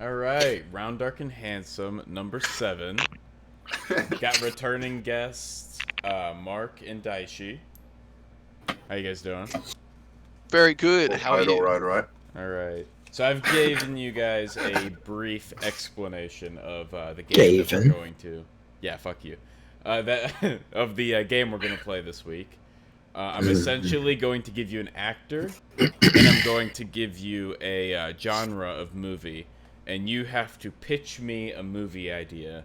All right, Round Dark and Handsome, number 7. Got returning guests, Mark and Daishi. How you guys doing? Very good. How are All you? right, all right. All right. So I've given you guys a brief explanation of the game that we're Gaven. going to. Yeah, fuck you. That of the game we're going to play this week. I'm essentially going to give you an actor, and I'm going to give you a genre of movie, and you have to pitch me a movie idea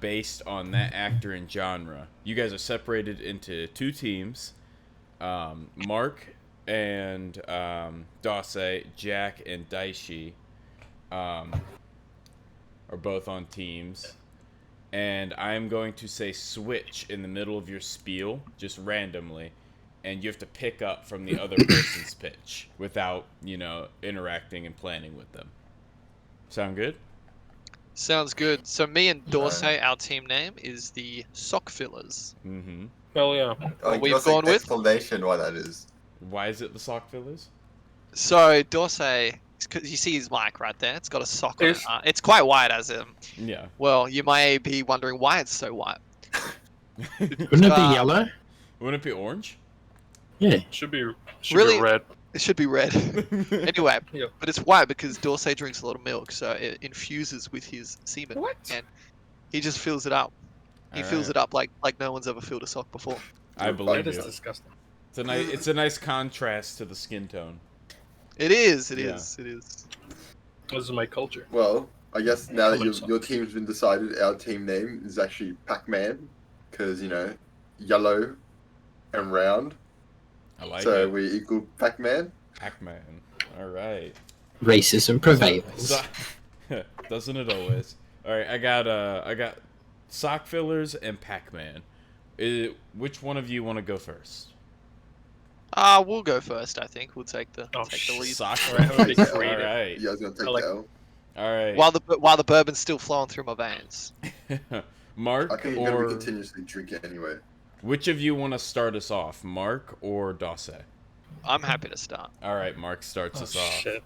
based on that actor and genre. You guys are separated into 2 teams. Mark and Dase, Jack and Daishi are both on teams. And I'm going to say switch in the middle of your spiel, just randomly. And you have to pick up from the other person's pitch without, interacting and planning with them. Sound good? Sounds good. So me and Dorsey, Right. our team name is the Sock Fillers. Mm-hmm. Hell yeah. We've Give us gone an with- explanation why that is. Why is it the sock fillers? So Dorsey, you see his mic right there. It's got a sock on it. Yes. It's quite white as Yeah. well, you may be wondering why it's so white. Wouldn't it be yellow? Wouldn't it be orange? Yeah. Should be Really? red. It should be red. Anyway, Yeah. but it's white because Dorsey drinks a lot of milk, so it infuses with his semen. What? And he just fills it up. He fills it up like no one's ever filled a sock before. I believe That is you. disgusting. It's a nice contrast to the skin tone. It is. It Yeah. is. It is. This is my culture. Well, I guess now that Color your team's been decided, our team name is actually Pac-Man, because, yellow and round. I like So it. we equal Pac-Man. Pac-Man. All right. Racism prevails. Doesn't it always? All right, I got sock fillers and Pac-Man. Which one of you want to go first? We'll go first. I think we'll take the lead. Sock Alright, fillers. I'm All creative. right. You guys gonna take I like- the L? All right. While the bourbon's still flowing through my veins. Mark I think you're gonna or be continuously drinking anyway. which of you want to start us off, Mark or Dase? I'm happy to start. All right, Mark starts Oh, us off. shit.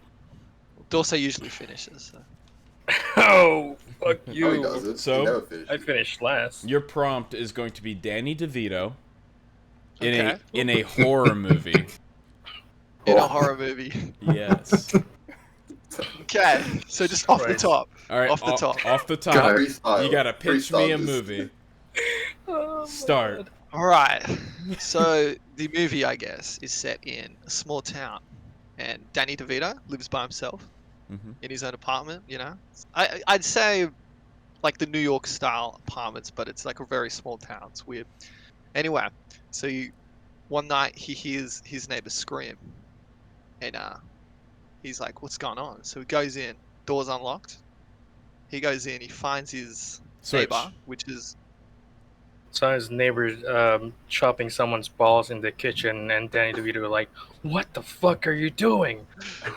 Dorsey usually finishes. So. Oh, fuck Oh, he you. doesn't. So- He never finished. I finished last. Your prompt is going to be Danny DeVito in Okay. a horror movie. In a horror movie. Yes. Okay, so just off the Right. top. All right. Off the top. Off the top. Go. Freestyle. You gotta pitch me a Freestyle this. movie. Oh, Start. All right. So the movie, I guess, is set in a small town, and Danny DeVito lives by himself Mm-hmm. in his own apartment. I'd say like the New York style apartments, but it's like a very small town. It's weird. Anyway, so one night he hears his neighbor scream, and he's like, "What's going on?" So he goes in. Door's unlocked. He goes in. He finds his Switch. neighbor, which is So his neighbor's chopping someone's balls in the kitchen, and Danny DeVito were like, "What the fuck are you doing?"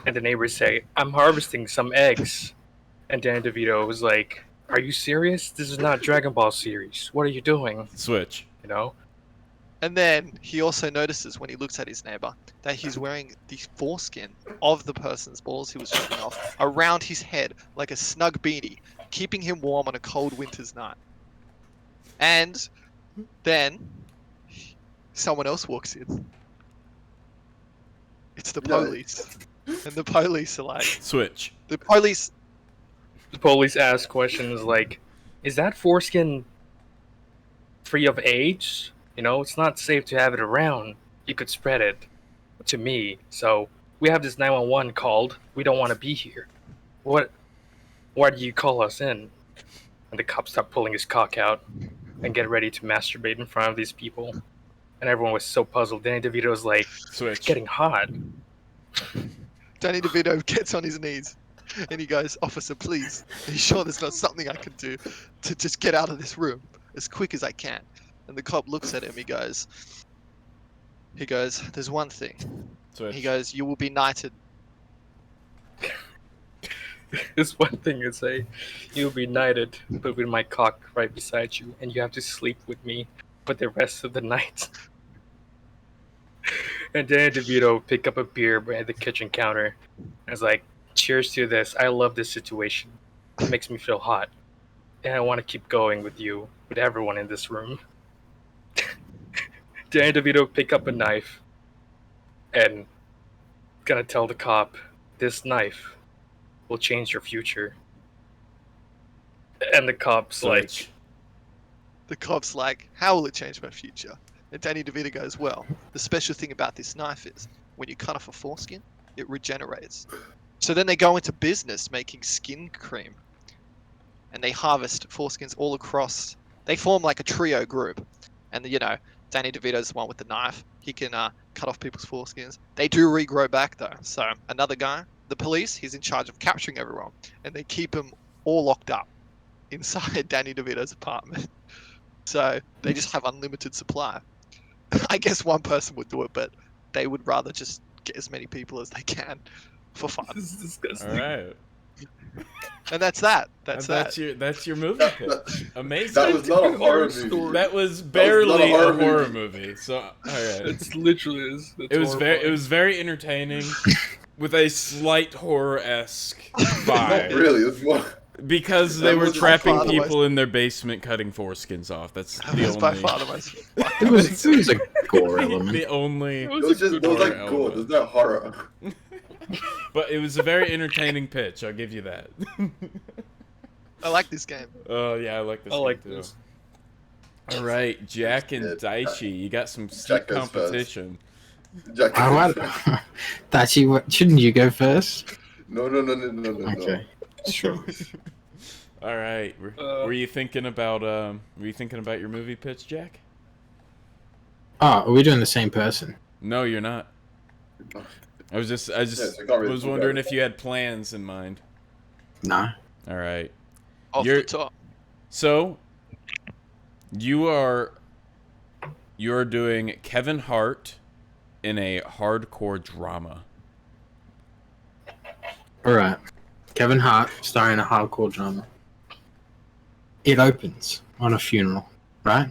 And the neighbors say, "I'm harvesting some eggs." And Danny DeVito was like, "Are you serious? This is not Dragon Ball series. What are you doing?" Switch. You know? And then he also notices when he looks at his neighbor that he's wearing the foreskin of the person's balls he was chopping off around his head like a snug beanie, keeping him warm on a cold winter's night. And then someone else walks in. It's the No. police. And the police are like, Switch. the police, The police ask questions like, "Is that foreskin free of AIDS? You know, it's not safe to have it around. You could spread it to me. So we have this 911 called. We don't want to be here. Why do you call us in?" And the cops start pulling his cock out and get ready to masturbate in front of these people. And everyone was so puzzled. Danny DeVito was like, Switch. "It's getting hot." Danny DeVito gets on his knees and he goes, "Officer, please, are you sure there's not something I can do to just get out of this room as quick as I can?" And the cop looks at him, he goes, "There's one thing." Switch. He goes, "You will be knighted." This one thing is say, "You'll be knighted, but with my cock right beside you, and you have to sleep with me for the rest of the night." And Danny DeVito pick up a beer at the kitchen counter and is like, cheers to this. I love this situation. It makes me feel hot. And I want to keep going with you, with everyone in this room. Danny DeVito pick up a knife and gonna tell the cop, this knife will change your future. And the cop's like, Switch. The cop's like, how will it change my future? And Danny DeVito goes, well, the special thing about this knife is when you cut off a foreskin, it regenerates. So then they go into business making skin cream. And they harvest foreskins all across. They form like a trio group. And, Danny DeVito's the one with the knife. He can cut off people's foreskins. They do regrow back, though. So another guy, the police, he's in charge of capturing everyone. And they keep them all locked up inside Danny DeVito's apartment. So they just have unlimited supply. I guess one person would do it, but they would rather just get as many people as they can for fun. this is disgusting. All right. And that's that. That's that. That's your movie pitch. Amazing. That was not a horror Story. movie. That was barely not a horror movie. So all right. It's literally is. It was very entertaining with a slight horror-esque vibe. Not really. It's more. Because they That were was by trapping far the most- people in their basement cutting foreskins off. That's That the was by only far the most. It was a gore element. the only It was just. It was like horror gore. There's no horror. but it was a very entertaining pitch, I'll give you that. I like this game. Oh yeah, I like this I one like too. this. All right, Jack and Yeah, Daichi, you got some steep Jack goes first. competition. Jack. I want. Dachi, shouldn't you go first? No. Okay. Sure. All right, were you thinking about your movie pitch, Jack? Oh, are we doing the same person? No, you're not. I just Yes, I can't really was think wondering about it. if you had plans in mind. No. All right. Off You're- the top. So, you are doing Kevin Hart in a hardcore drama. All right. Kevin Hart starring a hardcore drama. It opens on a funeral, right?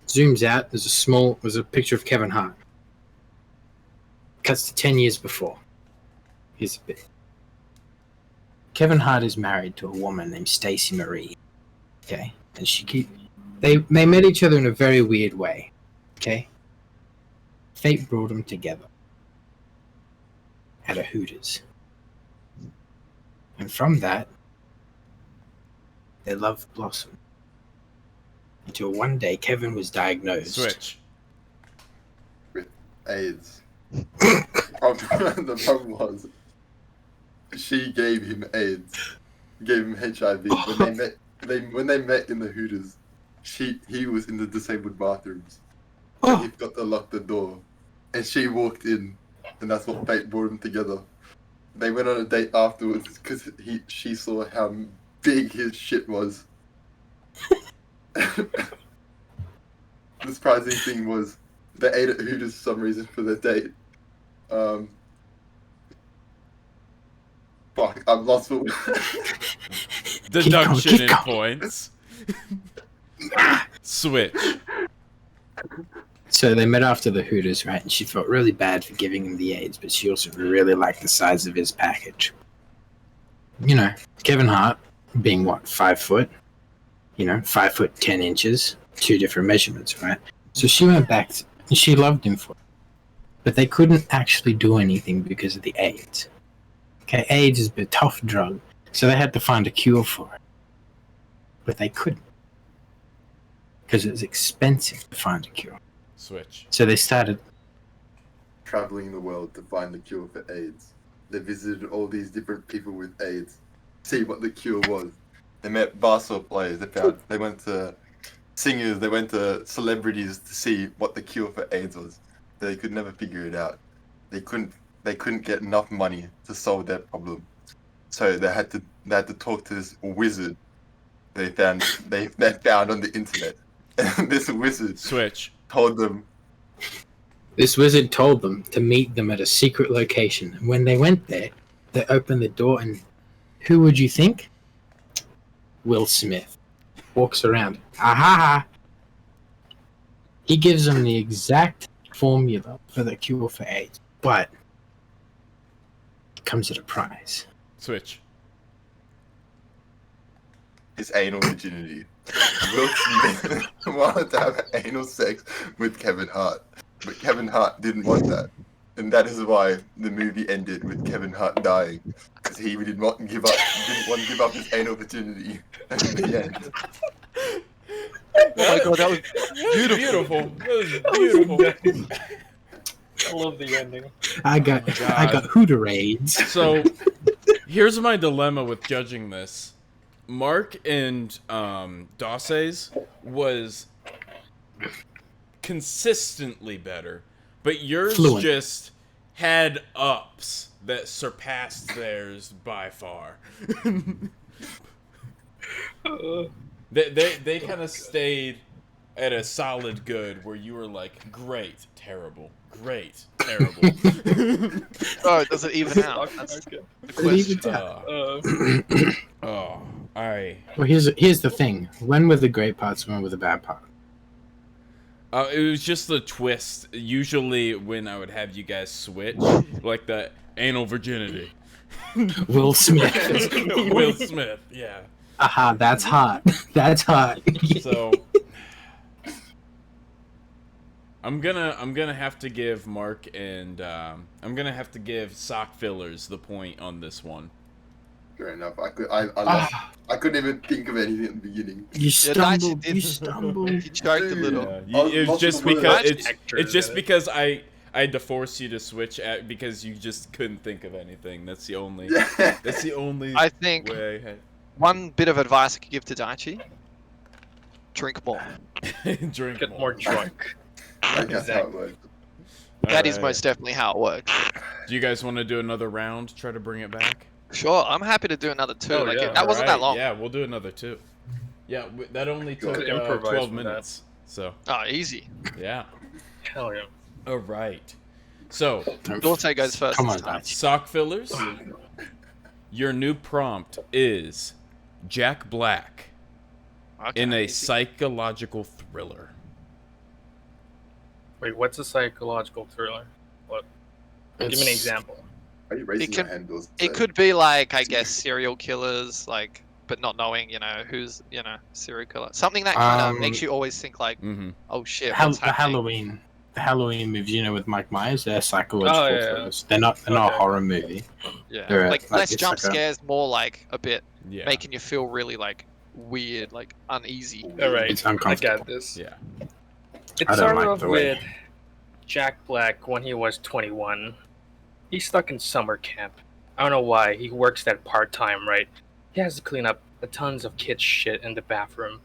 Zooms out. There's a picture of Kevin Hart. Cuts to 10 years before. Here's a bit. Kevin Hart is married to a woman named Stacey Marie. Okay, and they met each other in a very weird way. Okay, fate brought them together at a Hooters, and from that, their love blossomed until one day Kevin was diagnosed. Switch. AIDS. The problem was, she gave him AIDS, gave him HIV. When they met in the Hooters, he was in the disabled bathrooms. Oh, He got to lock the door, and she walked in, and that's what fate brought them together. They went on a date afterwards because she saw how big his shit was. The surprising thing was they ate at Hooters for some reason for their date. Fuck, I've lost what. Deduction keep in going. points. Switch. So they met after the Hooters, right? And she felt really bad for giving him the AIDS, but she also really liked the size of his package. You know, Kevin Hart being what, 5 foot? 5 foot 10 inches, 2 different measurements, right? So she went back and she loved him for it. But they couldn't actually do anything because of the AIDS. Okay, AIDS is a tough drug, so they had to find a cure for it. But they couldn't. Because it was expensive to find a cure. Switch. So they started. Traveling the world to find the cure for AIDS. They visited all these different people with AIDS, see what the cure was. They met basketball players. They went to singers. They went to celebrities to see what the cure for AIDS was. They could never figure it out. They couldn't get enough money to solve their problem. So they had to talk to this wizard they found on the internet. And this wizard Switch. told them. This wizard told them to meet them at a secret location. And when they went there, they opened the door, and who would you think? Will Smith walks around. Aha! He gives them the exact formula for the cure for AIDS, but comes at a price. Switch. His anal virginity. Will Smith wanted to have anal sex with Kevin Hart, but Kevin Hart didn't want that, and that is why the movie ended with Kevin Hart dying, because he didn't want to give up his anal virginity at the end. Oh my god, that was Beautiful. That was beautiful. I love the ending. I got Hooterades. So, here's my dilemma with judging this. Mark and Dawsey's was consistently better, but yours Fluent. just had ups that surpassed theirs by far. They kind of stayed at a solid good, where you were like, great, terrible, great, terrible. Oh, does it even out? That's the question. Well, here's the thing. When were the great parts? When were the bad parts? It was just the twist. Usually, when I would have you guys switch, like the anal virginity. Will Smith. Will Smith, yeah. Aha, that's hot. That's hot. So I'm gonna have to give Mark and I'm gonna have to give sock fillers the point on this one. Fair enough. I couldn't even think of anything at the beginning. You stumbled. did. You stumbled. You choked a little. Yeah, it was just because it's just Actors, because I had to force you to switch at because you just couldn't think of anything. That's the only I think way I had. one bit of advice I could give to Daichi: drink more. Drink Get more drunk. That's how it works. That is Alright. most definitely how it works. Do you guys want to do another round? Try to bring it back. Sure, I'm happy to do another two. Oh, Like, yeah. that wasn't that long. Yeah, we'll do another two. Yeah, that only took Could improvise 12 with minutes. So, Oh, easy. yeah. Hell yeah. All right. So, Dante goes first Come this on, time. Dutch. sock fillers. Your new prompt is Jack Black Okay, in a easy. psychological thriller. Wait, what's a psychological thriller? What? Give me an example. Are you raising It your could- hand? Doors? It could be like, I guess, serial killers, like, but not knowing, who's, serial killer. Something that kind of makes you always think like, Mm-hmm. oh shit, The what's happening? Halloween movies, with Mike Myers, they're psychological Oh, yeah. thrillers. They're not a Okay. horror movie. Yeah, They're, like like, less it's jump like a- scares, more like a bit Yeah. making you feel really like weird, like uneasy. Alright, It's I uncomfortable. got this. Yeah. It I don't started like off the way- with Jack Black when he was 21. He's stuck in summer camp. I don't know why. He works that part-time, right? He has to clean up a tons of kids' shit in the bathroom.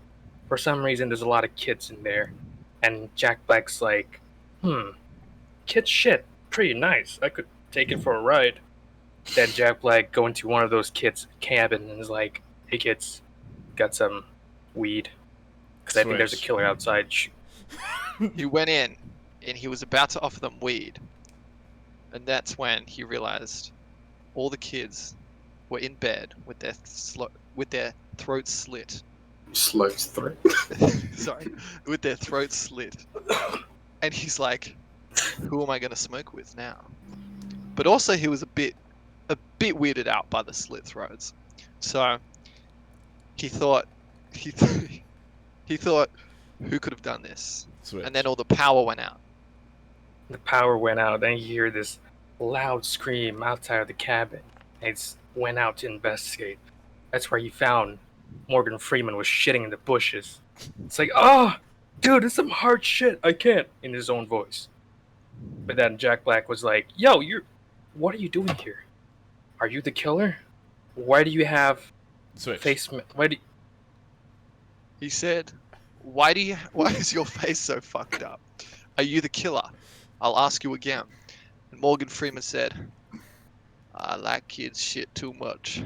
For some reason, there's a lot of kids in there. And Jack Black's like, kids' shit, pretty nice. I could take it for a ride. Then Jack Black go into one of those kids' cabin and is like, hey kids, got some weed? Because I think there's a Switch. killer outside. He went in and he was about to offer them weed, and that's when he realized all the kids were in bed with their throats slit. Slows through. Sorry, with their throats slit. And he's like, who am I going to smoke with now? But also he was a bit weirded out by the slit throats. So he thought who could have done this? Switch. And then all the power went out. The power went out, and you hear this loud scream outside of the cabin. And he went out to investigate. That's where he found Morgan Freeman was shitting in the bushes. It's like, dude, it's some hard shit. I can't, in his own voice. But then Jack Black was like, yo, what are you doing here? Are you the killer? Why do you have Switch. why do He said, why is your face so fucked up? Are you the killer? I'll ask you again. And Morgan Freeman said, I like kids shit too much.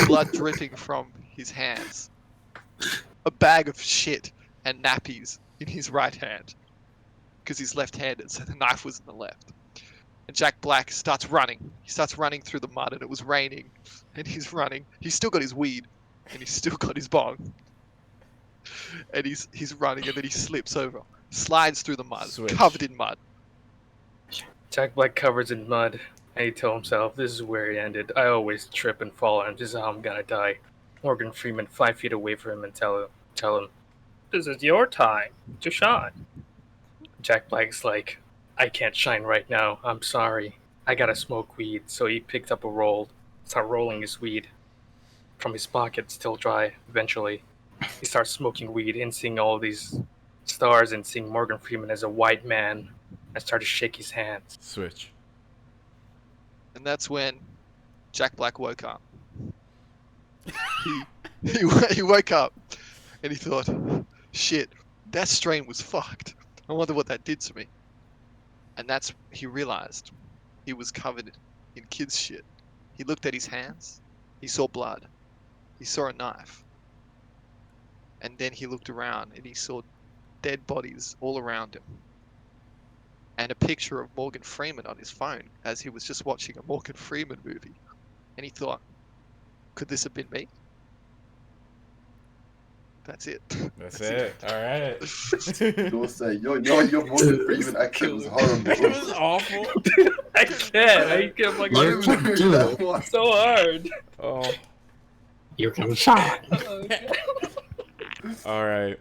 Blood dripping from his hands. A bag of shit and nappies in his right hand. Because he's left-handed, so the knife was in the left. And Jack Black starts running. He starts running through the mud, and it was raining. And he's running. He's still got his weed. And he's still got his bong. And he's running, and then he slips over. Slides through the mud. Switch. Covered in mud. Jack Black covers in mud, And he told himself, this is where it ended. I always trip and fall, and this is how I'm gonna die. Morgan Freeman 5 feet away from him and tell him, this is your time to shine. Jack Black's like, I can't shine right now. I'm sorry. I gotta smoke weed. So he picked up a roll, started rolling his weed from his pocket, still dry. Eventually, he starts smoking weed and seeing all these stars and seeing Morgan Freeman as a white man and started to shake his hands. Switch. And that's when Jack Black woke up. He woke up and he thought, shit, that strain was fucked. I wonder what that did to me. And he realized he was covered in kids' shit. He looked at his hands. He saw blood. He saw a knife. And then he looked around and he saw dead bodies all around him. And a picture of Morgan Freeman on his phone as he was just watching a Morgan Freeman movie. And he thought, could this have been me? That's it. That's it. All right. You'll say, your Morgan Freeman accent was horrible. It was awful. I can't fucking I didn't even do that one. so hard. Oh. You're gonna shine. All right.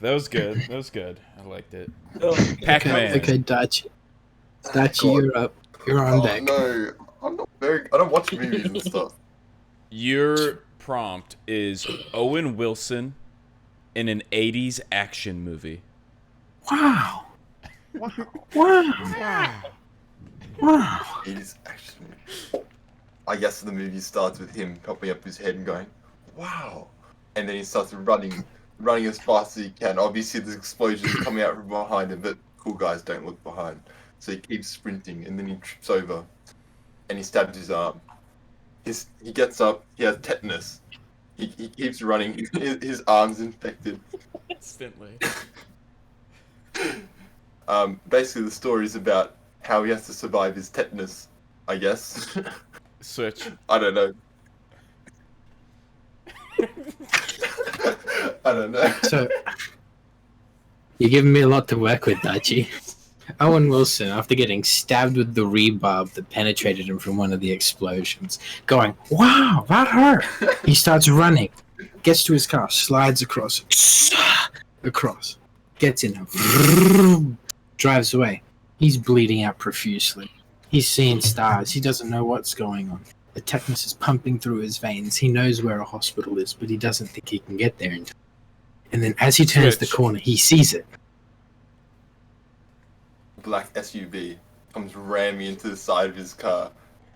That was good. That was good. I liked it. Oh, Pac-Man. Okay, Dutch, you're up. You're on deck. No, I don't watch movies and stuff. Your prompt is Owen Wilson in an 80s action movie. Wow. Wow. Wow. Wow. He's actually. I guess the movie starts with him popping up his head and going, "Wow," and then he starts running as fast as he can. Obviously, there's explosions coming out from behind him, but cool guys don't look behind, so he keeps sprinting, and then he trips over, and he stabs his arm. He gets up. He has tetanus. He keeps running. His arm's infected. Instantly. Basically, the story is about how he has to survive his tetanus, I guess. Switch. I don't know. I don't know. So, you're giving me a lot to work with, Dutchie. Owen Wilson, after getting stabbed with the rebarb that penetrated him from one of the explosions, going, wow, that hurt. He starts running, gets to his car, slides across, gets in, drives away. He's bleeding out profusely. He's seeing stars. He doesn't know what's going on. The tetanus is pumping through his veins. He knows where a hospital is, but he doesn't think he can get there in time. And then as he turns the corner, he sees it. Black SUV comes ramming into the side of his car.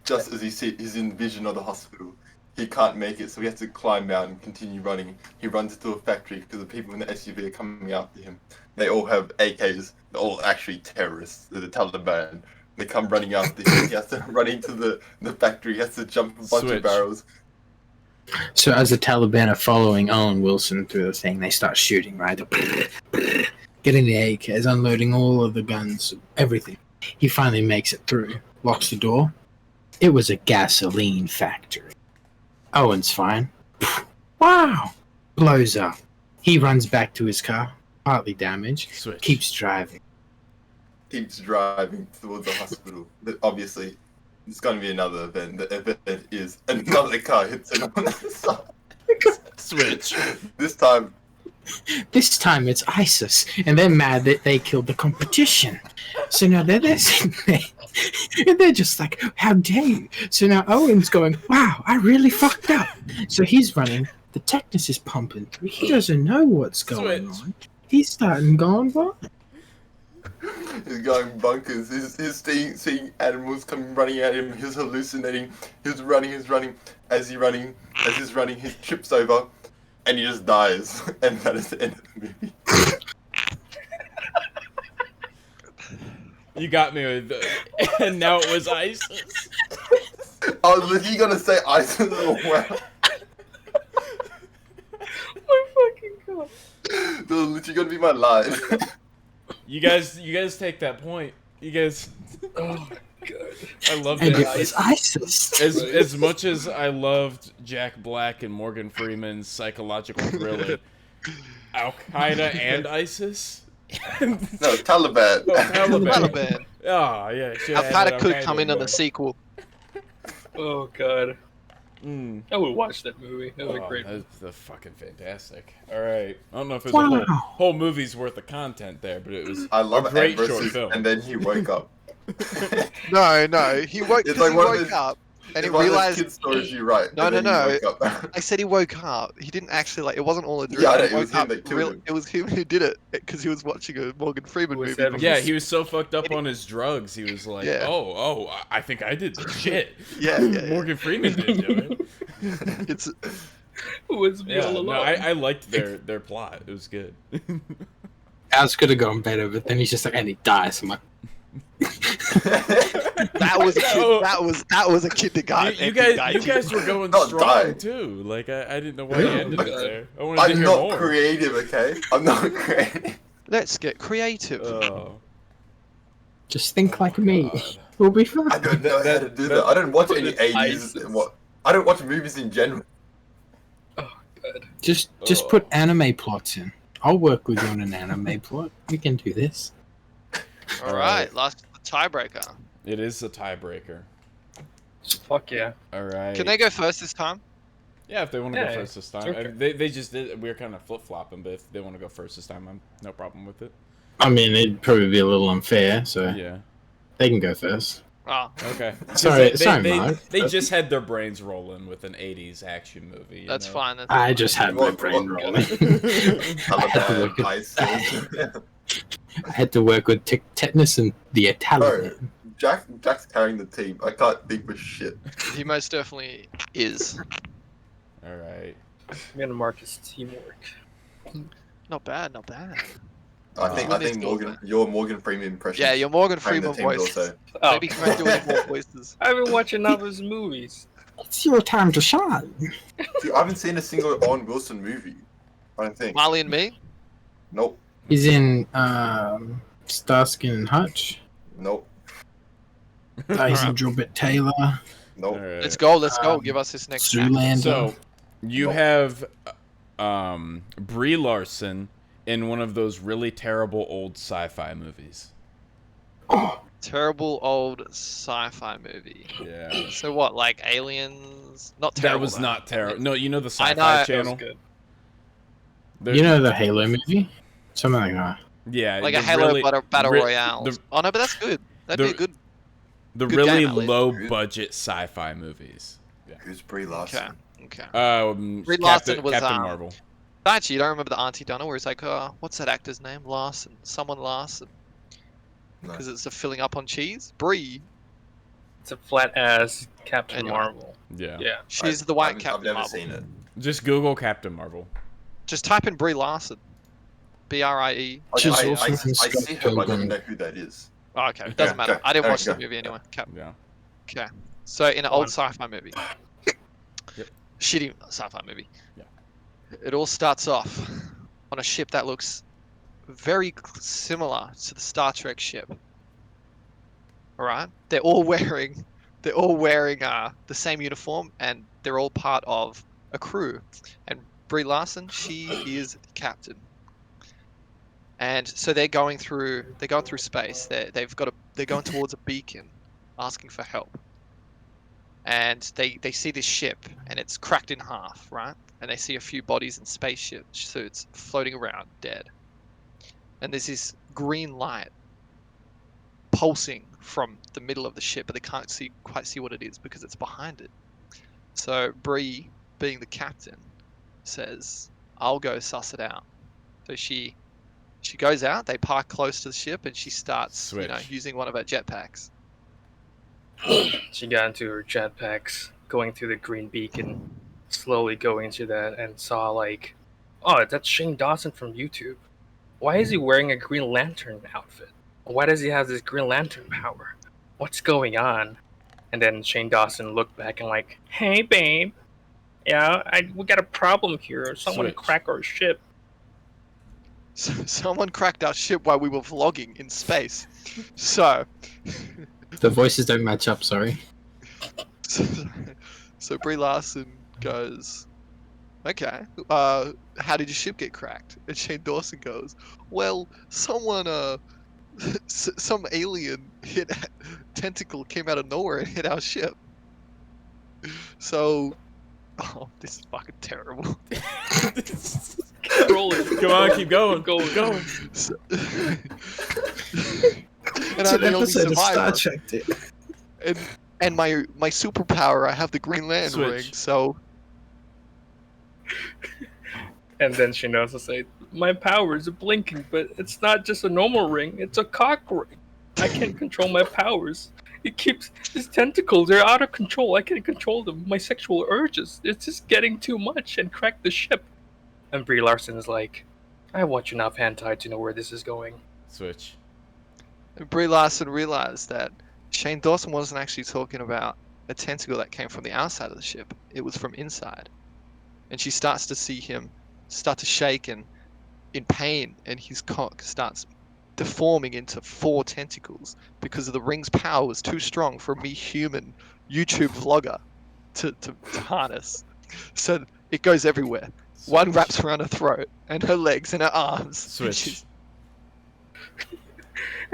Just as he's in vision of the hospital. He can't make it, so he has to climb out and continue running. He runs into a factory because the people in the SUV are coming after him. They all have AKs. They're all actually terrorists. They're the Taliban. They come running after him. He has to run into the factory. He has to jump a bunch of barrels. So as the Taliban are following Owen Wilson through the thing, they start shooting, right? Getting the AKs, unloading all of the guns, everything. He finally makes it through, locks the door. It was a gasoline factory. Owen's fine. Wow! Blows up. He runs back to his car, partly damaged, Switch. keeps driving. Keeps driving towards the hospital. But obviously, it's going to be another event. The event is another car hits him on the side. Switch. This time, It's ISIS, and they're mad that they killed the competition. So now they're sitting there, and they're just like, how dare you? So now Owen's going, wow, I really fucked up. So he's running, the tetanus is pumping through, he doesn't know what's going on. He's starting going, what? he's going bonkers. He's seeing animals coming running at him. He's hallucinating. He's running. As he's running, he trips over, and he just dies. And that is the end of the movie. You got me with and now it was ISIS. I was literally gonna say ISIS as well. my fucking god. That was literally gonna be my line. You guys take that point. You guys. Oh my god. I love And that. it was ISIS. As much as I loved Jack Black and Morgan Freeman's psychological thriller, Al Qaeda and ISIS. No, Taliban. Oh, Taliban. Taliban. Oh yeah. Alpata could come in the sequel. Oh god. Mm. I would watch that movie. That was a Oh, great movie. that's fucking fantastic. All right, I don't know if there's Wow. a whole movie's worth of content there, but it was I love a great Ant short versus, film. and then he woke up. No, he woke. It's Cause like he one of woke those- up and he It's one of those realized. kid stories you write. No, and then no, he woke up. I said he woke up. He didn't actually like. It wasn't all a dream. Yeah, I know, He it was woke him up that killed him. It was him who did it because he was watching a Morgan Freeman Who was movie. having- Yeah, he was so fucked up on his drugs. He was like, Yeah. "Oh, I think I did the shit." Yeah. Morgan Freeman did do it. It's It was me Yeah, all no, along. I liked their plot. It was good. Ours could have gone better, but then he's just like, and he dies. I'm like, that was a kid, that was a kindergarten. you ending, guys were going Not strong dying. too. Like I didn't know why you ended it there. I wanted to I'm hear not more. creative, okay? I'm not creative. Let's get creative. Oh, just think like my me. God. We'll be fine. I don't know how That- to do that- that. I don't watch any It's 80s. ISIS. And what? I don't watch movies in general. Oh god. Just Oh. put anime plots in. I'll work with you on an anime plot. We can do this. All right, last tiebreaker. It is a tiebreaker. Fuck yeah. All right. Can they go first this time? Yeah, if they want to Yeah, go first this time. okay. They just did. We were kind of flip flopping, but if they want to go first this time, I'm no problem with it. I mean, it'd probably be a little unfair, so Yeah. they can go first. Oh, Okay. 'Cause Sorry- they, sorry, they, Mark. they just had their brains rolling with an '80s action movie. that's know? fine. That's I fine. just had my What- brain what- rolling. Taliban, ISIS. I had to work with tetanus and the Italian. Jack's carrying the team. I can't think for shit. He most definitely is. All right. Me and Marcus teamwork. Not bad, not bad. I think When it's Morgan, your Morgan Freeman impression. Yeah, your Morgan carrying the Freeman teams voice. also. Oh. Maybe can I do any more voices? I've been watching all his movies. It's your time to shine. Dude, I haven't seen a single Owen Wilson movie. I don't think. Marley and Me? Nope. He's in Starsky and Hutch. Nope. He's in Drillbit Taylor. Nope. All right. Let's go, let's go. Um, Give us this next match. Zoolander. So, you Nope. have Brie Larson in one of those really terrible old sci-fi movies. Oh, Terrible old sci-fi movie. Yeah. So what, like Aliens? Not terrible. That was though. not terrible. No, you know the I Sci-Fi know. That was Channel. good. They're- you know the Halo movie? Something like that. yeah, Like a the Halo really- Battle re- Royale. the- Oh no, but that's good. That'd be the- a good. The Good really game, at least. low-budget sci-fi movies. Who's Brie Larson? Okay. Brie Brie Larson was, Captain Marvel. Actually, you don't remember the Auntie Donna where it's like, what's that actor's name? Larson. Someone Larson. No. Because it's a filling up on cheese. Brie. It's a flat ass Captain Anyway. Marvel. Yeah. Yeah. She's the white I've Captain never Marvel. seen it. Just Google Captain Marvel. Just type in Brie Larson. B-R-I-E. She's I also from see Scott her, but I don't Pilgrim. know who that is. Oh, okay. It doesn't Okay, matter. okay, I didn't okay, watch the okay. movie anyway. Yeah. Okay. So in an old On. sci-fi movie. Yep. Shitty sci-fi movie. Yeah. It all starts off on a ship that looks very similar to the Star Trek ship. All right. They're all wearing the same uniform, and they're all part of a crew. And Brie Larson, she is captain. And so they're going through space. They're going towards a beacon, asking for help. And they see this ship, and it's cracked in half, right? And they see a few bodies in spaceship suits floating around, dead. And there's this green light pulsing from the middle of the ship, but they can't quite see what it is because it's behind it. So Bree, being the captain, says, "I'll go suss it out." So she goes out. They park close to the ship, and she starts, Switch. using one of her jetpacks. She got into her jetpacks, going through the green beacon, slowly going into that, and saw like, oh, that's Shane Dawson from YouTube. Why is he wearing a Green Lantern outfit? Why does he have this Green Lantern power? What's going on? And then Shane Dawson looked back and like, hey babe, yeah, we got a problem here. Someone Switch. cracked our ship. So someone cracked our ship while we were vlogging in space. So, The voices don't match up, sorry. so Brie Larson goes, "Okay, how did your ship get cracked?" And Shane Dawson goes, "Well, someone some alien tentacle came out of nowhere and hit our ship. So, this is fucking terrible. Roll it. Come on, keep going. Keep going. So, and It's I'm an the only episode of Star survivor. Trek, dude. And my superpower, I have the Green Lantern Switch. ring. So And then she knows to say, my powers are blinking, but it's not just a normal ring, it's a cock ring. I can't control my powers. It keeps his tentacles, they're out of control. I can't control them. My sexual urges, it's just getting too much and crack the ship. And Brie Larson is like, I watch enough hentai to know where this is going. Switch. Brie Larson realized that Shane Dawson wasn't actually talking about a tentacle that came from the outside of the ship. It was from inside. And she starts to see him start to shake and in pain, and his cock starts deforming into 4 tentacles because of the ring's power was too strong for a mere human YouTube vlogger to harness. So it goes everywhere. One wraps around her throat and her legs and her arms. And Switch. she's-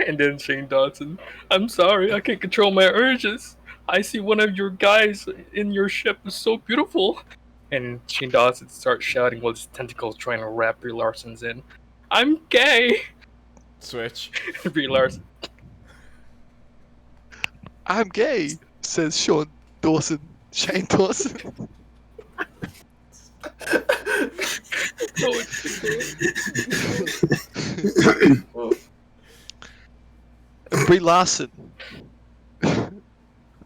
And then Shane Dawson, I'm sorry, I can't control my urges. I see one of your guys in your ship is so beautiful. And Shane Dawson starts shouting while his tentacles trying to wrap Brie Larson's in. I'm gay! Switch. Brie Larson. I'm gay, says Shane Dawson. Oh, it's Well, Brie Larson.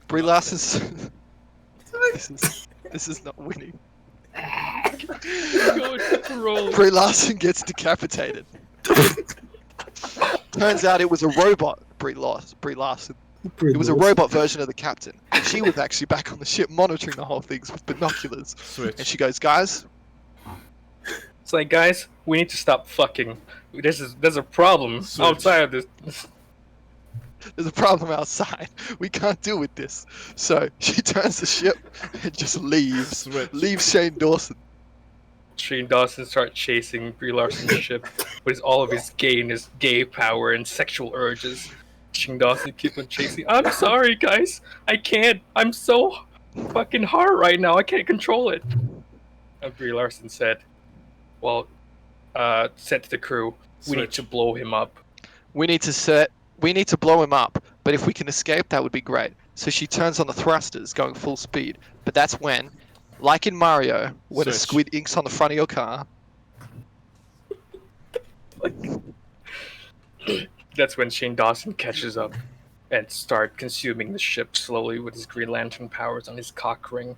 Brie Larson's. This is not winning. going to roll. Brie Larson gets decapitated. Turns out it was a robot. Brie Larson. It was a robot version of the captain. She was actually back on the ship monitoring the whole thing with binoculars. Switch. And she goes, guys, It's like, guys, we need to stop fucking. There's a problem Switch. outside of this. there's a problem outside. We can't deal with this. So she turns the ship and just leaves. Switch. Leaves Shane Dawson. Shane Dawson starts chasing Brie Larson's ship with all of his gayness, gay power, and sexual urges. Shane Dawson keeps on chasing. I'm sorry, guys. I can't. I'm so fucking hard right now. I can't control it. And Brie Larson said, well, said to the crew, we need Switch. to blow him up. We need to blow him up, but if we can escape, that would be great. So she turns on the thrusters, going full speed. But that's when, like in Mario, when a Switch. squid inks on the front of your car. That's when Shane Dawson catches up and start consuming the ship slowly with his Green Lantern powers on his cock ring.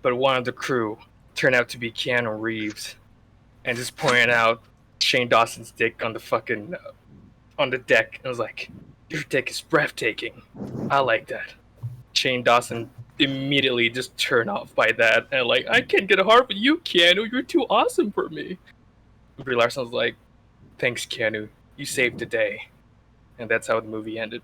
But one of the crew turned out to be Keanu Reeves, and just pointed out Shane Dawson's dick on the fucking on the deck, and was like, "Your dick is breathtaking. I like that." Shane Dawson immediately just turned off by that, and like, "I can't get a heart with you, Keanu. You're too awesome for me." Brie Larson was like, "Thanks, Keanu. You saved the day." And that's how the movie ended.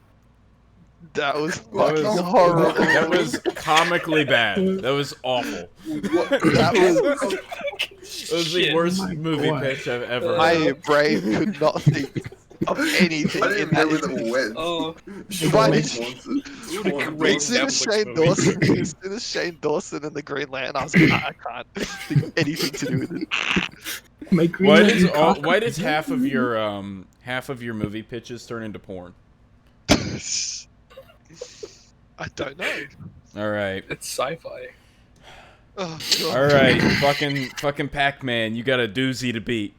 That was That fucking was horrible. That was comically bad. That was awful. That was It was the Shit. worst Oh my movie God. pitch I've ever my heard. brain could not think of anything I in didn't that. know whether it went. Oh, Why did great As soon as Netflix Shane movie. Dawson, as soon as Shane Dawson and the Green Lantern, I was like, I can't think of anything to do with it. My Green Why Lantern does cock- why does half of your movie pitches turn into porn? I don't know. All right. it's sci-fi. Oh, God. All right, fucking Pac-Man, you got a doozy to beat.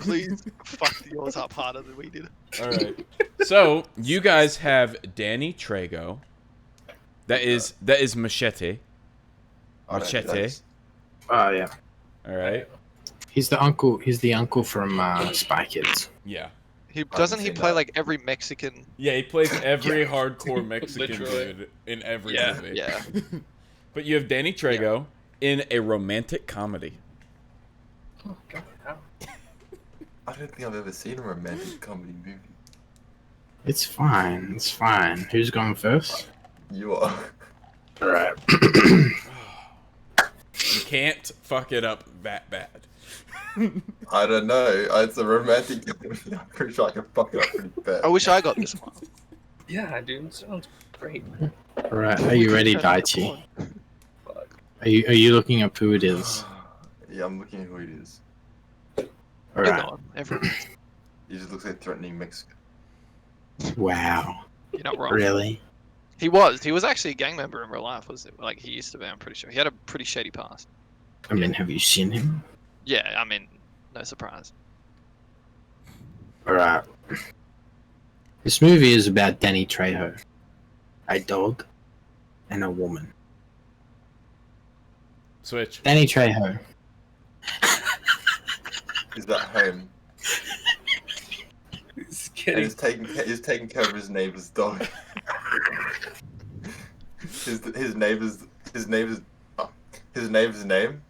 Please fuck yours up harder than we did. All right. So you guys have Danny Trejo. That is Machete. Machete. Oh yeah, All right. he's the uncle. He's the uncle from Spy Kids. Yeah. Doesn't he seen play that. like every Mexican? Yeah, he plays every hardcore Mexican Literally. dude in every Yeah. movie. Yeah. But you have Danny Trejo in a romantic comedy. Oh, God. I don't think I've ever seen a romantic comedy movie. It's fine. It's fine. Who's going first? You are. All right. You can't fuck it up that bad. I don't know. It's a romantic comedy. I'm pretty sure I can fuck it up pretty bad. I wish I got this one. Yeah, dude, sounds great. All right, are you ready, Daichi? Are you looking up who it is? Yeah, I'm looking at who it is. All Hang right. on, everyone. He just looks like threatening Mexico. Wow. You're not wrong. Really? He was actually a gang member in real life. Was it? Like he used to be. I'm pretty sure he had a pretty shady past. I mean, have you seen him? Yeah, I mean, no surprise. All right. This movie is about Danny Trejo, a dog, and a woman. Switch. Danny Trejo. He's at home He's and kidding. he's taking care of his neighbor's dog. his neighbor's name,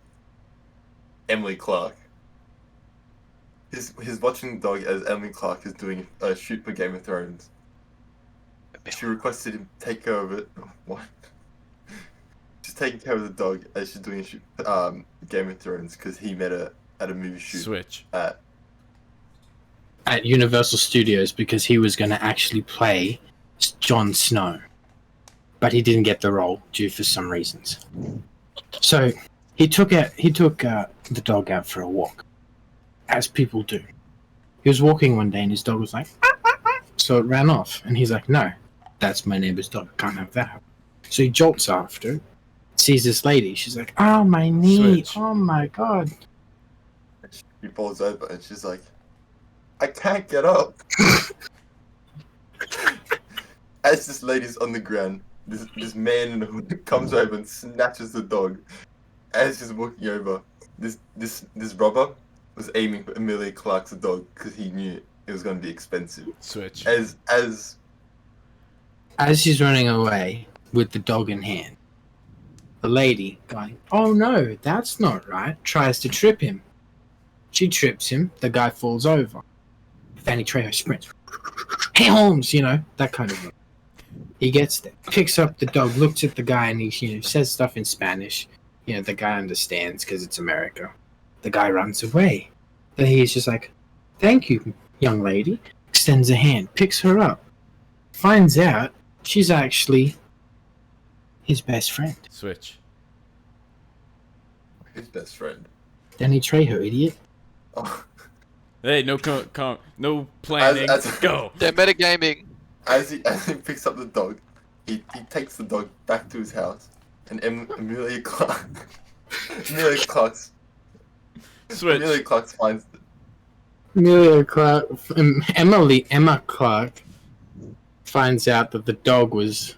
Emily Clark. He's watching the dog as Emily Clark is doing a shoot for Game of Thrones. She requested him take care of it. What? She's taking care of the dog as she's doing a shoot Game of Thrones because he met her at a movie shoot. Switch. At Universal Studios because he was going to actually play Jon Snow, but he didn't get the role due for some reasons. So he took the dog out for a walk, as people do. He was walking one day and his dog was like, "Ah, ah, ah." So it ran off, and he's like, "No, that's my neighbor's dog. Can't have that." So he jolts after it, sees this lady. She's like, "Oh, my knee! Switch. Oh my god!" He falls over and she's like, I can't get up. As this lady's on the ground, this man in the hood comes over and snatches the dog. As he's walking over, this robber was aiming for Emilia Clarke's dog because he knew it was going to be expensive. Switch. As She's running away with the dog in hand, the lady going, "Oh no, that's not right," tries to trip him. She trips him, the guy falls over. Danny Trejo sprints. "Hey Holmes," that kind of thing. He gets there, picks up the dog, looks at the guy, and he says stuff in Spanish. The guy understands because it's America. The guy runs away. Then he's just like, "Thank you, young lady." Extends a hand, picks her up, finds out she's actually his best friend. Switch. his best friend. Danny Trejo, idiot. Oh, Hey, no no planning. As- Go. They're metagaming. as he picks up the dog, he takes the dog back to his house, and Emilia Clarke Switch. finds it. Emma Clark finds out that the dog was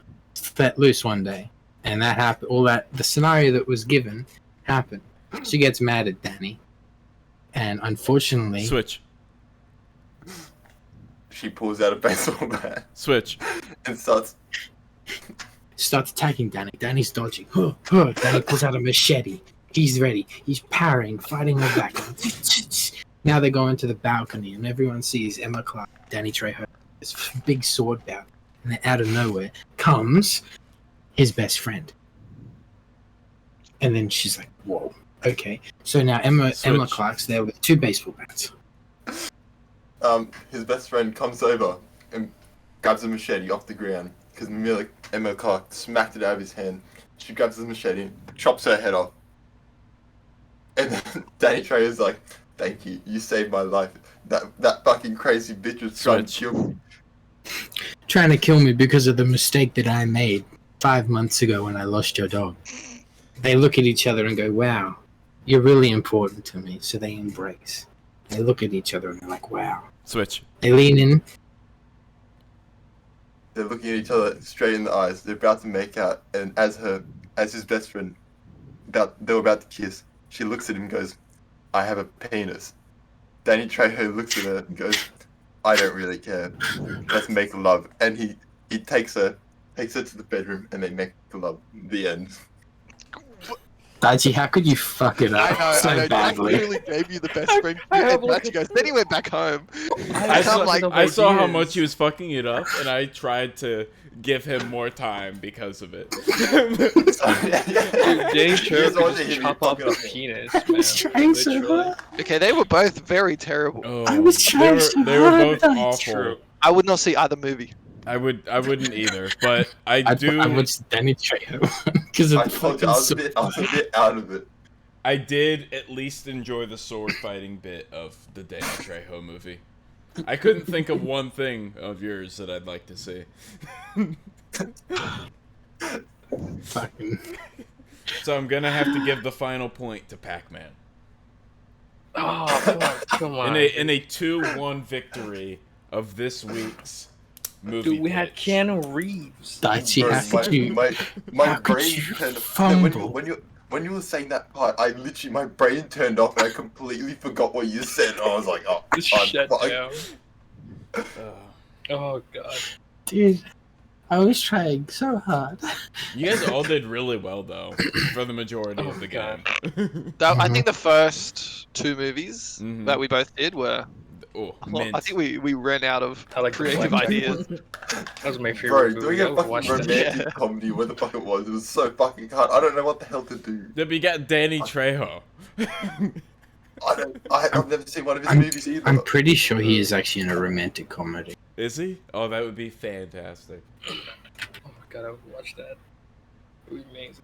let loose one day, and that happened. The scenario that was given happened. She gets mad at Danny, and unfortunately, Switch. She pulls out a baseball bat Switch. and starts. starts attacking Danny. Danny's dodging. Danny pulls out a machete. He's ready. He's parrying, fighting her back. Now they go into the balcony, and everyone sees Emma Clark, Danny Trejo, this big sword bout. And then out of nowhere comes his best friend. And then she's like, "Whoa, okay." So now Emma Switch. Clark's there with 2 baseball bats. His best friend comes over and grabs a machete off the ground because Emma Clark smacked it out of his hand. She grabs the machete, chops her head off, and then Danny Trejo's like, "Thank you, you saved my life. That fucking crazy bitch was trying to kill me." Trying to kill me because of the mistake that I made 5 months ago when I lost your dog. They look at each other and go, "Wow, you're really important to me." So they embrace. They look at each other and they're like, "Wow." Switch. They lean in. They're looking at each other straight in the eyes. They're about to make out, and as his best friend, they were about to kiss. She looks at him and goes, "I have a penis." Danny Trejo looks at her and goes, "I don't really care. Let's make love." And he takes her to the bedroom and they make love. The end. Daichi, how could you fuck it up I so know. Jack badly? literally gave you the best friend. I have And Daichi goes, then he went back home. I saw, I'm like, I saw how much he was fucking it up, and I tried to give him more time because of it. Dude, Danny Trejo He's could already just hit chop me off the fucking up. penis, I was man. trying so Literally. hard. okay, they were both very terrible. Oh, I was trying so they were hard, both that's awful. true. I would not see either movie. I wouldn't either, but I I do. watched Danny Trejo because I of the told you, fucking I was a bit out of it. I did at least enjoy the sword fighting bit of the Danny Trejo movie. I couldn't think of one thing of yours that I'd like to see. fucking. So I'm gonna have to give the final point to Pac-Man Oh, come on. in a 2-1 victory of this week's movie. Dude, we had pitch. Keanu Reeves. Daichi, Bro, how could you? my how could brain you turned fumble? when you were saying that part, I literally my brain turned off and I completely forgot what you said. I was like, oh, Just God, shut fuck. down. Oh god. Dude, I was trying so hard. You guys all did really well though for the majority Oh, of the God. game. I think the first two movies Mhm. that we both did were. Oh, Well, mint. I think we ran out of I like the creative blackjack ideas. one. That was my Bro, favorite doing movie. I a would fucking watch that. romantic Yeah. comedy, where the fuck it was so fucking hard. I don't know what the hell to do. Then we got Danny Trejo. I've never seen one of his I'm- movies either. I'm pretty sure he is actually in a romantic comedy. Is he? Oh, that would be fantastic. Oh my god, I would watch that. It would be amazing.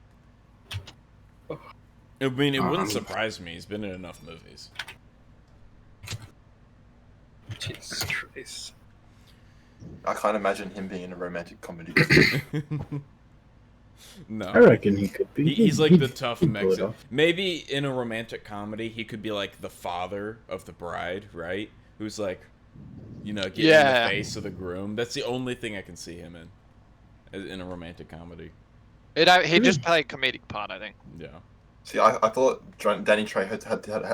I mean, it wouldn't Um, surprise me. He's been in enough movies. Jesus Christ. I can't imagine him being in a romantic comedy. No. I reckon he could be. He's like the tough he'd pull it Mexican. off. Maybe in a romantic comedy, he could be like the father of the bride, right? Who's like, you know, getting in Yeah. the face of the groom. That's the only thing I can see him in a romantic comedy. He just played a comedic part, I think. Yeah. See, I thought Danny Trejo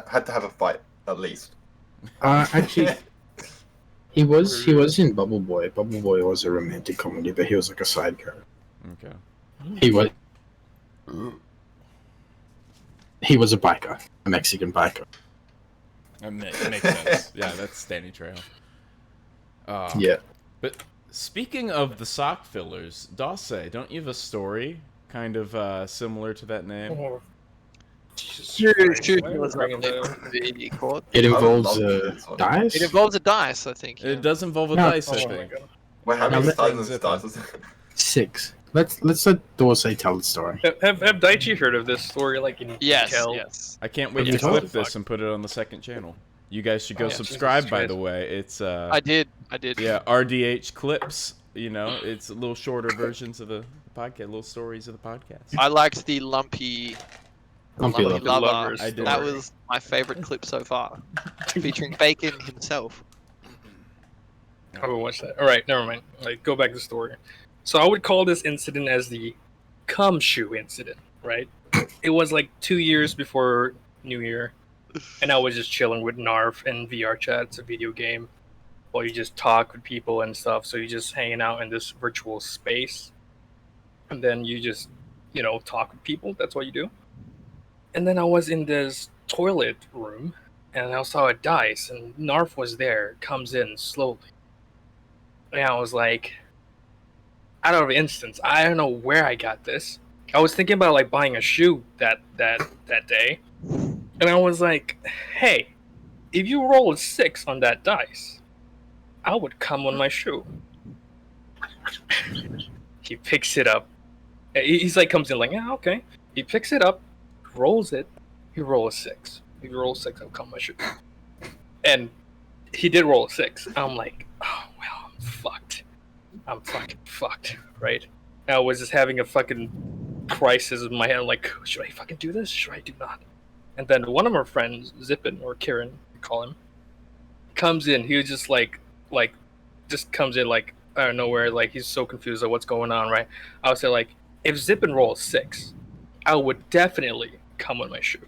had to have a fight at least. Actually, he was in Bubble Boy. Bubble Boy was a romantic comedy, but he was like a side character. Okay. He was a biker, a Mexican biker. That makes sense. Yeah, that's Danny Trejo. Yeah. But speaking of the sock fillers, Dawse, don't you have a story kind of similar to that name? Oh. Jesus Sure, Christ, sure. why It are was we bringing that up? the court. It I would involves love this one. dice. It involves a dice, I think. Yeah. It does involve a No. dice, I Oh my think. god. Wait, how Now many let- stars was it? 6. Let's let Dorsey tell the story. Have Daichi heard of this story, like, in Yes, detail? yes. I can't wait Yeah, to totally. clip this and put it on the second channel. You guys should go Oh, yeah, subscribe, Jesus by Christ. the way. It's I did. yeah, RDH clips. You know, it's a little shorter versions of the podcast, little stories of the podcast. I liked the lumpy Lumpy lover. Lovers I did. That story. was my favorite clip so far, featuring Bacon himself. I would watch that. Alright, never mind. Like, go back to the story. So I would call this incident as the Kumshu Incident, right? It was like 2 years before New Year, and I was just chilling with Narf and VR chat. It's a video game. Well, you just talk with people and stuff, so you're just hanging out in this virtual space. And then you just, you know, talk with people. That's what you do. And then I was in this toilet room, and I saw a dice, and Narf was there, comes in slowly. And I was like, out of instance, I don't know where I got this. I was thinking about like buying a shoe that day, and I was like, hey, if you roll a 6 on that dice, I would come on my shoe. He picks it up. He's like, comes in like, yeah, okay. He picks it up, rolls it. He rolls a 6. If you roll a 6, I'll come on my shoe. And he did roll a 6. I'm like, oh well, I'm fucked. I'm fucking fucked, right? I was just having a fucking crisis in my head, like, should I fucking do this? Should I do not? And then one of our friends, Zippin or Kieran, we call him, comes in. He was just just comes in like out of nowhere, like he's so confused at what's going on, right? I would say like, if Zippin rolls 6, I would definitely come on my shoe.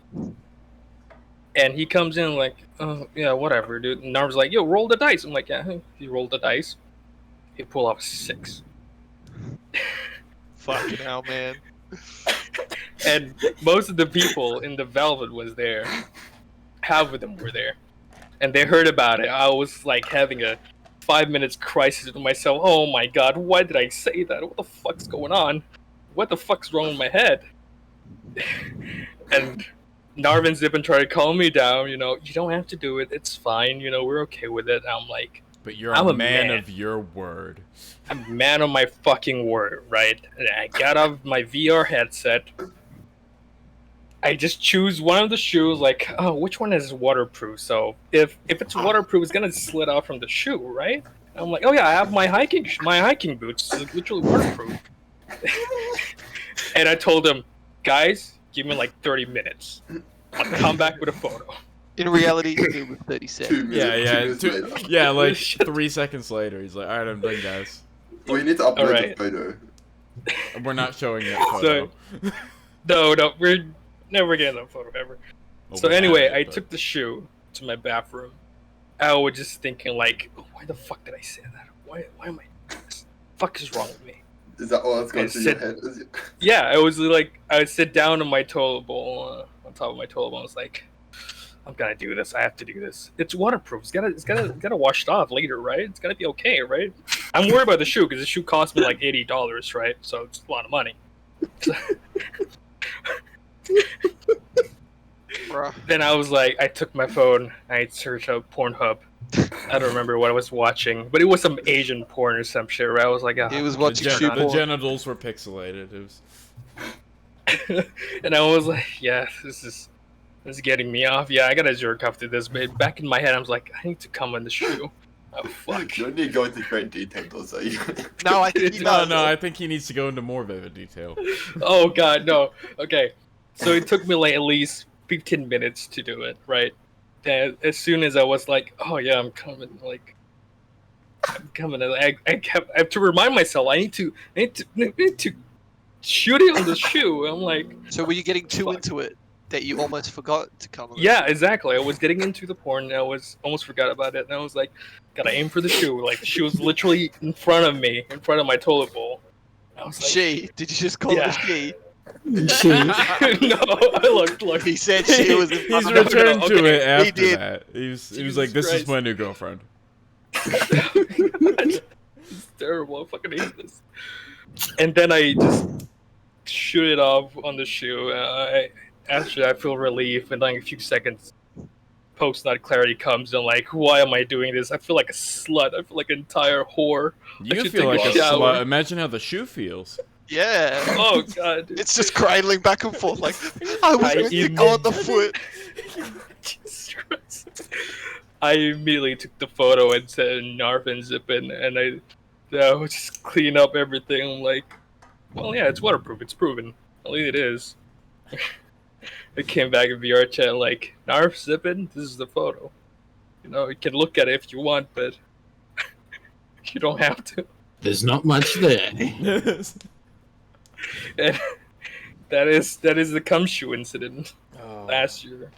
And he comes in like, oh yeah, whatever, dude. And Narv's like, yo, roll the dice. I'm like, yeah, he rolled the dice. He pulled off a 6. Fucking hell, man. And most of the people in the Velvet was there. Half of them were there, and they heard about it. I was like having a 5 minutes crisis with myself. Oh my god, why did I say that? What the fuck's going on? What the fuck's wrong with my head? And Narvin Zippin tried to calm me down. You know, you don't have to do it. It's fine. You know, we're okay with it. And I'm like, But you're I'm a a man man. of your word. I'm a man of my fucking word, right? And I got off my VR headset. I just choose one of the shoes, like, oh, which one is waterproof? So if it's waterproof, it's gonna slid out from the shoe, right? And I'm like, oh yeah, I have my hiking boots, it's literally waterproof. And I told them, guys, give me like 30 minutes. I'll come back with a photo. In reality, it was 30 2 seconds. minutes, 2 minutes later. Yeah, like 3 seconds later, he's like, "Alright, I'm done, guys. Well, you need to upload Alright. the photo. We're not showing that photo." No, we're never getting that photo ever. Well, So we have anyway, it, I but- took the shoe to my bathroom. I was just thinking like, why the fuck did I say that? Why am I doing this? Fuck is wrong with me? Is that all that's going I through your said- head? Is it- Yeah, I was like, I would sit down on my toilet bowl, on top of my toilet bowl. I was like, I'm gonna do this. I have to do this. It's waterproof. It's gotta washed off later, right? It's gonna be okay, right? I'm worried about the shoe because the shoe cost me like $80, right? So it's a lot of money. Bruh. Then I was like, I took my phone. I searched up Pornhub. I don't remember what I was watching, but it was some Asian porn or some shit. Right? I was like, He was The, watching shoe the porn. genitals were pixelated. It was. and I was like, yeah, this is getting me off. Yeah, I gotta jerk off to this. But back in my head, I was like, I need to come on the shoe. Oh fuck. You don't need to go into great detail, though, so you... No, I think he No, does. no, I think he needs to go into more vivid detail. Oh god, no. Okay, so it took me like at least 15 minutes to do it. Right. And as soon as I was like, oh yeah, I'm coming. Like, I'm coming. I have to remind myself. I need to shoot it on the shoe. I'm like, So were you getting too Fuck. into it that you almost forgot to come on? yeah, exactly. I was getting into the porn and I was almost forgot about it. And I was like, gotta aim for the shoe. Like the shoe was literally in front of me, in front of my toilet bowl. I was like, She? Did you just call Yeah. it a she? She, no, I looked. He said she was in He's front of no, returned no, to okay, it after did. that. He was Jesus like, "This is Christ. my new girlfriend." It's terrible. I fucking hate this. And then I just shoot it off on the shoe. Actually, I feel relief, and like a few seconds, post-nut clarity comes, and like, why am I doing this? I feel like a slut. I feel like an entire whore. You should feel take like a a shower. slut. Imagine how the shoe feels. Yeah. Oh god. It's just cradling back and forth like, I was I going to go on the foot. Jesus Christ. I immediately took the photo and said Narvin Zippin, and I was just clean up everything. I'm like, well, yeah, it's waterproof. It's proven. At least it is. I came back in VR chat like, Narv Zippin, this is the photo. You know, you can look at it if you want, but you don't have to. there's not much there. And that is the Kumshu Incident Oh, last year.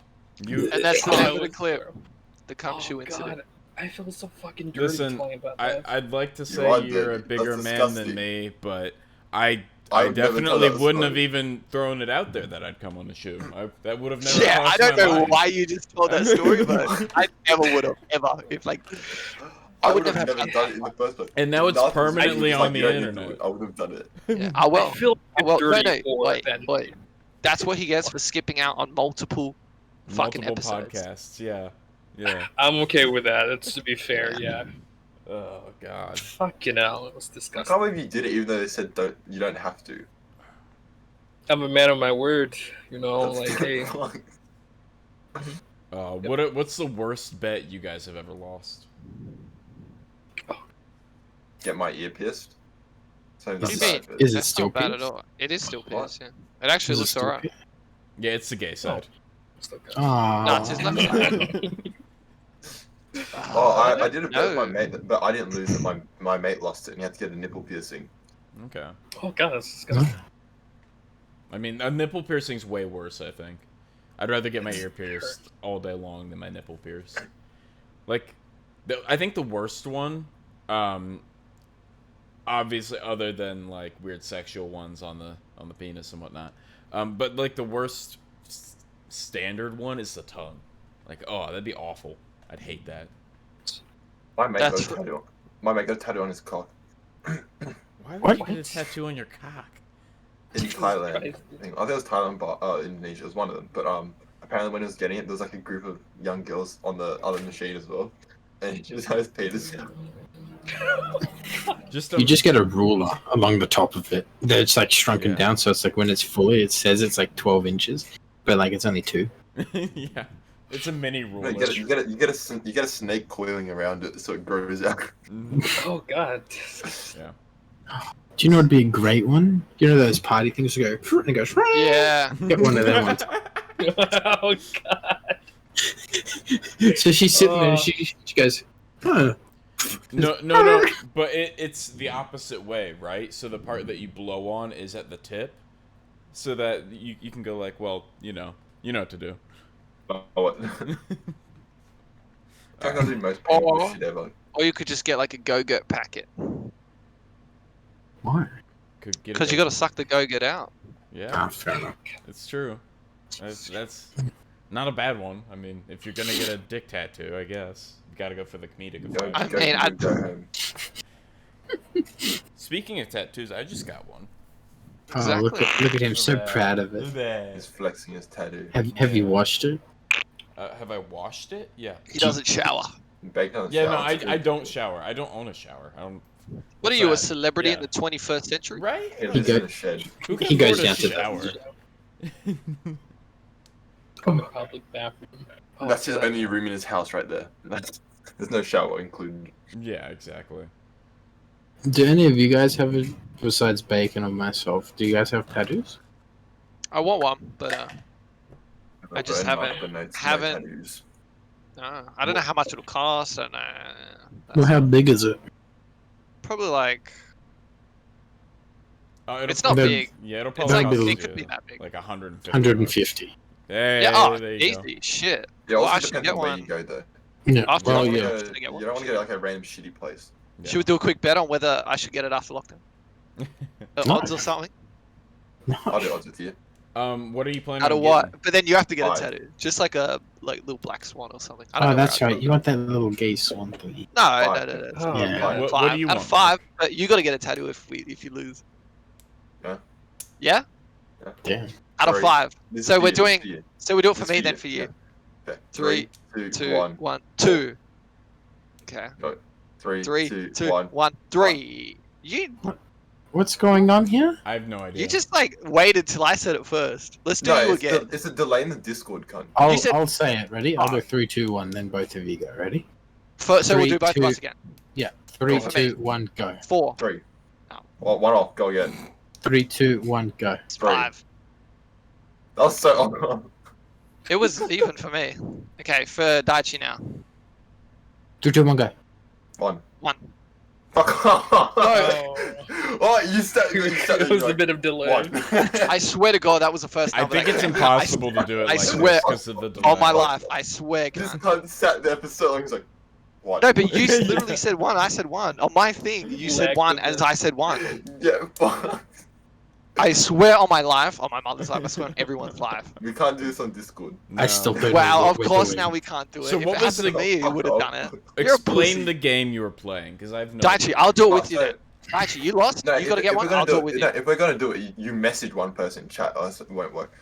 you And that's the Oh, name of the was clip. terrible. The Kumshu Oh, Incident. God. I feel so fucking dirty Listen, talking about I, that. I'd like to You say are you're a dirty. bigger That's man disgusting. than me, but I would never tell definitely that wouldn't story. have even thrown it out there that I'd come on the shoe. That would have never. Yeah, I crossed don't my know mind. why you just told that story, but I never would have ever. If like, I would would have never never done it in the first place. And now it's Nothing's permanently just on the you don't need to do internet. it. I would have done it. yeah, I will. I feel like a Well, no, dirty no, whore wait, then. wait. That's what he gets for skipping out on multiple fucking Multiple episodes. podcasts. Yeah, yeah. I'm okay with that. That's to be fair, yeah. Oh God. Fucking hell, it was I disgusting. can't believe you did it, even though they said you don't have to. I'm a man of my word, you know. That's Like, hey, What's the worst bet you guys have ever lost? Get my ear pierced. So What do you that's mean? bad, but- Is it That's still not bad pierced? at all. It is still What? pierced, yeah. It actually Is it looks still alright. pierced? Yeah, it's the gay side. it's okay. Aw. No, it's his left side. Oh, I did a bet with my No. mate, but I didn't lose it. My mate lost it, and he had to get a nipple piercing. Okay. Oh god, that's disgusting. I mean, a nipple piercing's way worse. I think. I'd rather get my ear pierced all day long than my nipple pierced. Like, I think the worst one. obviously, other than like weird sexual ones on the penis and whatnot. But like the worst standard one is the tongue. Like, oh, that'd be awful. I'd hate that. My mate That's got a tattoo. My mate got a tattoo on his cock Why would What? you get a tattoo on your cock? in Thailand. Christ. I think it was Thailand, but Indonesia was one of them. But apparently when he was getting it, there was like a group of young girls on the other machine as well, and he just had his penis. You just get a ruler along the top of it that's like shrunken Yeah. down, so it's like when it's fully, it says it's like 12 inches, but like it's only 2. Yeah, it's a mini ruler. You get a snake coiling around it so it grows out. Mhm. Oh god. Yeah. Do you know what'd be a great one? You know those party things that go and it goes. Yeah. Get one of them ones. Oh god. So she's sitting there and she goes, huh. No. But it's the opposite way, right? So the part that you blow on is at the tip, so that you can go like, well, you know what to do. Oh, what? I can do the most painful shit ever. Or you could just get like a go-gurt packet. Why? Could get Because you got to suck the go-gurt out. Yeah, Ah, fair enough. it's true. That's not a bad one. I mean, if you're gonna get a dick tattoo, I guess you gotta go for the comedic effect. I mean, I'd- go home. Speaking of tattoos, I just got one. Oh, look at him, so proud of it. He's flexing his tattoo. Have you washed it? Have I washed it? Yeah. He doesn't shower. Baked on the Yeah, no, shower, it's I good. don't shower. I don't own a shower. I don't. What are What's you, a that? celebrity in Yeah. the 21st century? Right? He Like, lives go- in a shed. who can he goes afford a down to the- shower? From the public bathroom. Oh, That's his god. only room in his house right there. There's no shower included. Yeah, exactly. Do any of you guys have it, besides Bacon or myself? Do you guys have tattoos? I want one, but I just Burn haven't- up the notes, no haven't- tattoos. I don't know how much it'll cost. I don't know. Well, how big is it? Probably like It'll it's not Then- big. Yeah, it'll It's probably like cost it you could be that big. like 150. 150. Hey, Yeah, oh, there you go. easy shit. Yeah, Well, also I should depends get on where one. you go though. Yeah. After Well, lockdown. yeah. Should I get one? You don't want to go like a random shitty place. Yeah. Should we do a quick bet on whether I should get it after lockdown? No. Odds or something? I'll do odds with you. What are you planning Out on of what? getting? But then you have to get a Five. tattoo. Just like a little black swan or something. I don't Oh, know that's where I'd right. You want that little gay swan thingy. No, Five. no. Oh, Yeah. god. What Five. do you Out want? of 5, but you got to get a tattoo if you lose. Yeah. Yeah? Damn. Out of Three. 5. This So is we're you, this doing- is you. So we do it for This me, is then you, for you. yeah. Okay. 3, 2, 2, 1. 1, 2. Okay. 3, 3, 2, 2, 1. 1, 3. You What's going on here? I have no idea. just like waited till I said it first. Let's do No, you it's, again. it's a delay in the Discord, cunt. I'll said- I'll say it. Ready? I'll go Five. 3, 2, 1. Then both of you go. Ready? So we'll 3, do both of 2. us again. Yeah. 3, for me. 2, 1, go. 4. 3. No. Well, 1 off. Go again. 3, 2, 1, go. It's Three. 5. That was so. It was even for me. Okay, for Daichi now. 3, 2, 1, go. 1. 1. Fuck off. Oh. Oh, you said It was a bit of delay. 1. I swear to God, that was the first I time. think that it's came out. impossible to do it I like swear this because of the delay. On my life, I swear. This cunt. cunt sat there for so long. He's like, 1. No, but you literally said 1. I said 1. On my thing, you said 1 as I said 1. Yeah, fuck. I swear on my life, on my mother's life, I swear on everyone's life. We can't do this on Discord. No. I still don't know Well, what of we're course doing. now we can't do it. So If what it was happened to the- me, you would have done it. You're a pussy. Explain the game you were playing because I've no. Daichi, I'll do it with you then. Daichi, you lost. No, You got to get if one. we're gonna I'll do it with no, you. if we're gonna do it, you message one person in chat, or else it won't work.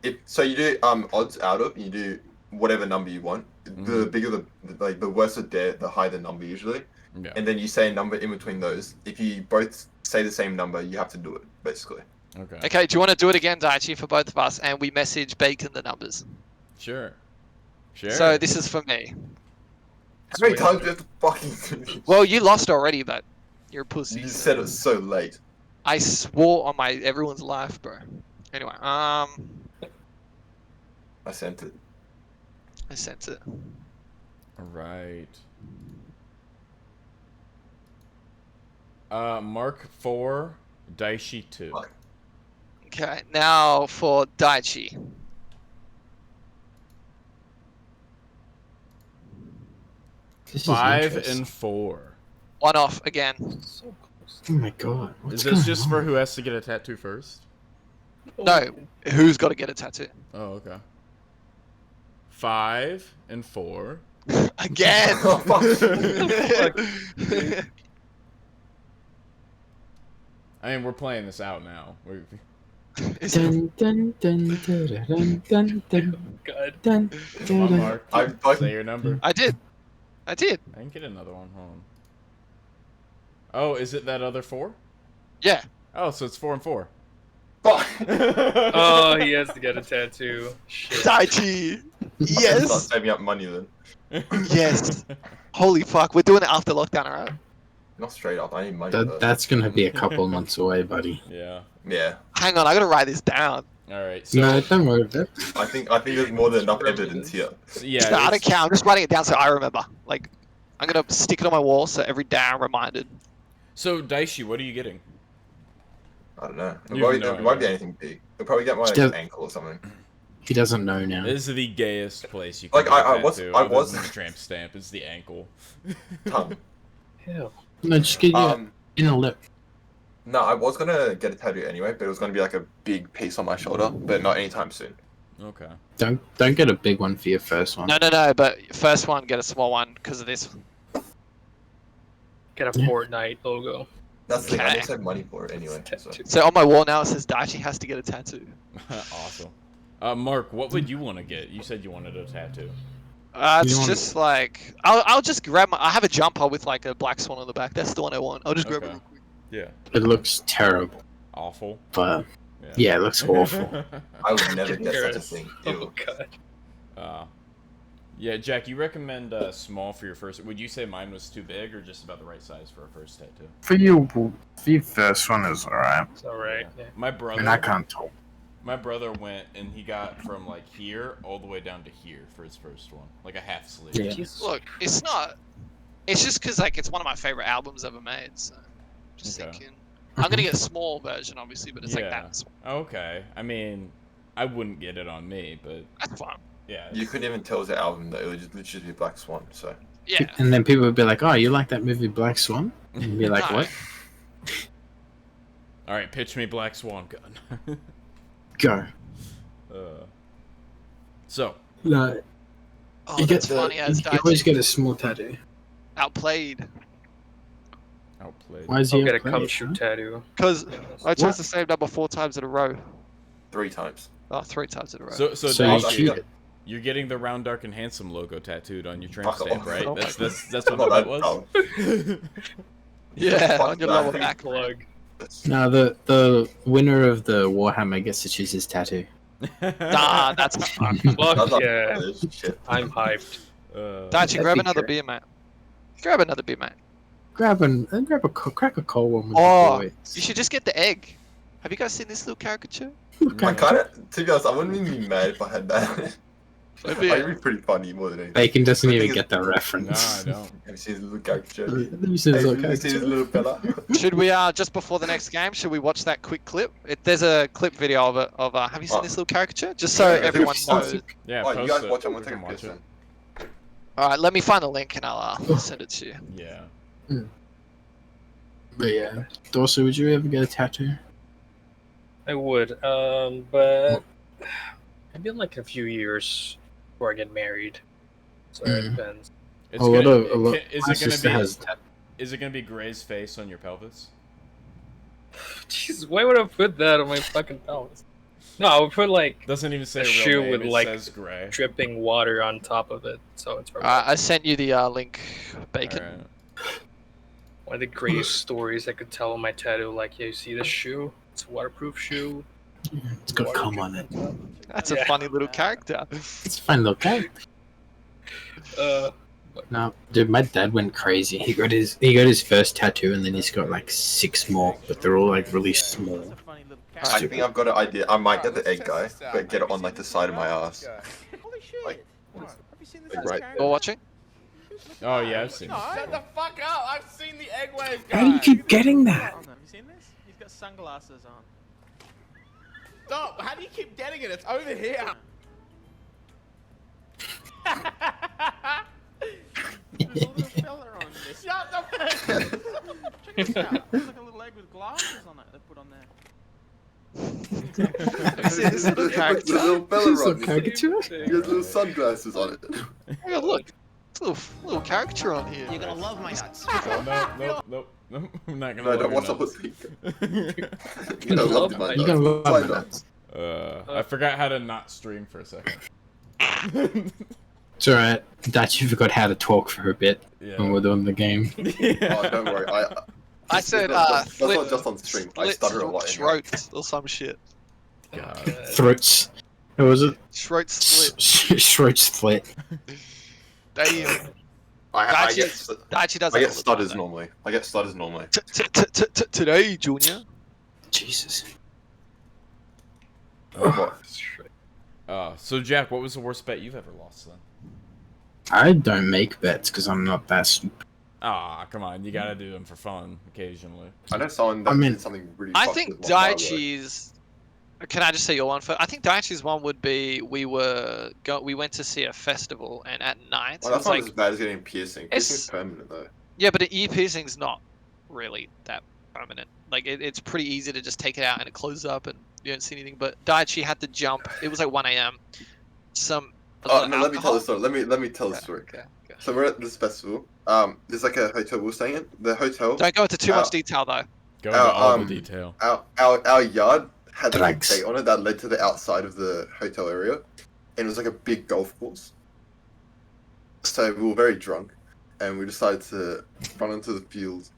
If so, you do odds out of, you do whatever number you want. The Mhm. bigger the worse the dare, the higher the number usually. Yeah. And then you say a number in between those. If you both say the same number, you have to do it basically. Okay. Okay, do you want to do it again, Daichi, for both of us, and we message Bacon the numbers? Sure. Sure. So this is for me. How many times do you have to fucking do this? Well, you lost already, but you're a pussy. You so- said it so late. I swore on my everyone's life, bro. Anyway, I sent it. I sent it. All right. Mark 4, Daishi 2. Fuck. Okay, now for Daichi. This is 5 interesting. and 4. One off again. So close. Oh my god. What's Is this going just on? for who has to get a tattoo first? No, who's got to get a tattoo? Oh, okay. 5 and 4. Again. Oh, fuck. I mean, we're playing this out now. Dun, dun, dun, dun, dun, dun, dun, God. dun, Come on, dun. Mark. I'm fucking- Say your number. I did. I can get another one. Hold on. Oh, is it that other 4? Yeah. Oh, so it's 4 and 4. Fuck. Oh, he has to get a tattoo. Shit. Daichi. Start Yes. saving up money then. Yes. Holy fuck, we're doing it after lockdown, alright? Not straight up. I need money. That's gonna be a couple months away, buddy. Yeah. Yeah. Hang on, I gotta write this down. All right. So, No, don't worry about it. I think there's more than enough evidence here. yeah. No, I don't it's- care. I'm just writing it down so I remember. Like, I'm gonna stick it on my wall so every day I'm reminded. So, Daishi, what are you getting? I don't know. You have no It won't be idea. anything big. It'll probably get my Still- ankle or something. He doesn't know now. This is the gayest place you can Like, get a I was- tattoo I other was- than the tramp stamp. It's the ankle. Tongue. Hell. No, just get your inner lip. No, I was gonna get a tattoo anyway, but it was gonna be like a big piece on my shoulder, but not anytime soon. Okay. Don't get a big one for your first one. No, but first one, get a small one because of this. Get a Yeah. Fortnite logo. That's the thing. I Okay. need to save money for it anyway. So. Tattoo. So on my wall now it says Daichi has to get a tattoo. Awesome. Mark, what would you want to get? You said you wanted a tattoo. It's You want- just like I'll just grab my. I have a jumper with like a black swan on the back. That's the one I want. I'll just grab it. Okay. Real quick. Yeah. It looks terrible, Awful. but yeah, it looks awful. I would never get such a Embarrassed. thing. Oh Ew. god. Yeah, Jack, you recommend small for your first. Would you say mine was too big or just about the right size for a first tattoo? For your first one is alright. It's alright. Yeah. My I brother. mean, I can't talk. My brother went and he got from like here all the way down to here for his first one, like a half sleeve. Yeah. Jesus Look, it's not. It's just because like it's one of my favorite albums ever made. So just Okay. thinking, I'm gonna get a small version, obviously, but it's like Yeah. that small. Okay. I mean, I wouldn't get it on me, but That's fine. yeah. You couldn't even tell it was an album though. It would just literally be Black Swan. So Yeah. And then people would be like, "Oh, you like that movie Black Swan?" And you'd be like, No. "What?" All right, pitch me Black Swan gun. Go. So, No, Oh, you that's get funny as you always Daichi get a small tattoo. outplayed. outplayed. Why is I'll he get a outplayed, Kumshu huh? tattoo. Because I chose What? the same number 4 times in a row. 3 times. Oh, 3 times in a row. So So Daichi, you Daichi, cheated. you're getting the round, dark, and handsome logo tattooed on your tramp Fuck stamp, off. right? Oh That's my that's what Not that that was. yeah, Fuck on your that. lower back. Plug. No, the winner of the Warhammer gets to choose his tattoo. Nah, that's fun. That's Fuck not yeah. shit. I'm hyped. Daichi, That'd grab be another great. beer, mate. Grab another beer, mate. Grab crack a cold one with Oh, the you boys. should just get the egg. Have you guys seen this little caricature? I kind of, to be honest, I wouldn't even be mad if I had that. Maybe. I'd be pretty funny more than anything. Bacon doesn't The even thing get that No, reference. I don't. Have you seen his little caricature? Let me see Hey, this little have you seen his caricature. little fella? Should we just before the next game? Should we watch that quick clip? There's a clip video of it. Have you seen Oh. this little caricature? Just so Yeah, everyone it's knows. Yeah, Oh, post you guys it. watch it. I'm We gonna take can a watch piss it. then. All right, let me find the link and I'll send it to you. Yeah. But yeah, Dorsey, would you ever get a tattoo? I would, but maybe in like a few years before I get married. So it Mm. depends. It's A lot gonna, of- a lot- is my it gonna sister be? has a tattoo. Is it gonna be Gray's face on your pelvis? Jeez, why would I put that on my fucking pelvis? No, I would put like Doesn't even say A a real shoe name. with, It like, says Gray. dripping water on top of it. So it's probably I sent you the link, Bacon. Alright. one of the greatest stories I could tell on my tattoo. Like, yeah, you see this shoe? It's a waterproof shoe. It's got cum on it. That's a Yeah. funny little character. It's a fun little character. No, dude, my dad went crazy. He got his first tattoo, and then he's got like 6 more, but they're all like really small. I think I've got an idea. I might get the egg guy, but get it on like the side of my ass. Holy shit! Like, Have you seen this? like, right You're watching? Oh yeah, I've seen No, this. shut the fuck up! I've seen the egg wave guy. How do you keep getting that? Have you seen this? He's got sunglasses on. Stop! How do you keep getting it? It's over here. There's a little fella on this. Shut the Check this out. There's like a little egg with glasses on it they put on there. This little Look, character. the little fella Is on that caricature? He has little sunglasses on it. Yeah, look. It's a little caricature on here. You're gonna love my nuts. Oh, nope. I'm not gonna. No, don't love watch your up with nuts. Pink. You don't love my You're gonna love My my nuts. I forgot how to not stream for a second. It's alright. Daichi forgot how to talk for a bit Yeah. when we're doing the game. Oh, don't worry. I said, that's flip, not just on stream. I slits stutter a lot. Anyway. throats or some shit. God. Throats. What was it? Throat split. Throat split. Damn. I get Daichi does I that get all the stutters time, normally. I get stutters normally. though. Today, Junior. Jesus. What? So Jack, what was the worst bet you've ever lost then? I don't make bets because I'm not that stupid. Ah, come on, you gotta do them for fun occasionally. I know someone that I mean- did something really. I fucked think with my firework. Daichi's. Can I just say your one first? I think Daichi's one would be we went to see a festival and at night Well, it that's was not like as bad as getting piercing. It's- Piercing's permanent though. yeah, but an ear piercing's not really that permanent. Like it's pretty easy to just take it out and it closes up and you don't see anything. But Daichi had to jump. It was like 1 a.m. Oh no, let me tell the story. Let me tell the story. Okay. So we're at this festival. There's like a hotel we were staying in. The hotel. Don't go into too much detail though. Go into all the um, detail. Our yard had like a Drugs. gate on it that led to the outside of the hotel area, and it was like a big golf course. So we were very drunk, and we decided to run into the field,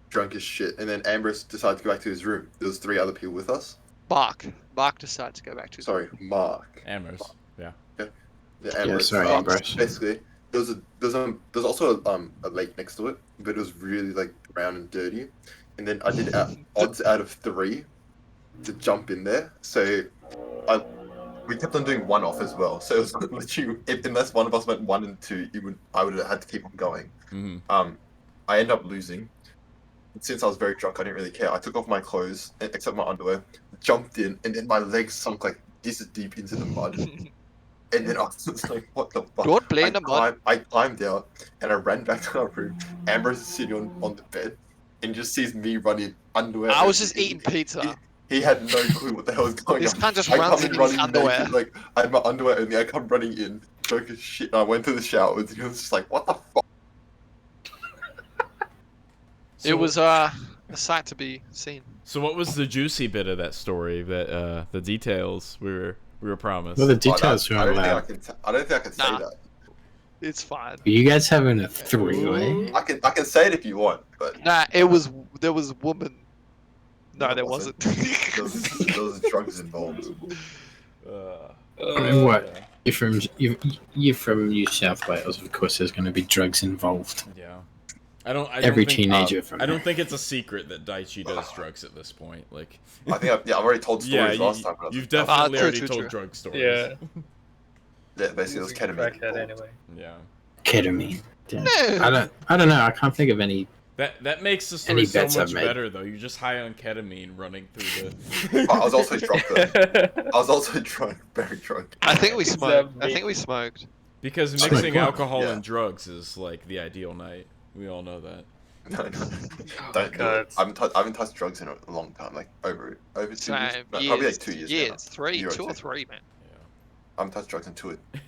drunk as shit. And then Ambrose decided to go back to his room. There was 3 other people with us. Mark decided to go back to his Sorry, Mark. Amherst. Yeah. Yeah, Ambrose. sorry, Ambrose. Basically, there's also a lake next to it, but it was really like brown and dirty. And then I did odds out of 3 to jump in there. So we kept on doing 1 off as well. So it was literally, unless one of us went 1 and 2, I would have had to keep on going. Mm-hmm. I ended up losing. Since I was very drunk, I didn't really care. I took off my clothes, except my underwear, jumped in, and then my legs sunk like this deep into the mud. And then I was just like, what the fuck? Don't play in the mud. I climbed out, and I ran back to our room. Ambrose is sitting on the bed, and just sees me running underwear. I was just eating pizza. He had no clue what the hell was going This on. cunt just I runs come in his underwear. naked, like, I had my underwear only, I come running in, broke as shit, and I went to the shower, and he was just like, what the fuck? It was a sight to be seen. So what was the juicy bit of that story? That the details we were promised. Well, the details I are don't think I allowed. can say Nah. that. It's fine. Are you guys having a 3-way? I can say it if you want, but Nah, there was woman. No, there wasn't. there was drugs involved. I mean, what? You're from New South Wales. Of course, there's going to be drugs involved. Yeah. I don't Every think, teenager from I don't there. think it's a secret that Daichi does drugs at this point. Like. I think I've already told stories last time. You've definitely true, already true, told true. drug stories. Yeah. Yeah, basically it was ketamine. Crackhead involved. anyway. Yeah. Ketamine. Yeah. No. I don't know. I can't think of any. That makes the story Any so bets I've much made. better though. You're just high on ketamine running through the. I was also drunk though. I was also drunk, very drunk. I think we Is that smoked. I me? think we smoked. Because Smoke mixing what? alcohol Yeah. and drugs is like the ideal night. We all know that. No, don't do God. it. I haven't touched drugs in a long time, like over 2 years. Same. No, probably like 2 years. now. 3, Year or 2 or two. 3, man. I haven't touched drugs in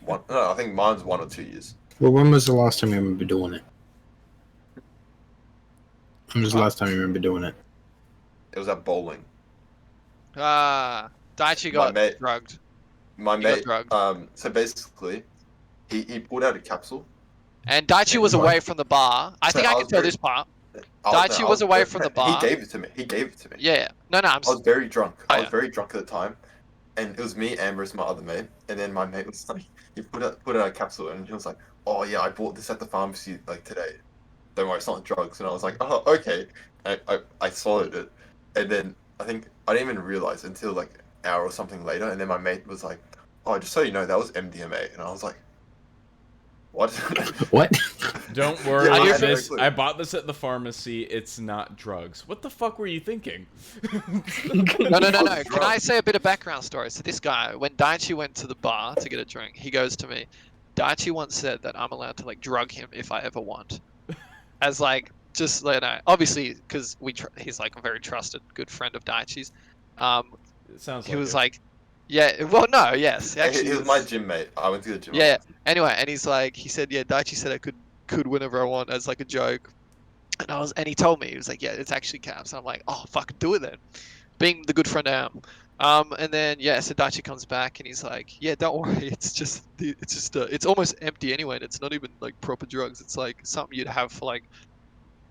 1. No, I think mine's 1 or 2 years. Well, when was the last time you remember doing it? When was the last time you remember doing it? It was at bowling. Daichi got mate- drugged. My You got mate, drugged. so basically, he pulled out a capsule. And Daichi was Right. away from the bar. I So think I I can was tell very- this part. I Daichi was away from the bar. He gave it to me. Yeah. No, I'm. I was very drunk. Oh, I was yeah. very drunk at the time, and it was me, Ambrose, my other mate, and then my mate was like, he put out a capsule, and he was like, "Oh yeah, I bought this at the pharmacy like today. Don't worry, it's not drugs." And I was like, "Oh okay." I swallowed it, and then I think I didn't even realize until like an hour or something later, and then my mate was like, "Oh, just so you know, that was MDMA," and I was like, "What?" What? Don't worry, Yeah, I had no miss. clue. I bought this at the pharmacy. It's not drugs. What the fuck were you thinking? No. was Can I drunk. say a bit of background story? So this guy, when Daichi went to the bar to get a drink, he goes to me, Daichi once said that I'm allowed to like drug him if I ever want. As like just let you know, obviously, because he's like a very trusted, good friend of Daichi's. It sounds He like was it. like, yeah, well, no, yes, actually, He was my gym mate. I went to the gym. yeah. Anyway, and he's like, he said, yeah, Daichi said I could whenever I want as like a joke, and he told me, he was like, yeah, it's actually caps. And I'm like, oh, fuck, do it then, being the good friend I am. And then yeah, so Daichi comes back and he's like, yeah, don't worry, it's almost empty anyway, and it's not even like proper drugs. It's like something you'd have for like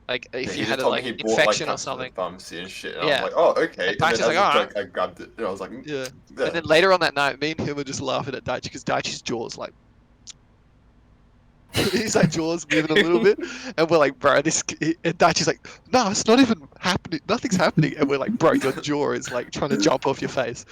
if He you just had a told me like he bought like infection or cups from the something. pharmacy and shit. And I Yeah. was like, oh, okay. And And then Daichi's as like, a alright. joke, I grabbed it and I was like, Yeah. yeah. And then later on that night, me and him were just laughing at Daichi because Daichi's jaw's like, he's like jaw's moving a little bit, and we're like, bro, and Daichi's like, no, it's not even happening. Nothing's happening, and we're like, bro, your jaw is like trying to jump off your face.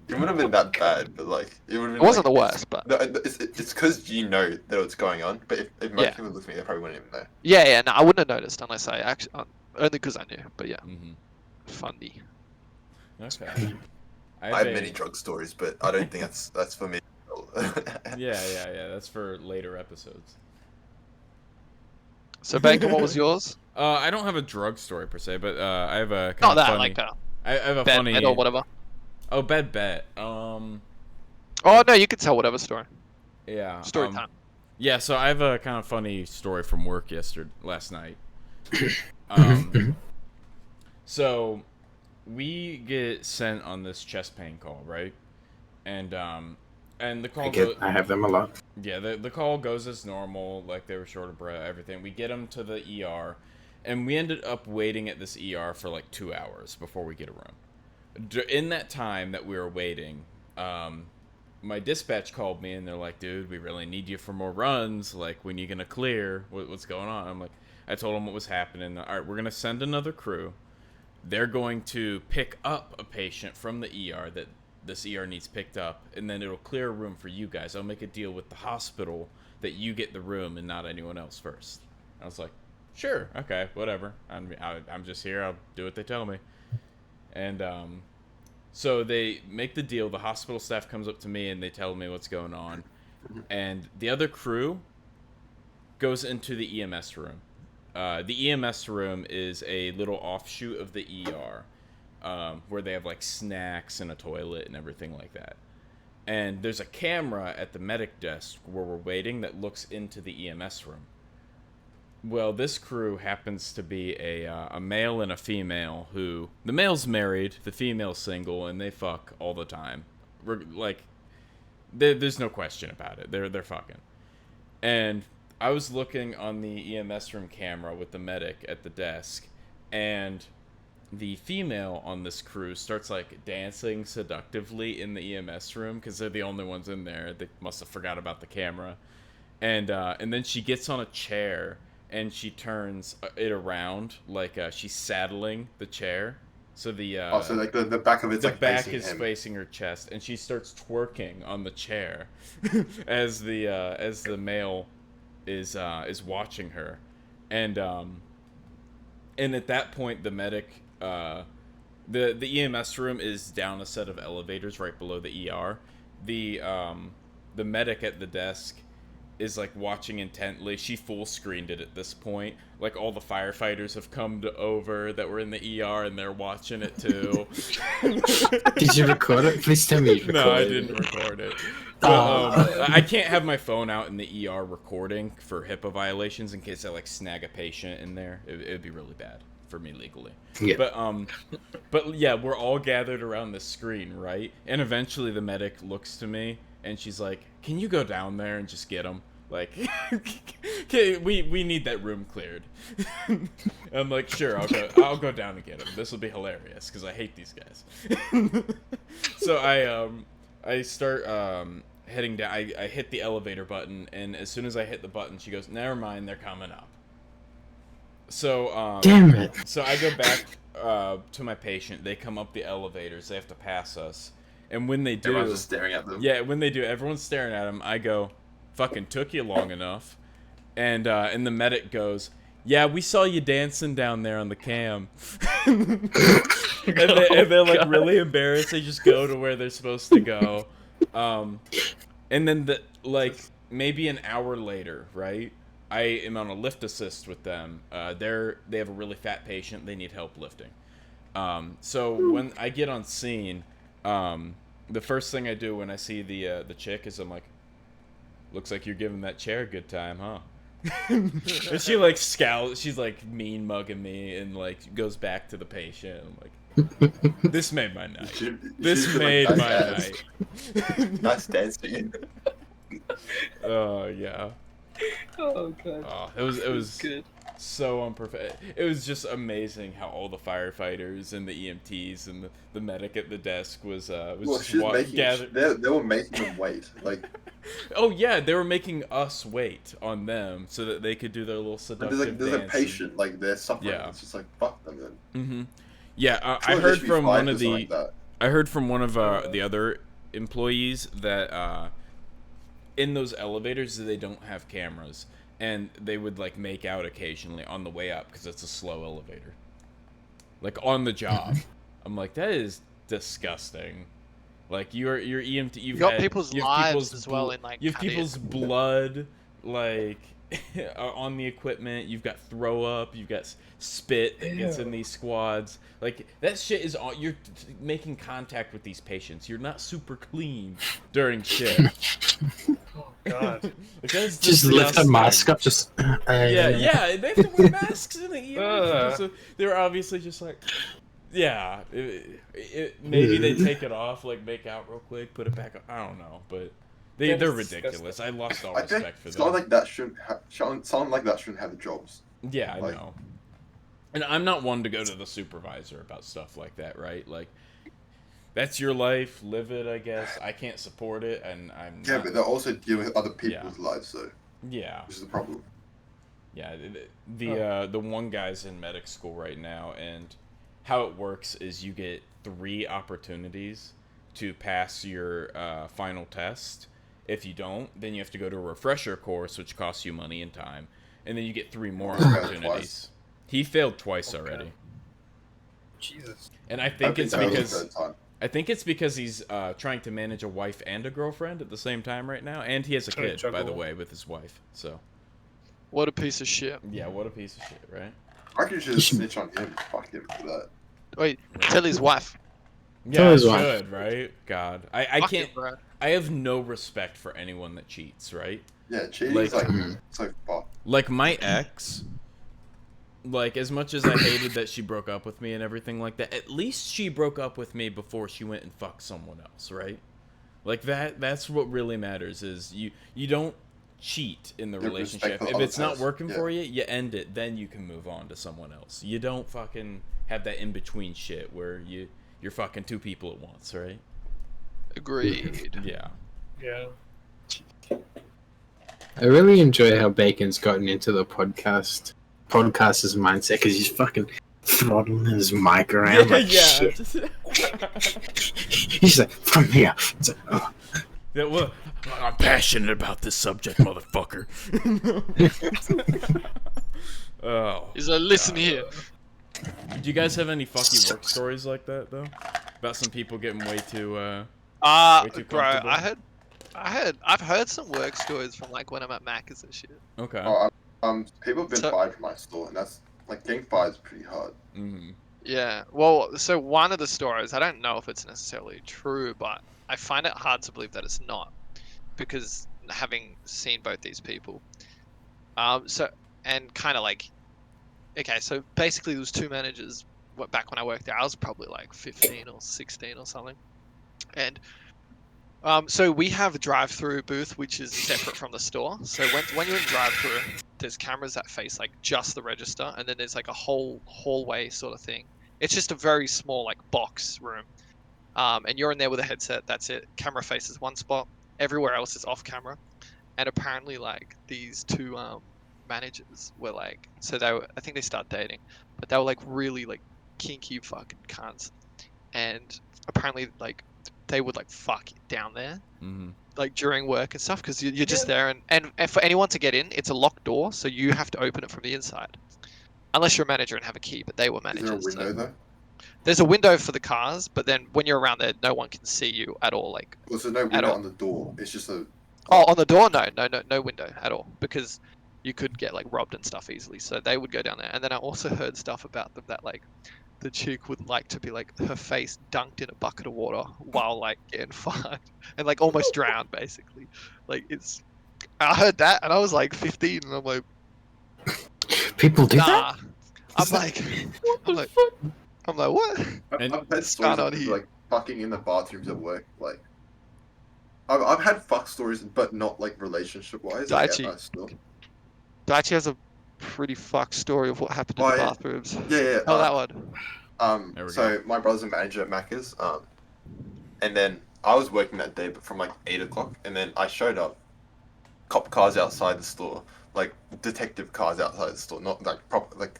It would have been that bad, but like it would have It been. wasn't like, the worst, but No, it's because you know that what's going on. But if most Yeah. people looked at me, they probably wouldn't even know. yeah, no, I wouldn't have noticed unless I actually, only because I knew. But yeah, Mm-hmm. funny. Okay. I have many drug stories, but I don't think that's for me. Yeah. That's for later episodes. So Bacon, what was yours? I don't have a drug story per se, but I have a kind Not of that, funny. like I have a bad funny. bet or whatever. Oh, bad bet. Oh no, you can tell whatever story. Yeah. Story time. Yeah, so I have a kind of funny story from work last night. So we get sent on this chest pain call, right? And the call I have them a lot. yeah, the call goes as normal, like they were short of breath, everything. We get them to the ER, and we ended up waiting at this ER for like 2 hours before we get a room. In that time that we were waiting, my dispatch called me and they're like, dude, we really need you for more runs. Like, when you gonna clear? What's going on? I'm like, I told them what was happening. All right, we're gonna send another crew. They're going to pick up a patient from the ER that this ER needs picked up, and then it'll clear a room for you guys. I'll make a deal with the hospital that you get the room and not anyone else first. I was like, sure, okay, whatever. I'm just here. I'll do what they tell me. And so they make the deal. The hospital staff comes up to me and they tell me what's going on. And the other crew goes into the EMS room. The EMS room is a little offshoot of the ER, where they have like snacks and a toilet and everything like that. And there's a camera at the medic desk where we're waiting that looks into the EMS room. Well, this crew happens to be a male and a female who... The male's married, the female's single, and they fuck all the time. There's no question about it. They're fucking. And I was looking on the EMS room camera with the medic at the desk, and the female on this crew starts like dancing seductively in the EMS room because they're the only ones in there. They must have forgot about the camera. And then she gets on a chair and she turns it around like she's saddling the chair. So so like the back of it's the like back facing is him. facing her chest, and she starts twerking on the chair as the male is watching her, and at that point the medic the EMS room is down a set of elevators right below the ER. The medic at the desk is like watching intently. She full screened it at this point. Like all the firefighters have come over that were in the ER and they're watching it too. Did you record it? Please tell me you recorded it. No, I didn't record it. But, I can't have my phone out in the ER recording for HIPAA violations in case I like snag a patient in there. It'd be really bad for me legally. Yeah. But yeah, we're all gathered around the screen, right? And eventually the medic looks to me and she's like, "Can you go down there and just get him? Like, we need that room cleared." I'm like, "Sure, I'll go down and get him. This will be hilarious because I hate these guys." So I start heading down. I hit the elevator button, and as soon as I hit the button, she goes, "Never mind, they're coming up." So Damn it. So I go back to my patient. They come up the elevators. They have to pass us. And when they do, Everyone's just staring at them. yeah, when they do, everyone's staring at him. I go, "Fucking took you long enough," and the medic goes, "Yeah, we saw you dancing down there on the cam," and they're like really embarrassed. They just go to where they're supposed to go, and then maybe an hour later, right? I am on a lift assist with them. They have a really fat patient. They need help lifting. So when I get on scene, the first thing I do when I see the chick is I'm like, looks like you're giving that chair a good time, huh? And she like scowls. She's like mean mugging me and like goes back to the patient. I'm like, this made my night. This made my night. Nice dancing. Oh yeah. Oh god. Oh, it was good. so unperfect. It was just amazing how all the firefighters and the EMTs and the medic at the desk was Well, just gathered. they were making them wait. Like, Oh yeah, they were making us wait on them so that they could do their little seductive there's a dance. patient, like they're suffering. Yeah. It's just like fuck them then. Mm-hmm. Yeah, I Surely they heard should be from fined one or of something the like that. I heard from one of the other employees that in those elevators they don't have cameras, and they would like make out occasionally on the way up because it's a slow elevator. Like on the job. I'm like, that is disgusting. Like your EMT, You got people's lives as well in like. you have people's blood like on the equipment. You've got throw up. You've got spit that gets in these squads. Like that shit is all. You're making contact with these patients. You're not super clean during shift. Oh god. Like, that's Just lift the disgusting. mask up. Just Yeah, they have to wear masks in the ER. So they're obviously just like, yeah, maybe they take it off, like make out real quick, put it back on. I don't know, but they're ridiculous. I lost all I think respect for them. someone like that shouldn't have jobs. Yeah, I like- know. And I'm not one to go to the supervisor about stuff like that, right? Like, that's your life, live it, I guess. I can't support it, and I'm Yeah, not, but they're also dealing with other people's lives, so yeah. this is the problem. Yeah, the one guy's in medic school right now, and how it works is you get 3 opportunities to pass your final test. If you don't, then you have to go to a refresher course, which costs you money and time, and then you get 3 more Failed opportunities. twice. He failed twice Okay. already, Jesus. and I think it's that was the because third time. I think it's because he's trying to manage a wife and a girlfriend at the same time right now, and he has a Trying to kid, by the juggle. way, with his wife. So What a piece of shit. yeah, what a piece of shit, right? I could just snitch on him. Fuck him for that. Wait, tell his wife. Yeah, I his wife. should, right? God, I Fuck can't. him, bro. I have no respect for anyone that cheats, right? Yeah, cheating's Like- like so fuck. Like my ex, like as much as I hated that she broke up with me and everything like that, at least she broke up with me before she went and fucked someone else, right? Like that's what really matters is you don't cheat in the Yeah, relationship. respect the If other it's not person, working yeah. for you, you end it, then you can move on to someone else. You don't fucking have that in between shit where you're fucking 2 people at once, right? Agreed. Yeah. Yeah. I really enjoy how Bacon's gotten into the podcaster's mindset because he's fucking throttling his mic around like shit. He's like, from here. It's like, oh. Yeah, well, I'm passionate about this subject, motherfucker. Oh. He's like, listen here. Do you guys have any fucky work stories like that though? About some people getting way too way too Bro, comfortable? I've heard some work stories from like when I'm at Macca's and shit. Okay. People have been So- fired from my store, and that's like getting fired is pretty hard. Mm-hmm. Yeah. Well, so one of the stories, I don't know if it's necessarily true, but I find it hard to believe that it's not, because having seen both these people, so and kind of like, okay, so basically there was 2 managers. Back when I worked there, I was probably like 15 or 16 or something, and so we have a drive-through booth which is separate from the store. So when you're in drive-through, there's cameras that face like just the register, and then there's like a whole hallway sort of thing. It's just a very small like box room, and you're in there with a headset. That's it. Camera faces one spot. Everywhere else is off camera. And apparently, like these 2 managers were like, so I think they started dating, but they were like really like kinky fucking cunts, and apparently like they would like fuck down there Mm-hmm. like during work and stuff, because you're just there, and for anyone to get in, it's a locked door, so you have to open it from the inside, unless you're a manager and have a key. But they were Is there a managers. window So though? there's a window for the cars, but then when you're around there, no one can see you at all. Like, Well, so no window all. on the door. It's just a. oh, on the door, no window at all, because you could get like robbed and stuff easily. So they would go down there. And then I also heard stuff about them that like the chick would like to be like her face dunked in a bucket of water while like getting fucked and like almost drowned basically. Like it's, I heard that and I was like 15 and I'm like, People do that? nah. I'm like, I'm like, what? I've had What's stories going on of here? like fucking in the bathrooms at work. Like, I've had fuck stories, but not like relationship wise. Like, Daichi. still. Daichi has a pretty fucked story of what happened in Oh, the yeah. bathrooms. Yeah. Tell that one. There we So my brother's a manager at Macca's. And then I was working that day, but from like 8 o'clock, and then I showed up. Cop cars outside the store, like detective cars outside the store, not like proper like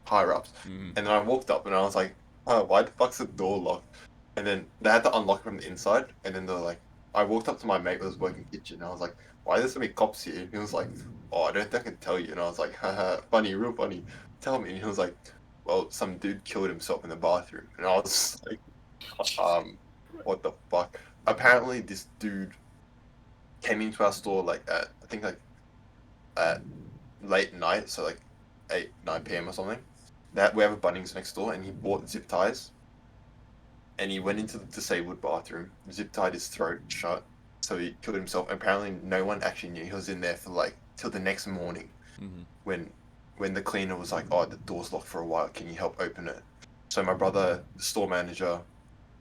higher ups. Mhm. And then I walked up and I was like, oh, why the fuck's the door locked? And then they had to unlock it from the inside. And then they were like, I walked up to my mate who was working kitchen and I was like, why are there so many cops here? And he was like, oh, I don't think I can tell you. And I was like, haha, funny, real funny. Tell me. And he was like, well, some dude killed himself in the bathroom. And I was like, what the fuck? Apparently this dude came into our store like at, I think like at late night, so like 9 p.m. or something. That we have a Bunnings next door, and he bought zip ties. And he went into the disabled bathroom, zip tied his throat shut, so he killed himself. And apparently, no one actually knew he was in there for like till the next morning, when the cleaner was like, "Oh, the door's locked for a while. Can you help open it?" So my brother, the store manager,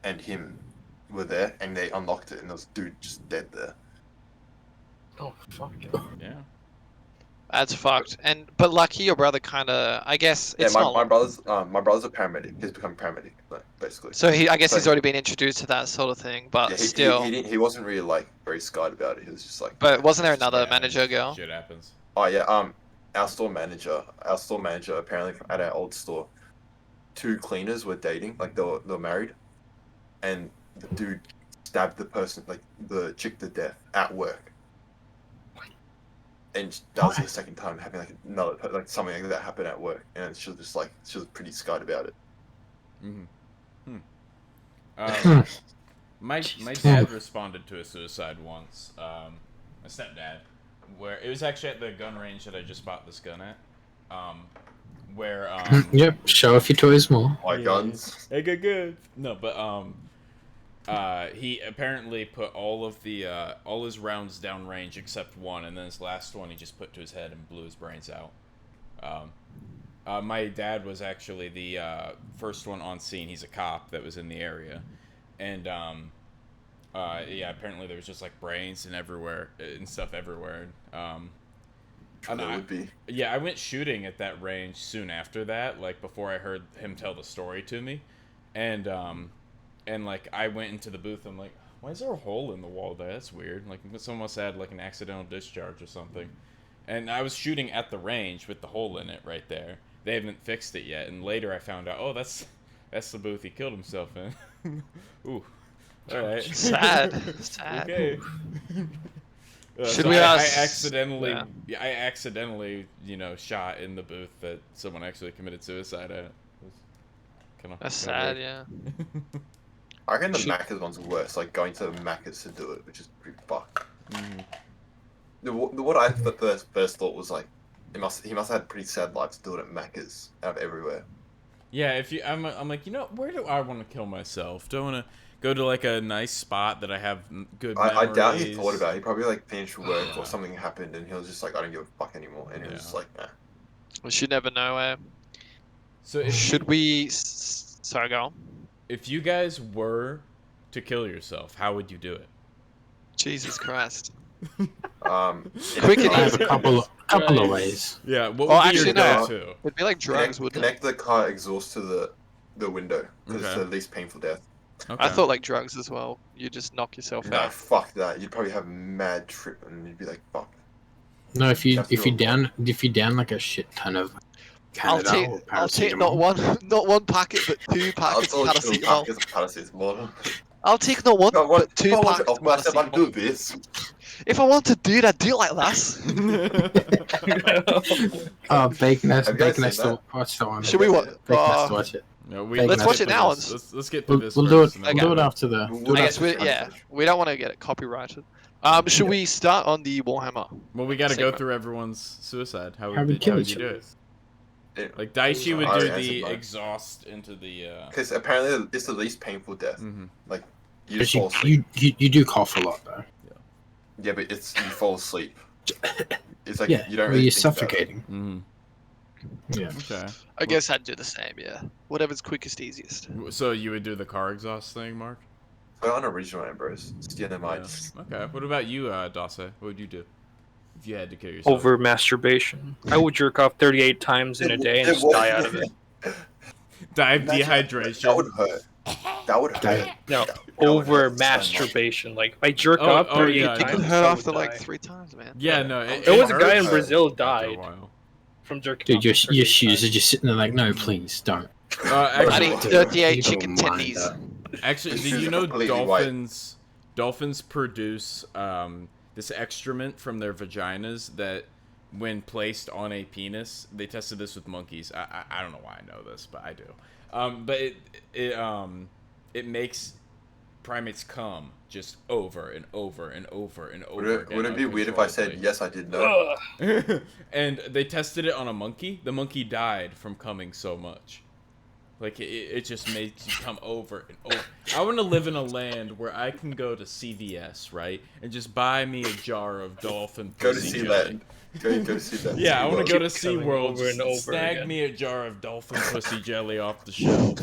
and him were there, and they unlocked it, and there was a dude just dead there. Oh fuck. Yeah. That's fucked. But lucky your brother kind of, I guess it's yeah, not. my brother's a paramedic. He's become a paramedic, like, basically. So I guess So he's already been introduced to that sort of thing, but Yeah, still. he wasn't really like very scarred about it. He was just like. But wasn't there it's just another like- manager girl? Shit happens. Oh yeah, our store manager apparently at our old store, 2 cleaners were dating, like they were married, and the dude stabbed the person, like the chick to death at work. And that was the second time having like another like something like that happen at work, and she was pretty scarred about it. My dad responded to a suicide once. My stepdad, where it was actually at the gun range that I just bought this gun at. Where Yep, show off your toys more. My guns. Hey, good. No, but he apparently put all his rounds down range except one, and then his last one he just put to his head and blew his brains out. My dad was actually the first one on scene. He's a cop that was in the area, and yeah, apparently there was just like brains and stuff everywhere. Would be. Yeah, I went shooting at that range soon after that, like before I heard him tell the story to me, and like I went into the booth. I'm like, why is there a hole in the wall there? That's weird. Like someone must have had like an accidental discharge or something. And I was shooting at the range with the hole in it right there. They haven't fixed it yet. And later I found out, oh, that's the booth he killed himself in. Ooh, all right. Sad. Okay. Should So we I ask? accidentally, Yeah. I accidentally, shot in the booth that someone actually committed suicide at. That's sad, yeah. I reckon the Should- Macca's one's worse. Like going to Macca's to do it, which is pretty fucked. What I first thought was like, he must have had a pretty sad life to do it at Macca's out of everywhere. Yeah, I'm like, where do I want to kill myself? Do I want to go to like a nice spot that I have good memories? I doubt he thought about it. He probably like finished work Yeah. or something happened, and he was just like, I don't give a fuck anymore, and he was just like, nah. We should never know. So if Should we? Sorry, go on. if you guys were to kill yourself, how would you do it? Jesus Christ. Quick and I have easy. a couple of ways. Yeah, what Well, would be your actually, no. go-to? It'd be like drugs, wouldn't it? Connect the car exhaust to the window, because it's Okay. the least painful death. Okay. I thought like drugs as well. You just knock yourself No, out. fuck that. You'd probably have a mad trip, and you'd be like, fuck. No, if you That's your down like a shit ton of I'll Canada take or not paracetamol. not one packet, but 2 packets of paracetamol. Paracetamol. I'll take not one, No, what? but 2 If I want packets to of off myself, I'd do paracetamol. this. If I want to do it, I'd do it like this. Oh, Bacon has Have you guys to seen that? watch that one. Should we watch? Bacon has to watch it. No, Let's watch it now. Let's get through We'll this do it. first. and We'll then do it we'll- after the. We'll do it I I guess after we the- yeah we don't want to get it copyrighted. Should we start on the Warhammer? Well, we got to go Segment. through everyone's suicide. How How we would kill you each do other. it? It- Like Daichi would I do answered the mine. exhaust into the. Because apparently it's the least painful death. Mhm. Like you just Because fall asleep. you do cough a lot though. Yeah, but it's you fall asleep. It's like Yeah, you don't well, really you're think about it. suffocating. Mhm. Yeah. Okay. I guess I'd do the same. Yeah. Whatever's quickest, easiest. So you would do the car exhaust thing, Mark? Go on original Ambrose. Steal their Yeah. minds. Okay. What about you, Dase? What would you do if you had to kill yourself? Over masturbation. I would jerk off 38 times in a day and just die out of it. Die of Imagine dehydration. That would hurt. That would hurt. No, That would over hurt so much. masturbation. Like, if I jerk Oh, off oh, 38 yeah, It times, could yeah. hurt I would after like die. 3 times, man. Yeah, no. There was a guy in hurts Brazil after a died while. from jerking Dude, off your 38 shoes are times. just sitting there like, no, please don't. I Actually, need Dude, 38 you chicken don't mind tendies. that. Actually, His did shoes you are know completely white. dolphins produce this excrement from their vaginas that, when placed on a penis, they tested this with monkeys. I don't know why I know this, but I do. But it makes primates come just over and over and over and over again. Would it be weird if I said uncontrollably. yes? I did know. Ugh. And they tested it on a monkey. The monkey died from coming so much. Like, it just makes you come over and over. I want to live in a land where I can go to CVS, right? And just buy me a jar of dolphin Go to pussy see jelly. that. Go to see that. Yeah, I want to go to Keep coming SeaWorld, over and over snag again. me a jar of dolphin pussy jelly off the shelf.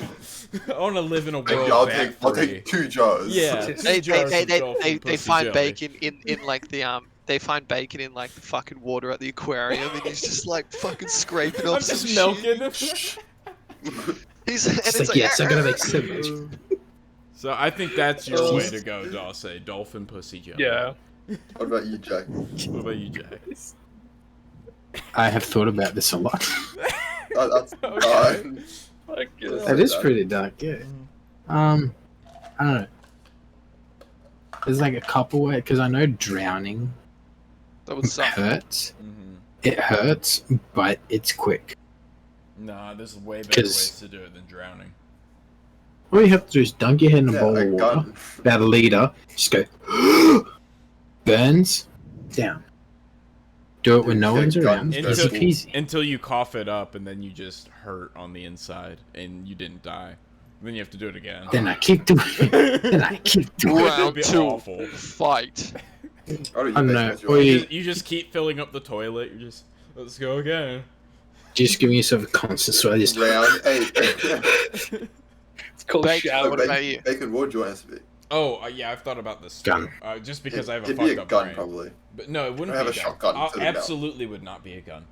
I want to live in a Maybe world I'll VAT-free. take 2 jars. Yeah, They 2 jars of they dolphin pussy find jelly. bacon in like the they find bacon in like the fucking water at the aquarium, and he's just like fucking scraping I'm off some just shit. milking. He's and It's it's like, yes, I gotta make sandwich. So I think that's your way to go, Dase. Dolphin pussy jelly. Yeah. What about you, Jack? What about you, Jack? I have thought about this a lot. That's Okay. Fuck yeah. That is pretty dark, yeah. I don't know. There's like a couple ways, because I know drowning that would suck. hurts. Mhm. It hurts, but it's quick. Nah, there's way better 'Cause- ways to do it than drowning. All you have to do is dunk your head in a yeah, bowl a of water, gun. about a liter, just go, burns, down. Do it when no Yeah, one's gun around. goes Easy full. peasy. Until you cough it up and then you just hurt on the inside and you didn't die. Then you have to do it again. Then I keep doing it. Then I keep doing it. That would Round be 2, awful. fight. I I don't know. Or You just keep filling up the toilet. You just, let's go again. Just giving yourself a constant sweat. Just Round 8. It's called Bacon, shower. what about you? Bacon, what would your answer be? Oh, yeah, I've thought about this too. Gun. Just because I have a It'd fucked be a up gun, brain. probably. But no, it wouldn't I have be a gun. shotgun to the mouth. Absolutely would not be a gun.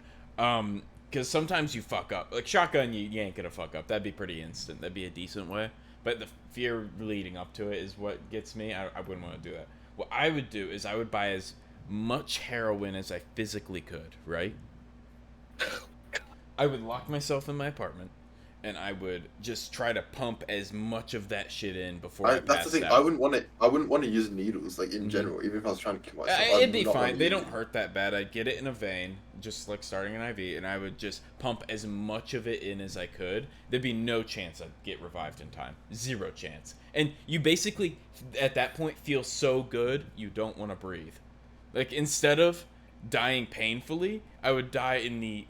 Because sometimes you fuck up. Like shotgun, you ain't gonna fuck up. That'd be pretty instant. That'd be a decent way. But the fear leading up to it is what gets me. I wouldn't want to do that. What I would do is I would buy as much heroin as I physically could. Right. I would lock myself in my apartment, and I would just try to pump as much of that shit in before I That's the passed thing. out. I wouldn't want to use needles like in general, even if I was trying to kill myself. I It'd be would not wanna fine. They use don't it. hurt that bad. I'd get it in a vein, just like starting an IV, and I would just pump as much of it in as I could. There'd be no chance I'd get revived in time. 0 chance. And you basically, at that point, feel so good, you don't want to breathe. Like, instead of dying painfully, I would die in the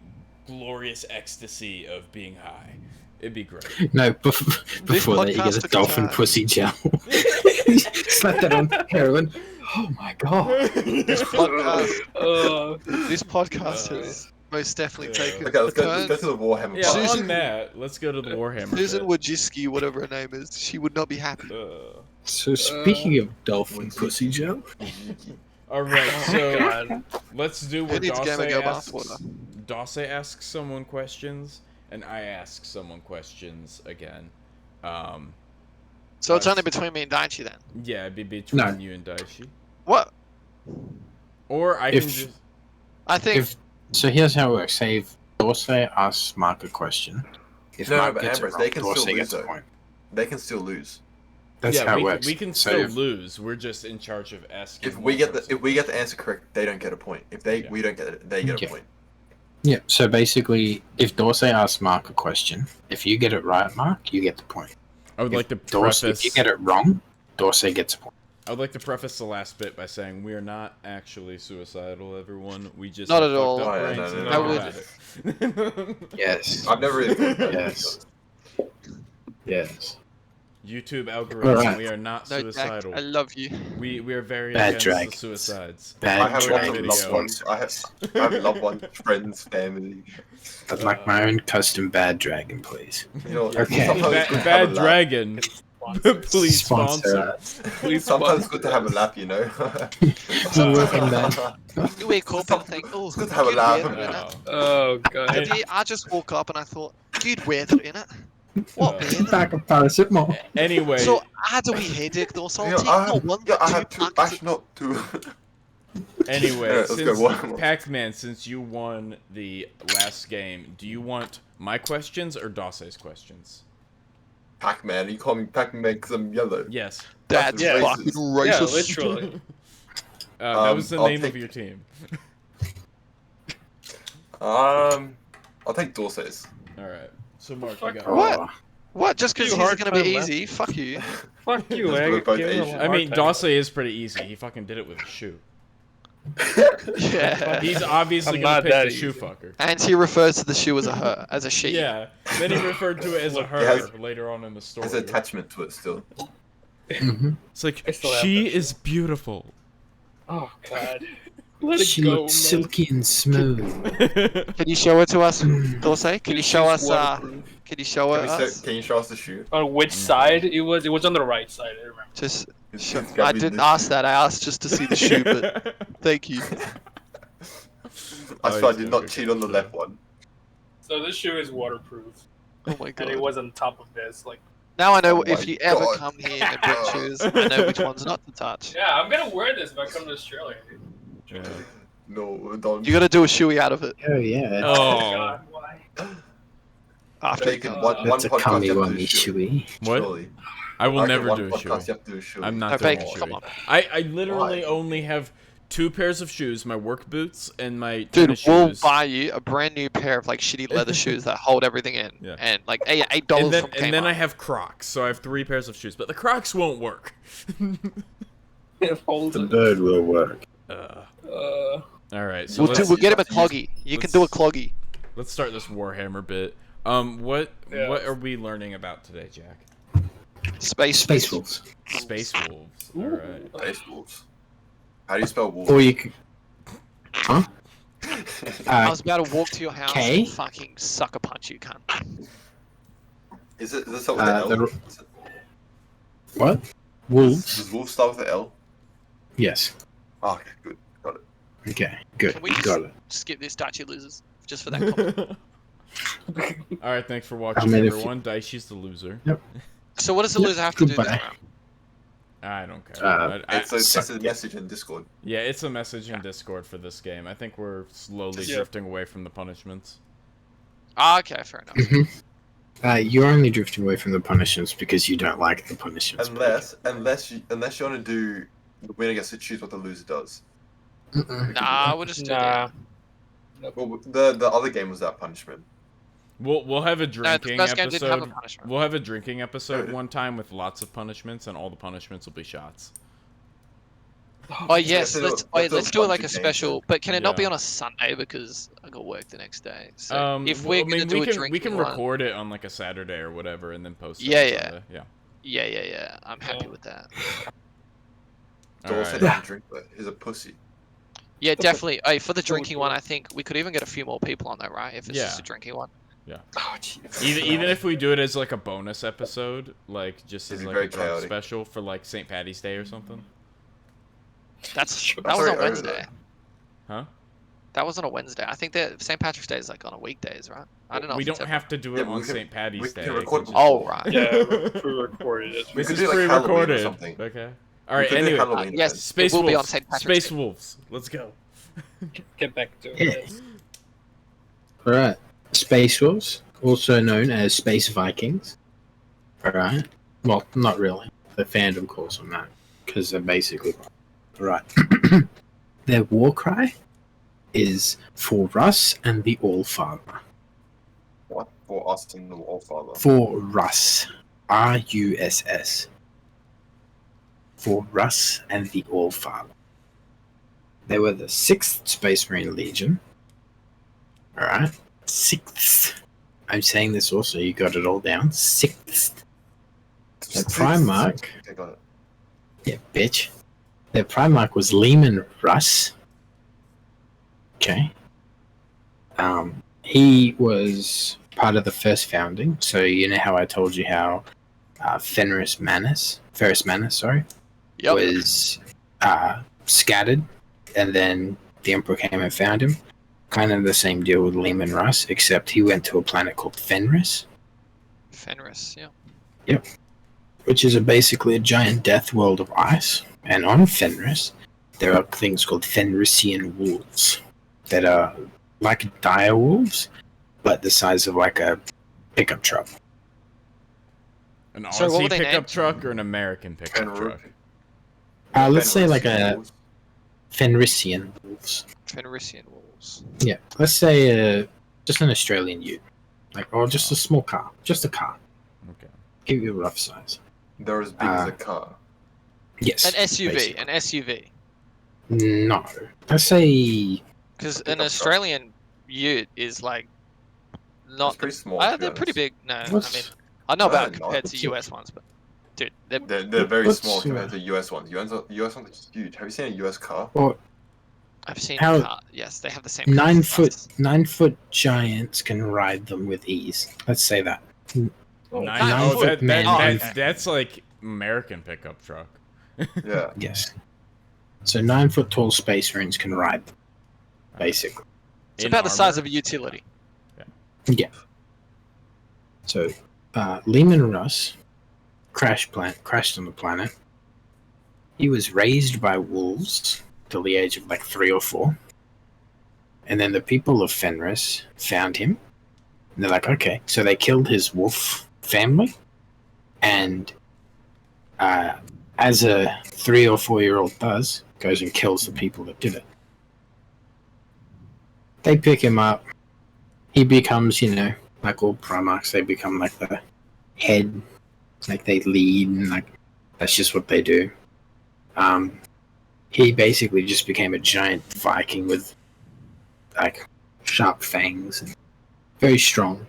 glorious ecstasy of being high. It'd be great. no. Before that, you get podcast a took dolphin time. pussy gel. Slap that on heroin. Oh my god. This podcast, Uh, this podcast has most definitely taken Okay, let's a go turn. to the Warhammer. Yeah, part. Susan- on that, let's go to the Warhammer. Susan bit. Wojcicki, whatever her name is, she would not be happy. So speaking of dolphin pussy gel, All right, oh so God. let's do Who what needs Gamma Dase Go asks. bathwater? Dase asks someone questions, and I ask someone questions again. So it's only between me and Daichi then. Yeah, it'd be between No. you and Daichi. What? Or I If- can just... I think if so, here's how it works. Say if Dorsey asks Mark a question, if No, Mark but gets Ambrose, it they wrong, can still Dorsey lose, gets a though. point. They can still lose. That's yeah, how we, it works. we can So still if- lose. We're just in charge of asking. If we get the person. if we get the answer correct, they don't get a point. If they Yeah. we don't get it, they get Okay. a point. Yeah, so basically, if Dorsey asks Mark a question, if you get it right, Mark, you get the point. I would like to Dorsey, preface... if you get it wrong, Dorsey gets a point. I would like to preface the last bit by saying we are not actually suicidal, everyone. We just Not have at all. fucked up Oh, yeah, brains no, and no, think no. about it. Yes. I've never really thought about Yes. it. Yes. YouTube algorithm, Alright. we are not No, Jack, suicidal. I love you. We are very Bad against drag. the suicides. I Bad have lots Dragon of dragon loved ones. sponsors. I have loved ones, friends, family. I'd like my own custom bad dragon, please. You know, Okay. sometimes it's good to have Bad a laugh. dragon, please sponsor. us. Please Sometimes it's sponsor. good to have a laugh, you know. We're working that. You wake up and think, oh, It's good to have a good laugh. weather, innit? Oh god. I just woke up and I thought, good weather, innit? What Uh, weather? Back of paracetamol. Anyway, So I had a wee headache though, so I'll Yeah, take I no had, one, yeah, I two had two. packets. Actually, not two. anyway, Yeah, let's go, since one more. Pac-Man, since you won the last game, do you want my questions or Dawsey's questions? Pac-Man. You call me Pac-Man because I'm yellow. Yes. That's Yeah. fucking racist. Yeah, literally. That was the I'll name of take- your team. I'll take Dorsey's. All right. So Mark, you Fuck got What? Oh, What? Just because You he's hard gonna be time left. easy? Fuck you. Fuck you, That's eh? what both Give him a Asian. I mean, hard time. Dawsey is pretty easy. He fucking did it with a shoe. Yeah. He's obviously I'm gonna not pick that the easy. shoe fucker. And he refers to the shoe as a her, as a she. Yeah. Then he referred to it as a Look, her it has- later on in the story. There's an attachment to it still. mhm. It's like I still have she that shit. is beautiful. Oh god. Let it She go, looked silky and smooth. Can you show it to us, Dulce? Can you show us? She's waterproof. Can you show Can, us? can you show us the shoe? On which side it was? It was on the right side. I remember. Just. It's Show, gotta I be didn't this ask shoe. that. I asked just to see the shoe, but thank you. I Oh, swear I he's did gonna not cheat on the left one. So this shoe is waterproof, Oh my and it god. was on top of this. Like, Now I know Oh if my you ever God. come here and bring shoes, I know which ones not to touch. yeah, I'm gonna wear this if I come to Australia. Yeah. No, don't. You gotta do a shoey out of it Oh yeah. Oh Oh. god, why? after. Taken one That's a podcast, cummy you have to one, do a shoe. Chewy. What? Surely. I will Like, never one do a podcast, shoe. You have to do a shoe. I'm No, not doing Bacon, a come shoe. on. I literally Why? only have 2 pairs of shoes, my work boots and my Dude, tennis we'll shoes. buy you a brand new pair of like shitty leather shoes that hold everything in, Yeah. and like $8 and then, from and then Kmart. I have Crocs, so I have 3 pairs of shoes, but the Crocs won't work. Hold The it. bird will work. All right, so We'll let's get him a let's use- cloggy. You can do a let's- cloggy. let's start this Warhammer bit. What Yeah. are we learning about today, Jack? Space wolves. Space wolves. All right. Space wolves. How do you spell wolf? Or you can. Huh? I was about to walk to your house K? and fucking sucker punch you, cunt. Is it start with an the L? ro- What? Wolves? Does wolf start with an L? Yes. Oh, okay, good. Got it. Okay. Good. Can we You just got it. skip this Daichi losers just for that comment? All right, thanks for watching, mean, if you- everyone. Daichi's the loser. So what does the Yep, loser have to do this goodbye. round? I don't care. It's a suck. message in Discord. Yeah, it's a message in Discord for this game. I think we're slowly Yeah. drifting away from the punishments. Ah, okay, fair enough. Mhm. You're only drifting away from the punishments because you don't like the punishments. Unless you want to do the winner gets to choose what the loser does. Mm-mm. Nah, we'll just do Nah. that. Well, the other game was that punishment. We'll have a No, the drinking first game didn't have a episode. punishment. We'll have a drinking episode Good. one time with lots of punishments, and all the punishments will be shots. Oh yes, let's do let's a do it like a bunch of special. But can it not be Yeah. on a Sunday because I got work the next day? So if Well, we're gonna do a drinking we can one, record it on like a Saturday or whatever, and then post it. Yeah, on yeah. Sunday. Yeah. yeah, I'm happy Yeah. with that. All Dawson right. doesn't drink, but he's a pussy. Yeah, definitely. Hey, for the So drinking one, cool. I think we could even get a few more people on that, right? If it's just Yeah. a drinking one. Oh, jeez. Even if we do it as like a bonus episode, like just It'd as be like very a drunk chaotic. special for like St. Patty's Day or something. That was very on over Wednesday. Huh? That was on a Wednesday. I think that St. Patrick's Day is like on a weekdays, right? I don't know. We if don't it's ever- have to do Yeah, it but on we can- St. Patty's we Day. can it record can it. Oh right. Yeah, pre-recorded it. We This could is do like Halloween or pre-recorded. something. Okay. All right. We could do Anyway, Halloween yes. then. Space It will Wolves. be on St. Patrick's Space Day. Wolves. Let's go. Get back to Yeah. it. Alright. Space wolves, also known as space Vikings. Alright. Well, not really. The fandom calls them that because they're basically right. Their war cry is for Russ and the All-Father. What? For us and the Allfather. For Russ. Russ. for Russ and the Allfather. They were the 6th Space Marine Legion. Alright? 6th. I'm saying this also, you got it all down. 6th. The Primarch. I got it. Yeah, bitch. Their Primarch was Lehman Russ. Okay. He was part of the first founding. So you know how I told you how Ferrus Manus, Yep. was scattered, and then the Emperor came and found him. Kind of the same deal with Lehman Russ, except he went to a planet called Fenris. Fenris, yeah. Yep. Which is basically a giant death world of ice. And on Fenris, there are things called Fenrisian wolves that are like dire wolves, but the size of like a pickup truck. An So what Aussie were they pickup named? truck or an American pickup Fenrir. truck? Let's say like a Wolves. Fenrisian wolves. Fenrisian wolves. Yeah, let's say just an Australian ute, or just a small car, just a car. Okay. Give you a rough size. They're as big as a car. Yes. An SUV. basically. An SUV. No, let's say Because Pickup an truck. Australian ute is like It's not. pretty small. to be They're pretty honest. big. No, What's- I mean I know about No, compared not. to US ones, but dude, they're They're very What's- small compared to US ones. US ones are huge. Have you seen a US car? or I've seen How- yes, they have the same 9 cars foot as us. 9 foot giants can ride them with ease. Let's say that. Nine, nine oh, foot men and- that's like American pickup truck. Yeah. Yes. So 9 foot tall space marines can ride them, basically. It's In about the size armor? of a utility. Yeah. So Lehman Russ crashed on the planet. He was raised by wolves till the age of like 3 or 4. And then the people of Fenris found him. And they're like, okay. So they killed his wolf family. And as a 3 or 4-year-old does, goes and kills the people that did it. They pick him up. He becomes, like all Primarchs, they become like the head. Like they lead, and like that's just what they do. He basically just became a giant Viking with like sharp fangs and very strong.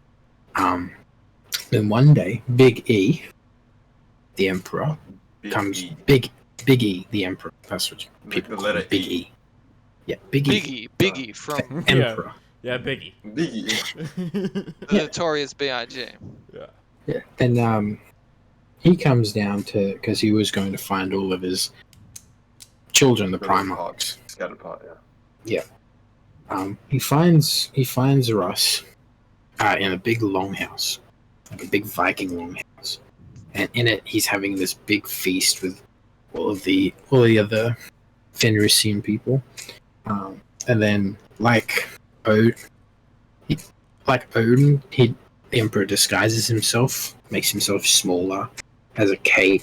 Then one day, Big E, the Emperor, comes. E. Big E, the Emperor. That's what people The call letter him, Big E. E. Yeah, Big E. Biggie from Emperor. Yeah, Biggie. Biggie. the notorious B.I.G. Yeah. Yeah, and he comes down to because he was going to find all of his children, the Primarchs. Scattered part, yeah. He finds Russ in a big longhouse, like a big Viking longhouse, and in it he's having this big feast with all the other Fenrisian people, and then like Odin, the Emperor disguises himself, makes himself smaller, has a cape,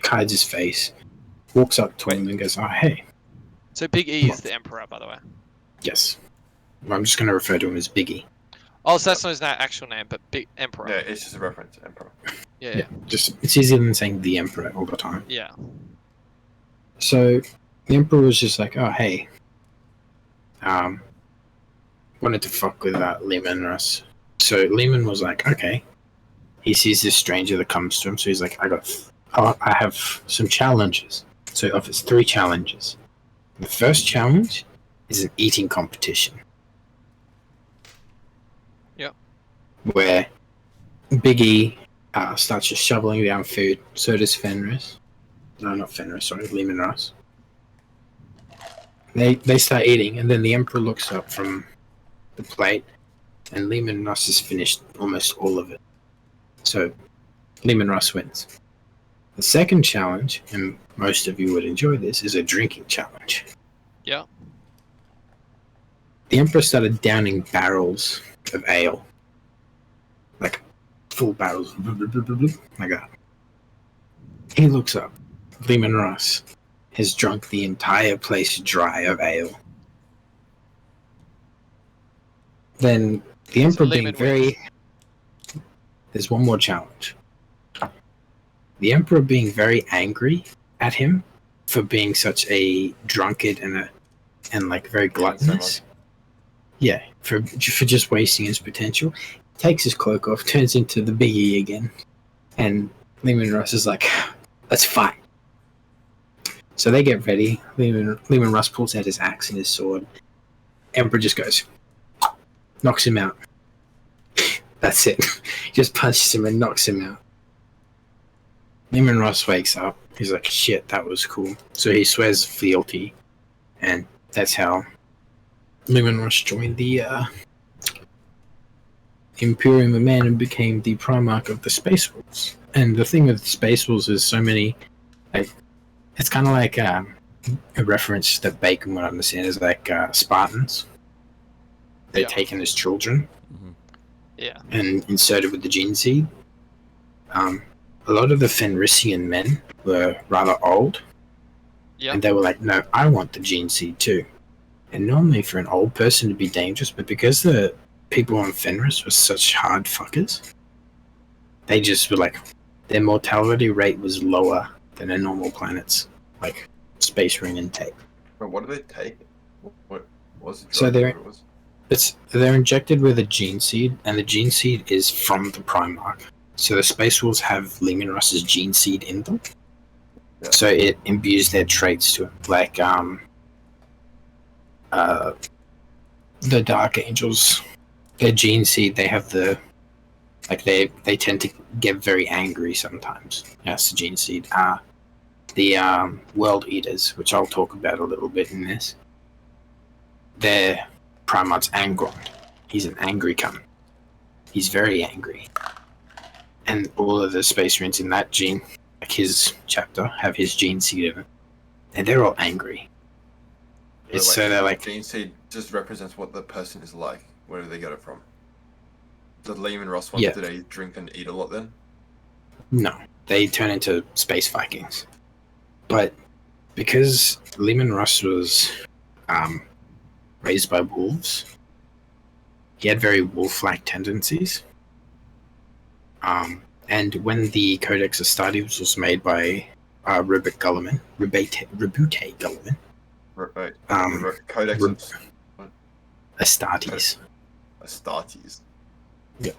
hides his face, walks up to him and goes, "Oh, hey." So Big E is the Emperor, by the way. Yes. I'm just going to refer to him as Biggie. Oh, so that's not his actual name, but Big Emperor. Yeah, it's just a reference to Emperor. Yeah. Just it's easier than saying the Emperor all the time. Yeah. So the Emperor was just like, "Oh, hey." Wanted to fuck with Lehman Russ. So Lehman was like, "Okay." He sees this stranger that comes to him, so he's like, I have some challenges. So he offers 3 challenges. The first challenge is an eating competition. Yep. Where Big E starts just shoveling down food. So does Fenris. No, not Fenris, sorry, Lehman Russ. They start eating, and then the Emperor looks up from the plate, and Lehman Russ has finished almost all of it. So Lehman Russ wins. The second challenge, and most of you would enjoy this, is a drinking challenge. Yeah. The Emperor started downing barrels of ale. Like full barrels. Like that. He looks up. Lehman Russ has drunk the entire place dry of ale. Then the Emperor being Lehman very... wins. There's one more challenge. The the Emperor being very angry at him for being such a drunkard and like very gluttonous. Yeah, for just wasting his potential. Takes his cloak off, turns into the Biggie again, and Lehman Russ is like, "Let's fight." So they get ready. Lehman Russ pulls out his axe and his sword. Emperor just goes, knocks him out. That's it. Just punches him and knocks him out. Lehman Russ wakes up. He's like, shit, that was cool. So he swears fealty. And that's how Lehman Russ joined the Imperium of Man and became the Primarch of the Space Wolves. And the thing with the Space Wolves is so many, like, it's kind of like a reference that Bacon would understand is like Spartans. They're taken as children. Yeah. And inserted with the gene seed. A lot of the Fenrisian men were rather old. Yeah. And they were like, no, I want the gene seed too. And normally for an old person to be dangerous, but because the people on Fenris were such hard fuckers, they just were like, their mortality rate was lower than a normal planet's, like, space marine intake. But what do they take? What was it? So they're injected with a gene seed, and the gene seed is from the Primarch. So the Space Wolves have Lehman Russ's gene seed in them. Yeah. So it imbues their traits to it. Like the Dark Angels, their gene seed, they have the they tend to get very angry sometimes. That's the gene seed. The World Eaters, which I'll talk about a little bit in this. Their Primarch's Angron. He's an angry cunt. He's very angry. And all of the Space Marines in that gene, like his chapter, have his gene seed in it. And they're all angry. It's so they're like... Gene seed just represents what the person is like. Where do they get it from? The Lehman Russ one, do they drink and eat a lot then? No. They turn into space Vikings. But because Lehman Russ was raised by wolves, he had very wolf-like tendencies. And when the Codex Astartes was made by Rebute Gulliman, Codex Astartes. Astartes. Yeah.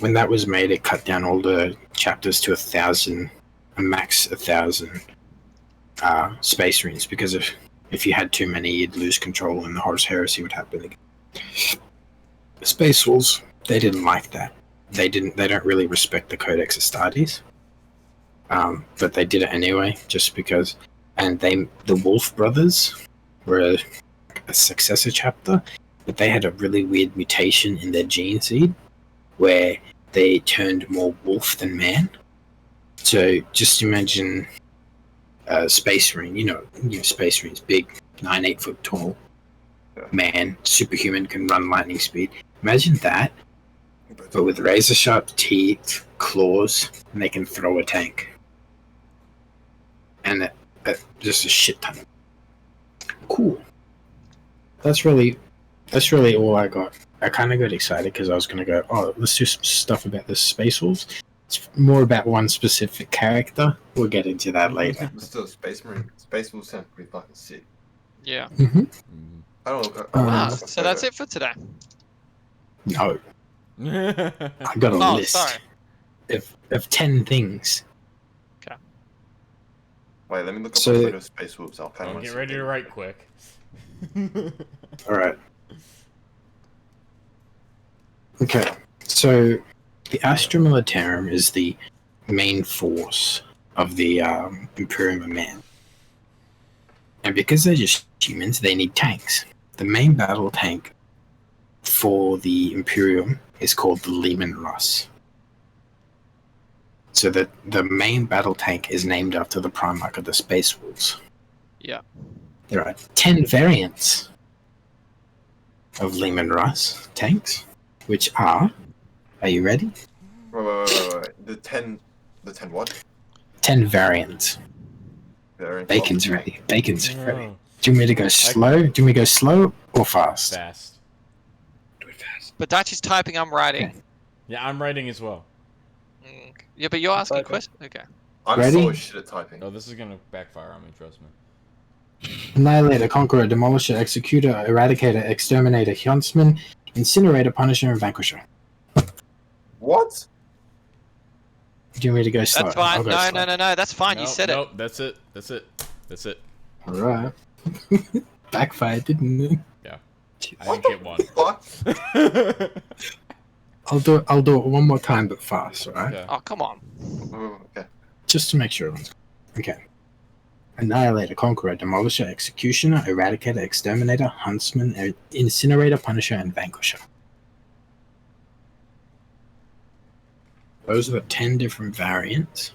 When that was made, it cut down all the chapters to 1,000, a max 1,000 space marines, because if you had too many, you'd lose control and the Horus Heresy would happen again. The Space Wolves, they didn't like that. They don't really respect the Codex Astartes. But they did it anyway, just because. And the Wolf Brothers were a successor chapter, but they had a really weird mutation in their gene seed, where they turned more wolf than man. So just imagine Space Marine, you know Space Marine's big, 9-8 foot tall man, superhuman, can run lightning speed. Imagine that, but with razor sharp teeth, claws, and they can throw a tank. And just a shit ton. Cool. That's really all I got. I kind of got excited because I was going to go, oh, let's do some stuff about the Space Wolves. It's more about one specific character. We'll get into that later. Still, Space Wolves sound pretty fucking sick. Yeah. Mm-hmm. I don't know. Wow, so that's it for today. No. I got a list of 10 things. Okay. Wait, let me look up a photo of Space Wolves. I'll kind of get ready to write quick. Alright. Okay, so the Astra Militarum is the main force of the Imperium of Man. And because they're just humans, they need tanks. The main battle tank for the Imperium is called the Lehman Russ. So the main battle tank is named after the Primarch of the Space Wolves. Yeah. There are 10 variants of Lehman Russ tanks, which are you ready? Wait. The 10 what? 10 variants. Bacon's ready. Bacon's ready. Do you want me to go slow? Do you want me to go slow or fast? Fast. Do it fast. But Dachi's typing, I'm writing. Okay. Yeah, I'm writing as well. Okay. Yeah, but you're asking Okay. questions. Okay. I'm Ready? so shit at typing. Oh, this is gonna backfire on me. Trust me. Annihilator, Conqueror, Demolisher, Executor, Eradicator, Exterminator, Huntsman, Incinerator, Punisher, and Vanquisher. What? Do you want me to go slow? That's fine. I'll go No, slow. no. That's fine. You said Nope. That's it. That's it. That's it. All right. Backfired, didn't it? I didn't get one. What? I'll do it one more time, but fast. All right. Okay. Oh, come on. Oh, okay. Just to make sure everyone's okay. Annihilator, Conqueror, Demolisher, Executioner, Eradicator, Exterminator, Huntsman, Incinerator, Punisher, and Vanquisher. Those are the 10 different variants.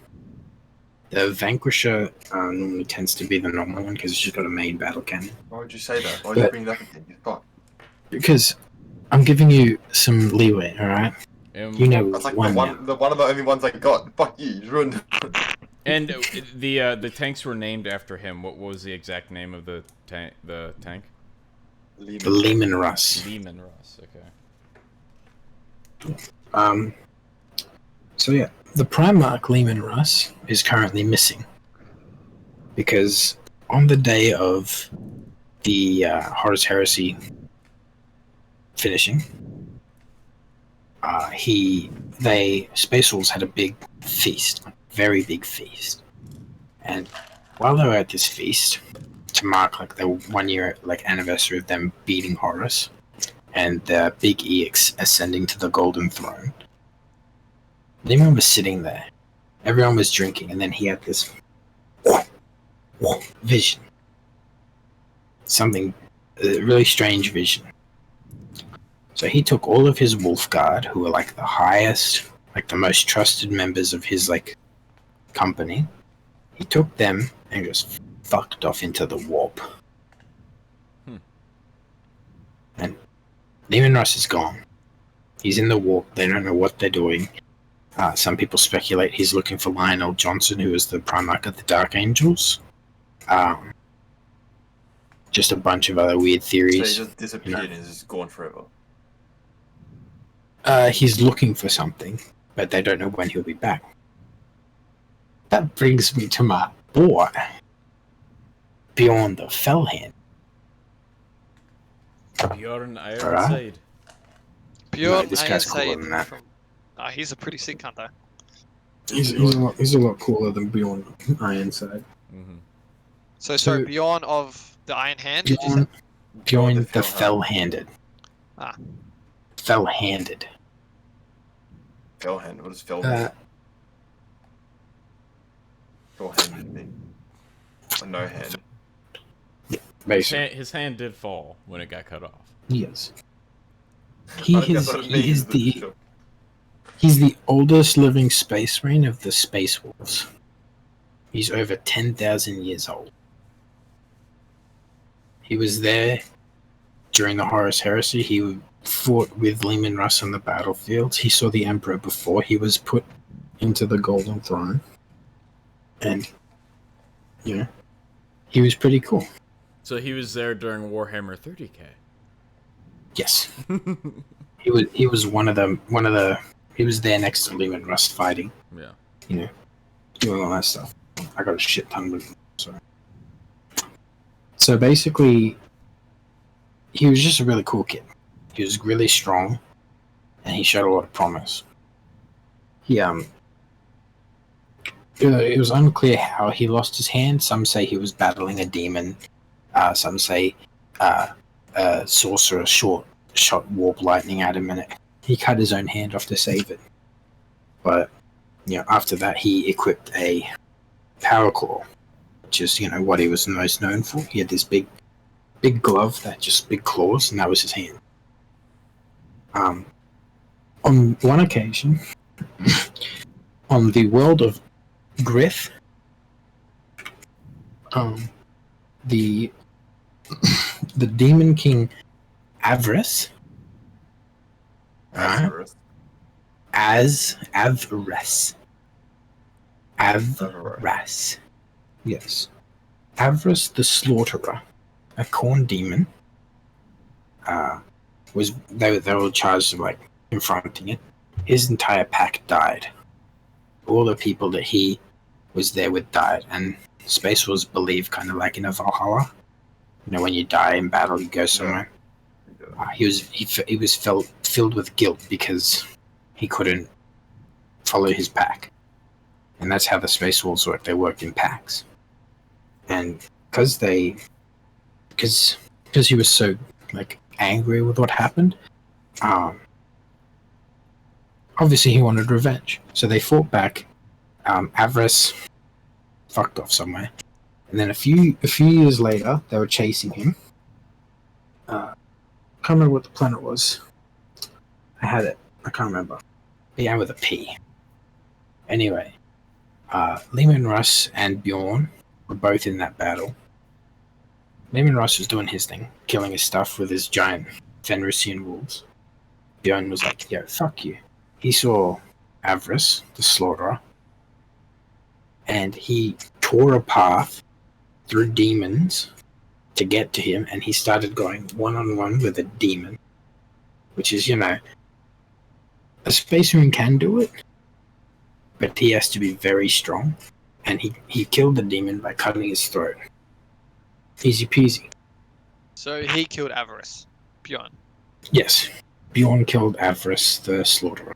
The Vanquisher normally tends to be the normal one because it's just got a main battle cannon. Why would you say that? Why would you bring that up again? You fuck. Because I'm giving you some leeway, alright? You know That's like one now. one of the only ones I got. Fuck you, you ruined it. And the tanks were named after him. What was the exact name of the tank? The tank? The Lehman Russ. Lehman Russ. Okay. So yeah, the Primarch Lehman Russ is currently missing. Because on the day of the Horus Heresy finishing, Space Wolves had a big feast, a very big feast, and while they were at this feast, to mark like the 1 year anniversary of them beating Horus, and the big EX ascending to the Golden Throne, Lehman was sitting there. Everyone was drinking, and then he had this vision, a really strange vision. So he took all of his Wolf Guard, who were like the highest, like the most trusted members of his company. He took them and just fucked off into the warp. And Lehman Russ is gone. He's in the warp. They don't know what they're doing. Some people speculate he's looking for Lionel Johnson, who is the Primarch of the Dark Angels. Just a bunch of other weird theories. So he just disappeared and is just gone forever. He's looking for something, but they don't know when he'll be back. That brings me to my boy, Bjorn the Fellhand. Bjorn Alright. Ironside. Pure this guy's cooler than that. He's a pretty sick hunter. He's a lot cooler than Bjorn Ironside. Mm-hmm. So So- Bjorn of the Iron Hand. Did you say? Bjorn the Fellhand. Fell-Handed. Ah. Fell-Handed. Fellhand. What does Fellhand? Fellhand mean? A no hand. Basically, His hand did fall when it got cut off. yes. I think that's what it means, but sure. He's the oldest living space marine of the Space Wolves. He's over 10,000 years old. He was there during the Horus Heresy. He fought with Lehman Russ on the battlefield. He saw the Emperor before he was put into the Golden Throne. And, he was pretty cool. So he was there during Warhammer 30K. Yes. He was one of the he was there next to Lehman Russ fighting. Yeah. Doing all that stuff. I got a shit ton with him, so basically he was just a really cool kid. He was really strong and he showed a lot of promise. It was unclear how he lost his hand. Some say he was battling a demon. Some say sorcerer shot warp lightning at him and he cut his own hand off to save it. But after that he equipped a power claw, which is what he was most known for. He had this big glove that just big claws, and that was his hand. On one occasion, on the world of Griff, the Demon King Avarice, Avarice. Avarice. Yes. Avarice the Slaughterer, a corn demon, they were charged of confronting it. His entire pack died all the people that he was there with died, and Space Wolves believe kind of like in a Valhalla. You know, when you die in battle, you go somewhere. He was filled with guilt because he couldn't follow his pack, and that's how the Space Wolves work. They work in packs, and because he was so like angry with what happened, obviously he wanted revenge. So they fought back. Avarice fucked off somewhere, and then a few years later, they were chasing him. Can't remember what the planet was. I had it. I can't remember. Yeah, with a P. Anyway, Lehman Russ and Bjorn were both in that battle. Lehman Russ was doing his thing, killing his stuff with his giant Fenrisian wolves. Bjorn was like, yo, fuck you. He saw Avarice, the slaughterer, and he tore a path through demons to get to him, and he started going one-on-one with a demon, which is, you know, a Space Marine can do it, but he has to be very strong, and he killed the demon by cutting his throat. Easy peasy. So he killed Avarice, Bjorn. Yes, Bjorn killed Avarice, the slaughterer.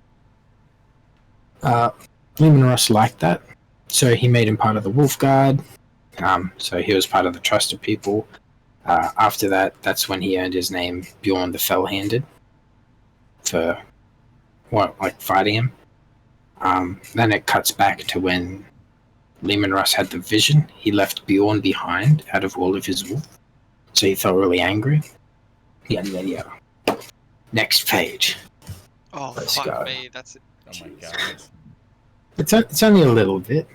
Lehman Russ liked that, so he made him part of the Wolf Guard. So he was part of the trusted people. After that, that's when he earned his name Bjorn the Fell-Handed for fighting him. Then it cuts back to when Lehman Russ had the vision. He left Bjorn behind out of all of his wolf, so he felt really angry. Yeah, and then next page. Oh, Let's fuck go. me, that's it. Oh my god. It's only a little bit.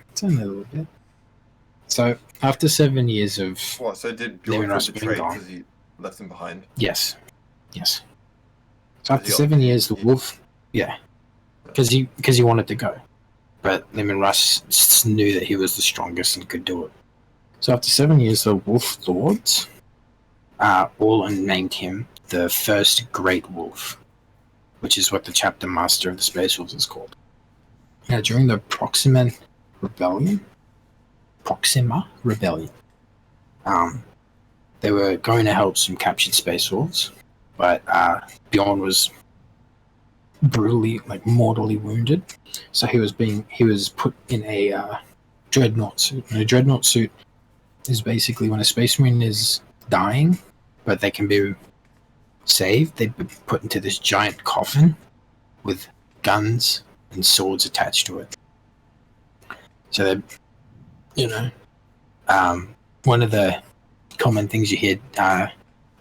So after 7 years of What? So did Lehman Bjorn Russ feel being betrayed gone. because he left him behind? Yes. So after he 7 years, the opted- wolf, because he wanted to go, but Lehman Russ knew that he was the strongest and could do it. So after 7 years, the Wolf Lords all named him the first Great Wolf, which is what the chapter master of the Space Wolves is called. Now, during the Proxima Rebellion, they were going to help some captured Space Wolves, but Bjorn was brutally, mortally wounded, so he was put in a dreadnought suit. And a dreadnought suit is basically when a Space Marine is dying, but they can be saved. They'd be put into this giant coffin with guns and swords attached to it. So they, one of the common things you hear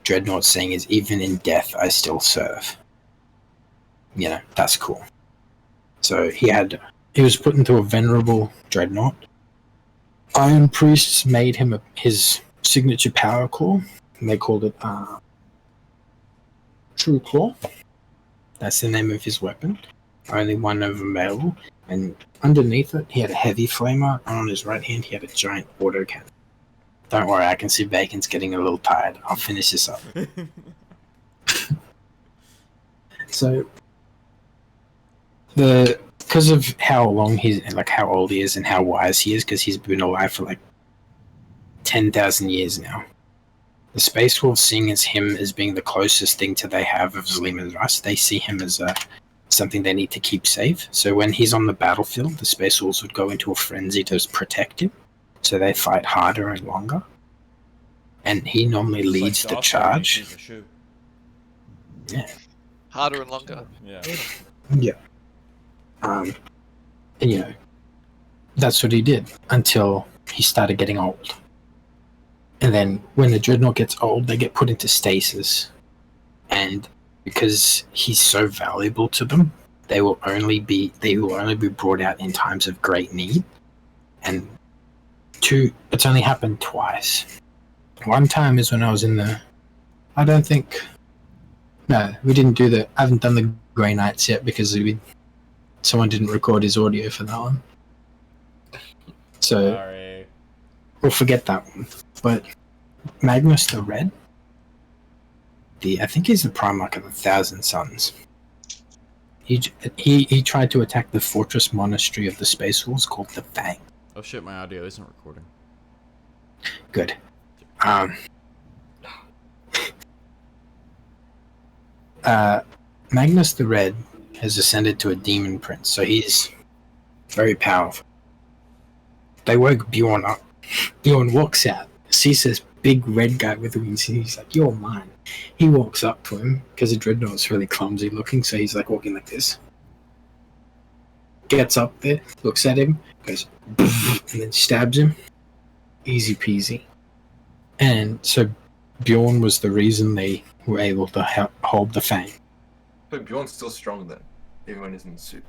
dreadnoughts saying is, "Even in death, I still serve." That's cool. So he was put into a venerable dreadnought. Iron Priests made him his signature power claw, and they called it True Claw. That's the name of his weapon. Only one of them available. And underneath it, he had a heavy flamer, and on his right hand, he had a giant autocannon. Don't worry, I can see Bacon's getting a little tired. I'll finish this up. So, because of how long how old he is and how wise he is, because he's been alive for 10,000 years now. The Space Wolves, seeing him as being the closest thing to they have of Lehman Russ, they see him as something they need to keep safe. So when he's on the battlefield, the Space Wolves would go into a frenzy to protect him. So they fight harder and longer. And he normally leads the charge. Yeah. Harder and longer. Yeah. Yeah. And that's what he did until he started getting old. And then when the dreadnought gets old, they get put into stasis. And because he's so valuable to them, they will only be brought out in times of great need. And it's only happened twice. One time is when I was in the we didn't do I haven't done the Grey Knights yet because someone didn't record his audio for that one. So Sorry. we'll forget that one. But Magnus the Red, I think he's the Primarch of 1,000 Suns. He tried to attack the fortress monastery of the Space Wolves called the Fang. Oh shit, my audio isn't recording. Good. Magnus the Red has ascended to a demon prince, so he's very powerful. They woke Bjorn up. Bjorn walks out, sees this big red guy with wings, and he's like, "You're mine." He walks up to him because the dreadnought's really clumsy looking, so he's like walking like this. Gets up there, looks at him, goes, and then stabs him. Easy peasy. And so Bjorn was the reason they were able to hold the Fang. But Bjorn's still strong then, even when he's in the suit.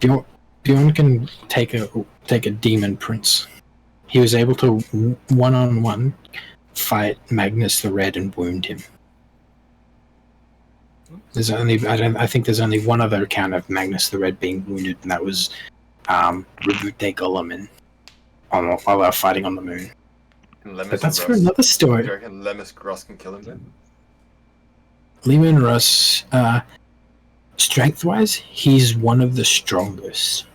Bjorn can take a demon prince. He was able to one-on-one fight Magnus the Red and wound him. I think there's only one other account of Magnus the Red being wounded, and that was Rebute Gulliman while they were fighting on the moon. But that's for another story. Do you reckon Lemus Gross can kill him then? Leman Russ, strength-wise, he's one of the strongest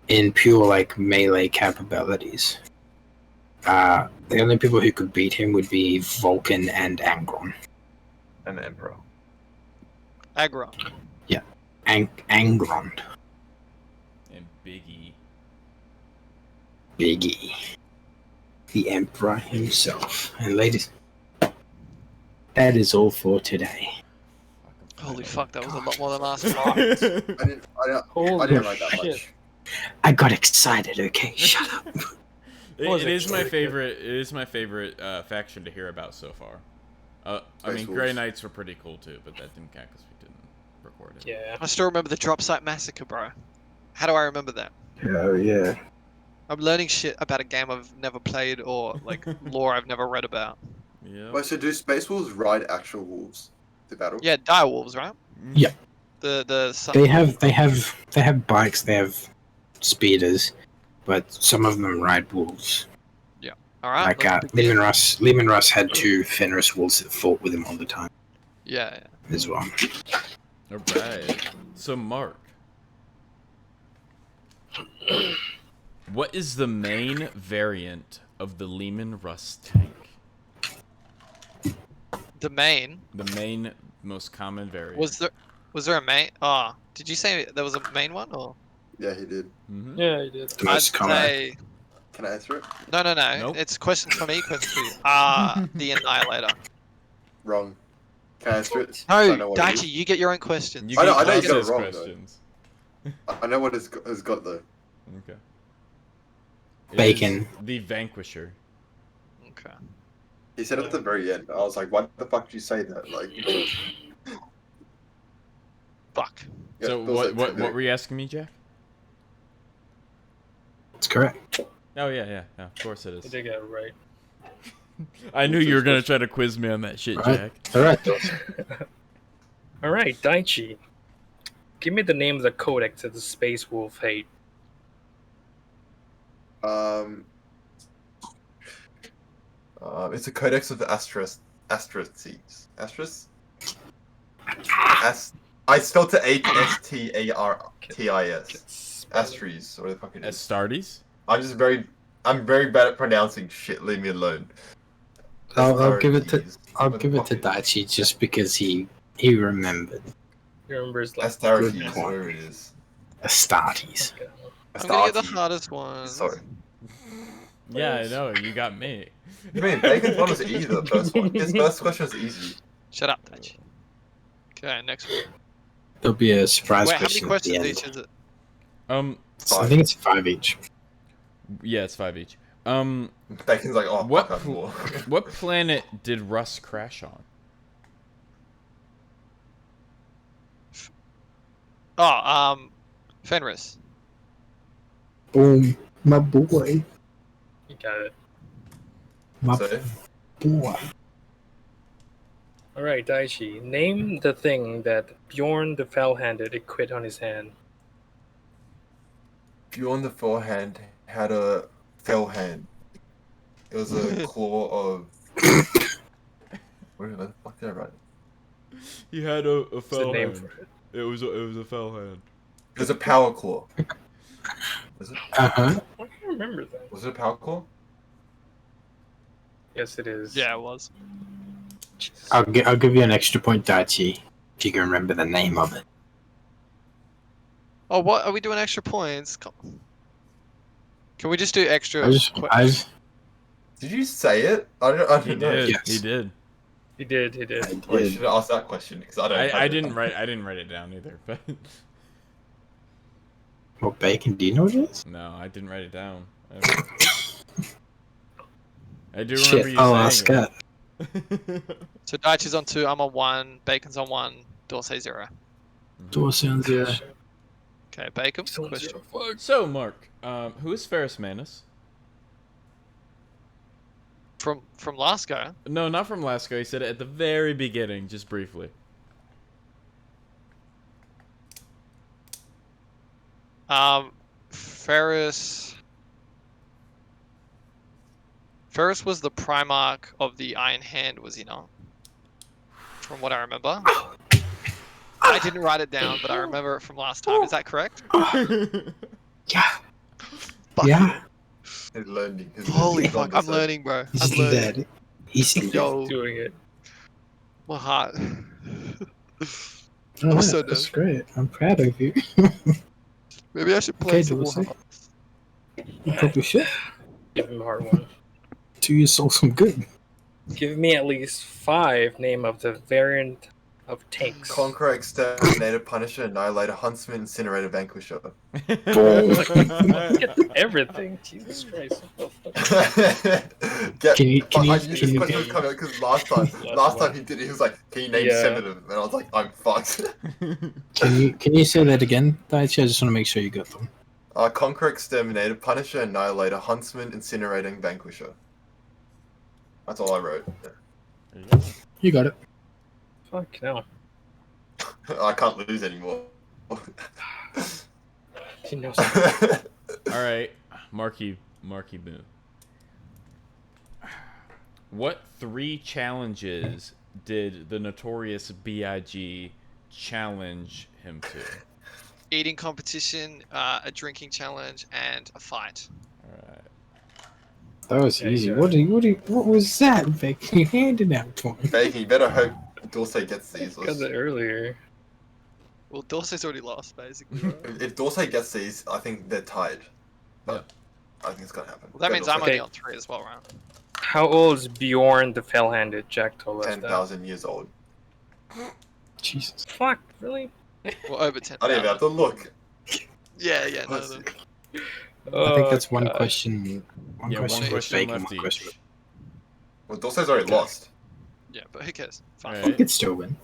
in pure like melee capabilities. The only people who could beat him would be Vulcan and Angron. And the Emperor. Aggro. Yeah, Angron. And Biggie. Biggie. The Emperor himself. And ladies, that is all for today. Holy fuck, that was a lot more than last time. I didn't like that much. I got excited, okay? Shut up. It is my favorite. It is my favorite faction to hear about so far. I mean, Grey Knights were pretty cool too, but that didn't count because we didn't record it. Yeah. I still remember the drop site massacre, bro. How do I remember that? Oh, yeah. I'm learning shit about a game I've never played or like lore I've never read about. Yeah. Wait, so do Space Wolves ride actual wolves to battle? Yeah, dire wolves, right? Yeah. They have bikes, they have speeders, but some of them ride wolves. Yeah. All right. Like Lehman Russ had two Fenris wolves that fought with him all the time. Yeah. As well. All right. So Mark, what is the main variant of the Lehman Russ tank? The main. The main, most common variant. Was there a main? Oh, did you say there was a main one or? Yeah, he did. Mm-hmm. Yeah, you did. The most common. Say... Can I answer it? No. Nope. It's questions for me, questions for you. The Annihilator. Wrong. Can I answer it? I know No, what it is. Daichi, you get your own questions. You I know can you got it process wrong, though. questions. I know what it's got though. Okay. It Bacon. is the Vanquisher. Okay. He said it at the very end. I was like, why the fuck did you say that? Like, Fuck. yeah, So it feels like what TV. were you asking me, Jack? That's correct. Oh yeah, of course it You is. did get it right. I knew you were gonna try to quiz me on that shit, Right. Jack. Alright. Alright, Daichi. Give me the name of the codex of the Space Wolf hate. It's a codex of the Astracees. Astras? I spelled it H-S-T-A-R-T-I-S. Astries, or the fuck it is. Astartes? I'm very bad at pronouncing shit. Leave me alone. I'll give it to Astartes. I'll What give the it to fuck is Daichi just because he remembered. You remember his like Astartes, Good point. whatever it is. Astartes. I'm gonna get the Astartes. hardest one. Sorry. Yeah, I know. You got me. You mean Bacon's one was easy, the first one. His first question was easy. Shut up, Daichi. Okay, next one. There'll be a surprise Wait, how many question at the questions end. each is it? I think it's 5 each. Yeah, it's 5 each. Bacon's like, oh, What fuck, I'm more. what planet did Russ crash on? Oh, Fenris. Boom. My boy. you got it. My So, boy. Alright, Daichi. Name the thing that Bjorn the Fell-Handed equipped on his hand. Bjorn the Forehand had a fell hand. It was a claw of. Where the fuck did I write it? He had a What's the name for it? It was a fell hand. There's a power claw. Was it? Uh-huh. I don't remember that. Was it a power claw? Yes, it is. Yeah, it was. Jesus. I'll give you an extra point, Daichi, if you can remember the name of it. Oh, what? Are we doing extra points? Can we just do extra? Did you say it? I He don't know. did. Yes. He did. He did. He did. I Wait, did. should I ask that question? Because I don't. I didn't write it down either. But What, bacon? Do you know what it is? no, I didn't write it down. I do remember Shit, you I'll saying ask it. it. So Daichi's on 2, I'm on 1, Bacon's on 1, Dorsey 0. Dawson zero. Okay, Bacon, Someone question. zero, fuck. So, Mark, who is Ferris Manus? From last go. No, not from last go. He said it at the very beginning, just briefly. Ferris was the Primarch of the Iron Hand, was he not? From what I remember. I didn't write it down, but I remember it from last time. Is that correct? Yeah. Fuck. Yeah. He's learning. Holy fuck, I'm learning, bro. I'm He's learning. dead. He's in Yo, Doing it. my heart. Oh, so that's dead. great. I'm proud of you. Maybe I should play Okay, some more. Dorsey. You probably should. Give him a hard one. Do yourself some good. Give me at least 5 name of the variant of tanks. Conqueror, Exterminator, Punisher, Annihilator, Huntsman, Incinerator, Vanquisher. Get everything. Jesus Christ. What the fuck? Can you- I you- knew can this you- question was coming up because last time he did it, he was like, "Can you name Yeah. 7 of them?" And I was like, "I'm fucked." Can you say that again, Daichi? I just want to make sure you got them. Conqueror, Exterminator, Punisher, Annihilator, Huntsman, Incinerating, Vanquisher. That's all I wrote. You got it. Fuck no. I can't lose anymore. He knows. All right, Marky Boo. What 3 challenges did the notorious B.I.G. challenge him to? Eating competition, a drinking challenge, and a fight. All right. That was Yeah, easy. yeah. What was that, Vic? You handed out for me. Bacon, you better hope Dorsey gets these. Got that earlier. Well, Dorsey's already lost, basically. Right? If Dorsey gets these, I think they're tied. But I think it's gonna happen. Well, that means I'm Dorsey. only on 3 as well, right? How old is Bjorn the Fell-Handed? Jack told us that. 10,000 years old. Jesus. Fuck, really? Well, over 10. I didn't even have to look. Yeah, no. Let's see. I think that's Oh, one God. question. One Yeah, question one for question Bacon, left one each. question. Well, Dorsey's already lost. Yeah, but who cares? Fine. Alright. You could still win.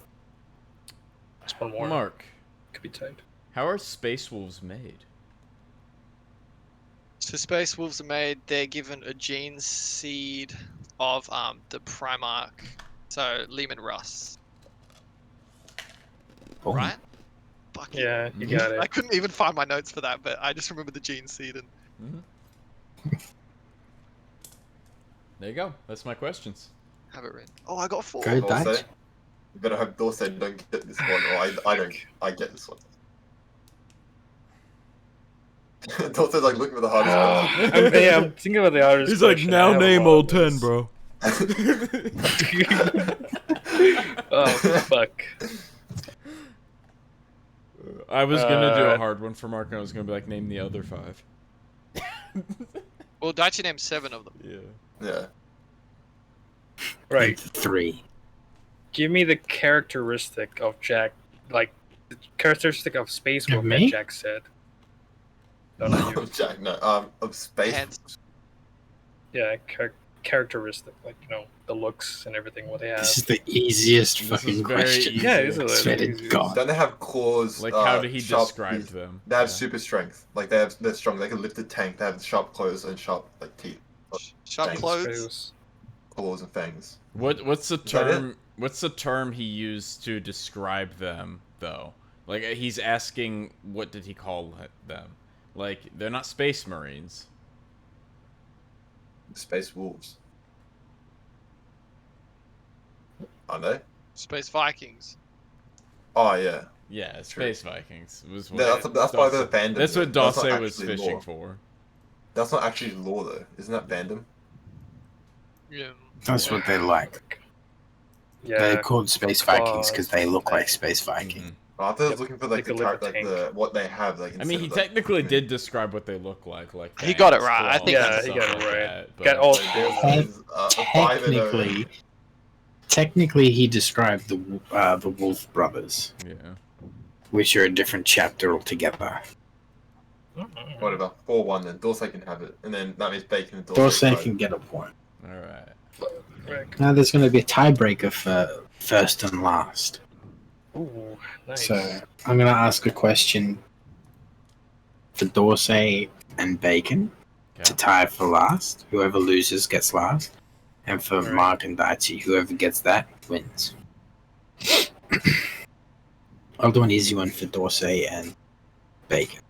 Just one more. Mark, Could be tight. how are space wolves made? So space wolves are made. They're given a gene seed of the Primarch. So Lehman Russ, Boom. right? Fuck Yeah, you Mhm. got I it. couldn't even find my notes for that, but I just remember the gene seed and There you go. That's my questions. have it written. Oh, I got 4. Go. Dorsey. That? You better hope Dorsey don't get this one, or I don't. I get this one. Dorsey's like looking for the hardest question. I'm thinking about the others. He's like, now name old 10, bro. Oh, fuck. I was gonna do a hard one for Mark, and I was gonna be like, name the other 5. Well, Daichi named 7 of them. Yeah. Yeah. Right. 3. Give me the characteristic of Jack. Like, the characteristic of Space Wolf that Me? Jack said. No, not you. Jack, no. Of space. Hands. Yeah, characteristic. Like, you know, the looks and everything, what they have. This is the easiest This is fucking very question. easy. Yeah, it is a Swear little to easy. God. Don't they have claws? Like, how did he sharp describe teeth? them? They have Yeah. super strength. Like they're strong. They can lift a tank. They have sharp claws and sharp like teeth, Sharp Thanks. clothes. claws and fangs. What's the that it? term? What's the term he used to describe them, though? Like, he's asking, what did he call them? Like, they're not space marines. Space wolves. Aren't they? Space Vikings. Oh yeah. Yeah, Space Vikings was what. Yeah, that's why they're fandom. That's what though. That's not Dulce was actually fishing lore. for. That's not actually lore though. Isn't that fandom? Yeah. That's what they like. Yeah. They're called Space Vikings because they look like Space Vikings. Mhm. Oh, I thought I was looking for like the Like a little character, like tank. what they have. Like. I mean, he instead of, like, technically the- did describe what they look like He got it fangs, right. I think claws, Yeah, and he stuff got it like right. that, but- Got all Like, four. there's, a 5-0. Technically, he described the Wolf Brothers, Yeah. which are a different chapter altogether. Whatever. 4-1 then. Dulce can have it, and then that means Bacon and Dulce Dulce. can get a point. All right. Frick. Now there's going to be a tiebreaker for first and last. Ooh, nice. So I'm going to ask a question for Dorsey and Bacon to Okay. tie for last. Whoever loses gets last. And for Alright. Mark and Daichi, whoever gets that wins. I'll do an easy one for Dorsey and Bacon.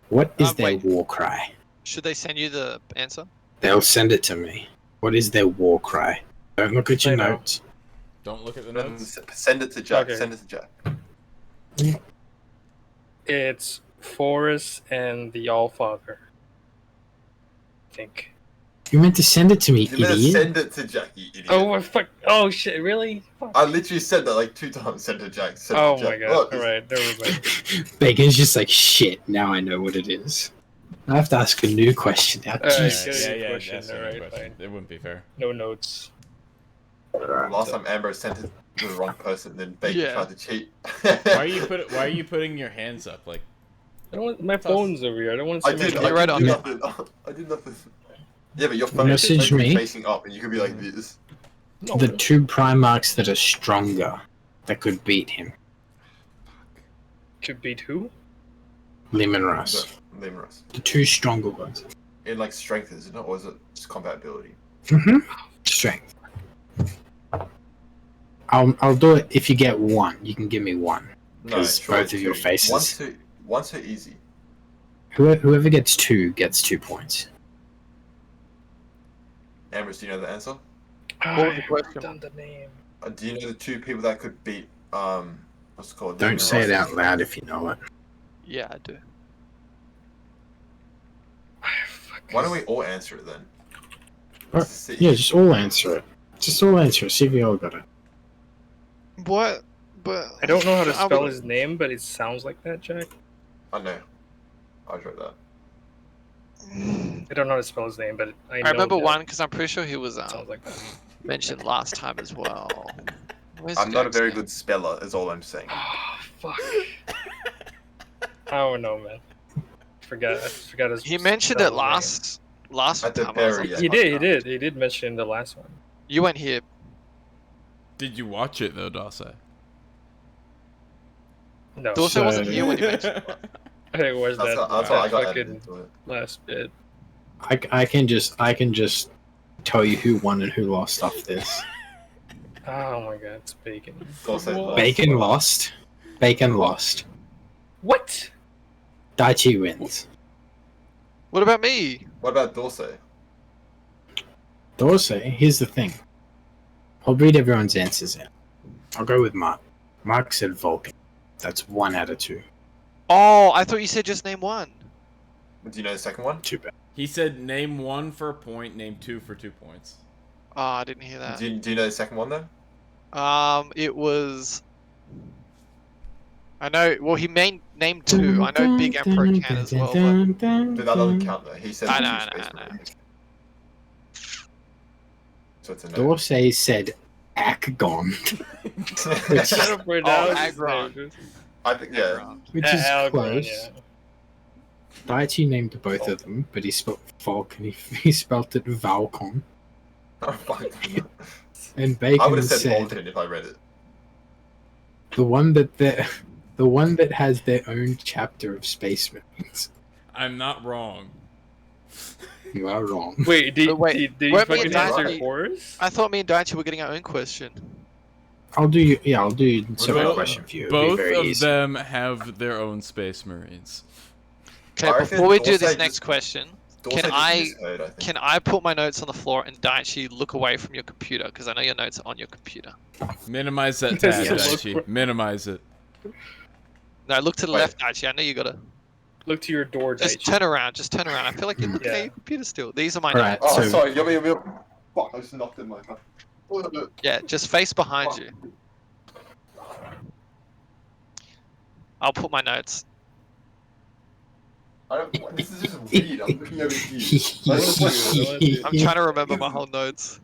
What is their Wait. war cry? Should they send you the answer? They'll send it to me. What is their war cry? Don't look at your I know. notes. Don't look at the Then notes. send it to Jack. Okay. Send it to Jack. It's Forrest and the Allfather. I think. You meant to send it to me, You better idiot. send it to Jack, you idiot. Oh my fuck! Oh shit! Really? Fuck. I literally said that like 2 times. Send it to Jack. Send it Oh to my Jack. god! Look, All right, never mind. Bacon's just like, shit, now I know what it is. I have to ask a new question now. Alright, Jesus. good. Yeah, question, that's a good alright, question. fine. It wouldn't be fair. No notes. Last time Amber sent it to the wrong person, then Bacon Yeah. tried to cheat. Why are you putting your hands up like? I don't want my phone's over here. I don't want to I see did. my I You're right did on nothing. I did nothing. Yeah, but your phone Message is like, me. facing up, and you could be like this. No. The two Primarchs that are stronger that could beat him. Could beat who? Lim and Russ. Limrus. The two stronger ones. In like strength, isn't it, or is it just compatibility? Mm-hmm. Strength. I'll do it if you get one. You can give me one. No, 'Cause both of your faces. One's too easy. Whoever gets 2 gets 2 points. Amber, do you know the answer? What was the question? Done the name. Do you know the 2 people that could beat what's it called? Don't Limrus? say it out loud if you know it. Yeah, I do. Fuck. Why don't we all answer it then? Alright, See. Yeah, just all answer it. Just all answer it. See if we all got it. What? But I don't know how to I spell would- his name, but it sounds like that, Jack. I know. I wrote that. I don't know how to spell his name, but I know I remember that one because I'm pretty sure he was it sounds like that. mentioned last time as well. Where's I'm not a Jack's very name? good speller, is all I'm saying. Oh, fuck. I don't know, man. I forgot his. He mentioned it spelling name. last At the time. I was very like, end. He did mention the last one. You went here. Did you watch it though, Dulce? No, Dulce So- wasn't here when he mentioned it. hey, where's That's that? why I got added fucking into it. last bit. I can just tell you who won and who lost off this. Oh my god, it's bacon. Dulce lost. Bacon lost. Bacon lost. What? Daichi wins. What about me? What about Dulce? Dorsey, here's the thing. I'll read everyone's answers out. I'll go with Mark. Mark said Vulcan. That's 1 out of 2. Oh, I thought you said just name one. Do you know the second one? Too bad. He said name 1 for a point, name 2 for 2 points. Oh, I didn't hear that. Do you know the second one though? It was. I know. Well, he named 2. I know Big Emperor can as well. But But that doesn't count though. He said I the know, two I know, Space I know. Marines. So it's a no. Dorsey said Akgon, Gotta pronounce his Agron. name, dude. I think yeah. which is Algron, close. yeah. Daichi named both of them, but he spelled Vulcan. He spelled it Valcon. Oh, fuck. And I would Bacon have said said Vulcan if I read it. the one that has their own chapter of Space Marines. I'm not wrong. You are wrong. Wait, did you weren't me fucking and answer Daichi- for us? I thought me and Daichi were getting our own question. I'll do you. Yeah, I'll do you a separate Both- question for you. It'll be Both very of easy. them have their own Space Marines. Okay, I reckon before we do Dulce this just- next question, Dulce Can just I- misheard, think. can I put my notes on the floor and Daichi look away from your computer? Because I know your notes are on your computer. Minimize that tab, Yes. Daichi. Minimize it. No, look to the Wait. left, actually. I know you gotta. Look to your door, Just Daichi. turn around. Just turn around. I feel like you're looking Yeah. at your computer still. These are my Alright. notes. Oh, So- sorry. You're... Fuck, I just knocked in my... Yeah, just face behind you. I'll put my notes. I don't... This is just weird. I'm looking over here. I'm trying to remember my whole notes.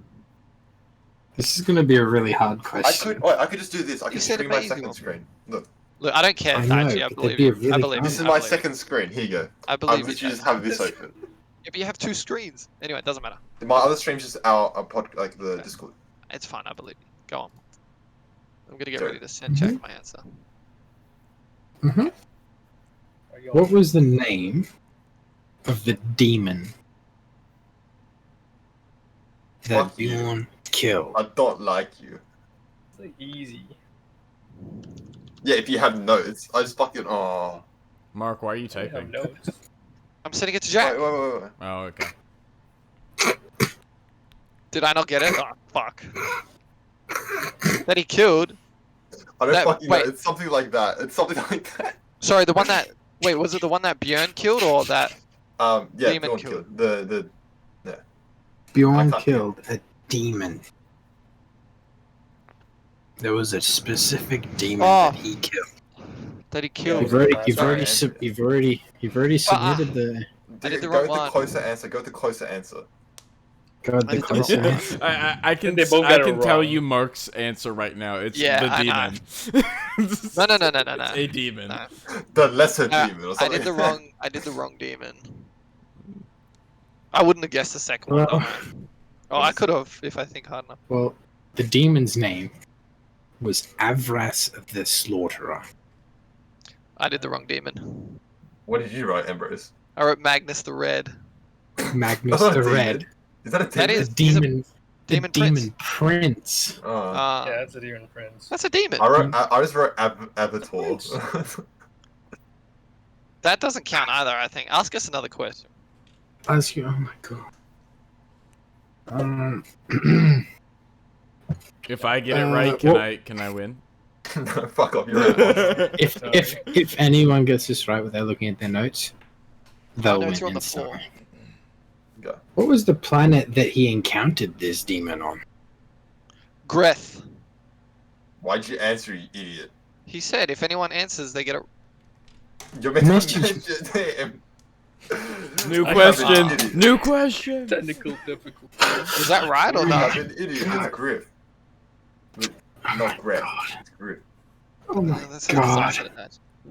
This is gonna be a really hard I question. could just do this. I You can said stream my amazing second one. screen. Look, Look, I don't care, I know, Daichi. I but believe that'd be you. a really I believe hard this you. is I my believe you. second screen. Here you go. I I believe you. literally just Jack. have this open. Yeah, but you have 2 screens. Anyway, it doesn't matter. My other stream's just our like the Discord. It's fine. I believe you. Go on. I'm gonna get Go. ready to send Jack my answer. hmm What was the name of the demon that Fuck you. Bjorn killed? I don't like you. It's like easy. Yeah, if you have notes, I just fucking Mark, why are you I have typing? notes. I'm sending it to Jack. Wait. Oh, okay. Did I not get it? Oh, fuck. That he killed. I don't That- fucking wait. know. It's something like that. It's something like that. Sorry, the one that. Wait, was it the one that Björn killed or that? Yeah, Demon Bjorn killed. killed. The Bjorn I can't- killed a demon. There was a specific demon Oh. that he killed. That he killed. You've already, Sorry. you've already submitted the. I did the go wrong with the one. closer answer. Go with the closer answer. God, I the did the wrong closer. one. I can They both got it tell wrong. you Mark's answer right now. It's Yeah, the I know. demon. No. It's a demon. No. The lesser No, demon or I something. did the wrong. I did the wrong demon. I wouldn't have guessed the second one. Well- Though. Oh, I could have if I think hard enough. Well, the demon's name was Avras the Slaughterer. I did the wrong demon. What did you write, Ambrose? I wrote Magnus the Red. Magnus That's not the a demon. Red. Is that a That demon? is- The demon. Demon the prince. demon prince. Oh. Yeah, that's a demon prince. That's a demon. I just wrote Avatar. That doesn't count either. I think. Ask us another question. Ask you. Oh my god. If I get it Uh, right, can I win? Fuck off, you're right. if anyone gets this right without looking at their notes, they'll notes are win on the floor. instantly. Go. What was the planet that he encountered this demon on? Greth. Why'd you answer, you idiot? He said if anyone answers, they get a. You're meant to Message- mention him. New I question. have it. New question. Technical difficulty. Was that right or I'm not? an idiot. It's Griff. Not Griff. It's Griff. Oh my That's how god! I said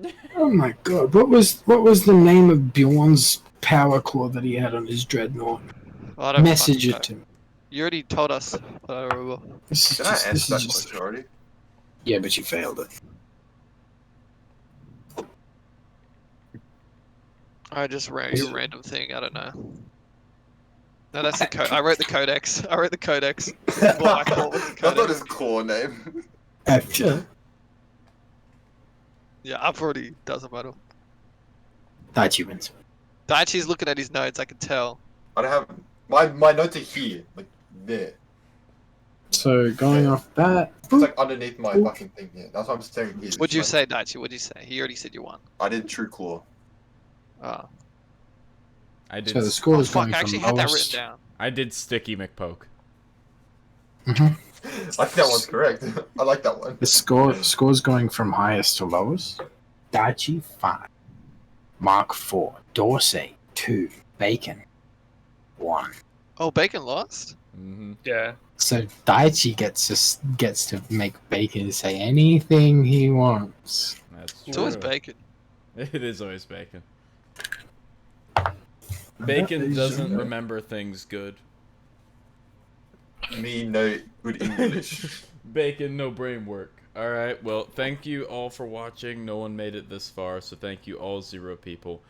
it. Oh my god! What was the name of Bjorn's power claw that he had on his dreadnought? Oh, I don't Message fucking it know. to me. You already told us. But I remember. This is Did I just, this answer is that just. question already? Yeah, but you failed it. I just wrote a random thing. I don't know. No, that's the code. I wrote the codex. I wrote the codex. What I call it was the That's not codex. his claw name. F. Yeah, I've already doesn't matter. Daichi wins. Daichi's looking at his notes. I can tell. I don't have my notes are here, like there. So going off that, It's like underneath my fucking thing here. That's why I'm staring here. What'd you It's say, Daichi? What'd you say? He already said you won. like- I did True Claw. Oh, I did. so the score oh is fuck! going I from actually had that written lowest. down. I did Sticky McPoke. Mhm. I think that one's correct. I like that one. The score's going from highest to lowest. Daichi 5, Mark 4, Dorsey 2, Bacon 1. Oh, Bacon lost. Mm-hmm. Yeah. So Daichi gets to make Bacon say anything he wants. That's It's always true. Bacon. It is always bacon. Bacon doesn't remember things good. Me no good English. Bacon, no brain work. Alright, well, thank you all for watching. No one made it this far, so thank you all 0 people.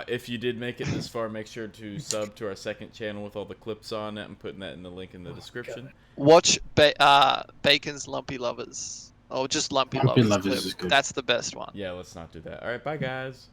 If you did make it this far, make sure to sub to our second channel with all the clips on it. I'm putting that in the link in the description. Watch Bacon's Lumpy Lovers. Oh, just Lumpy Lumpy Lovers. Lovers clip. is good. That's the best one. Yeah, let's not do that. Alright, bye guys.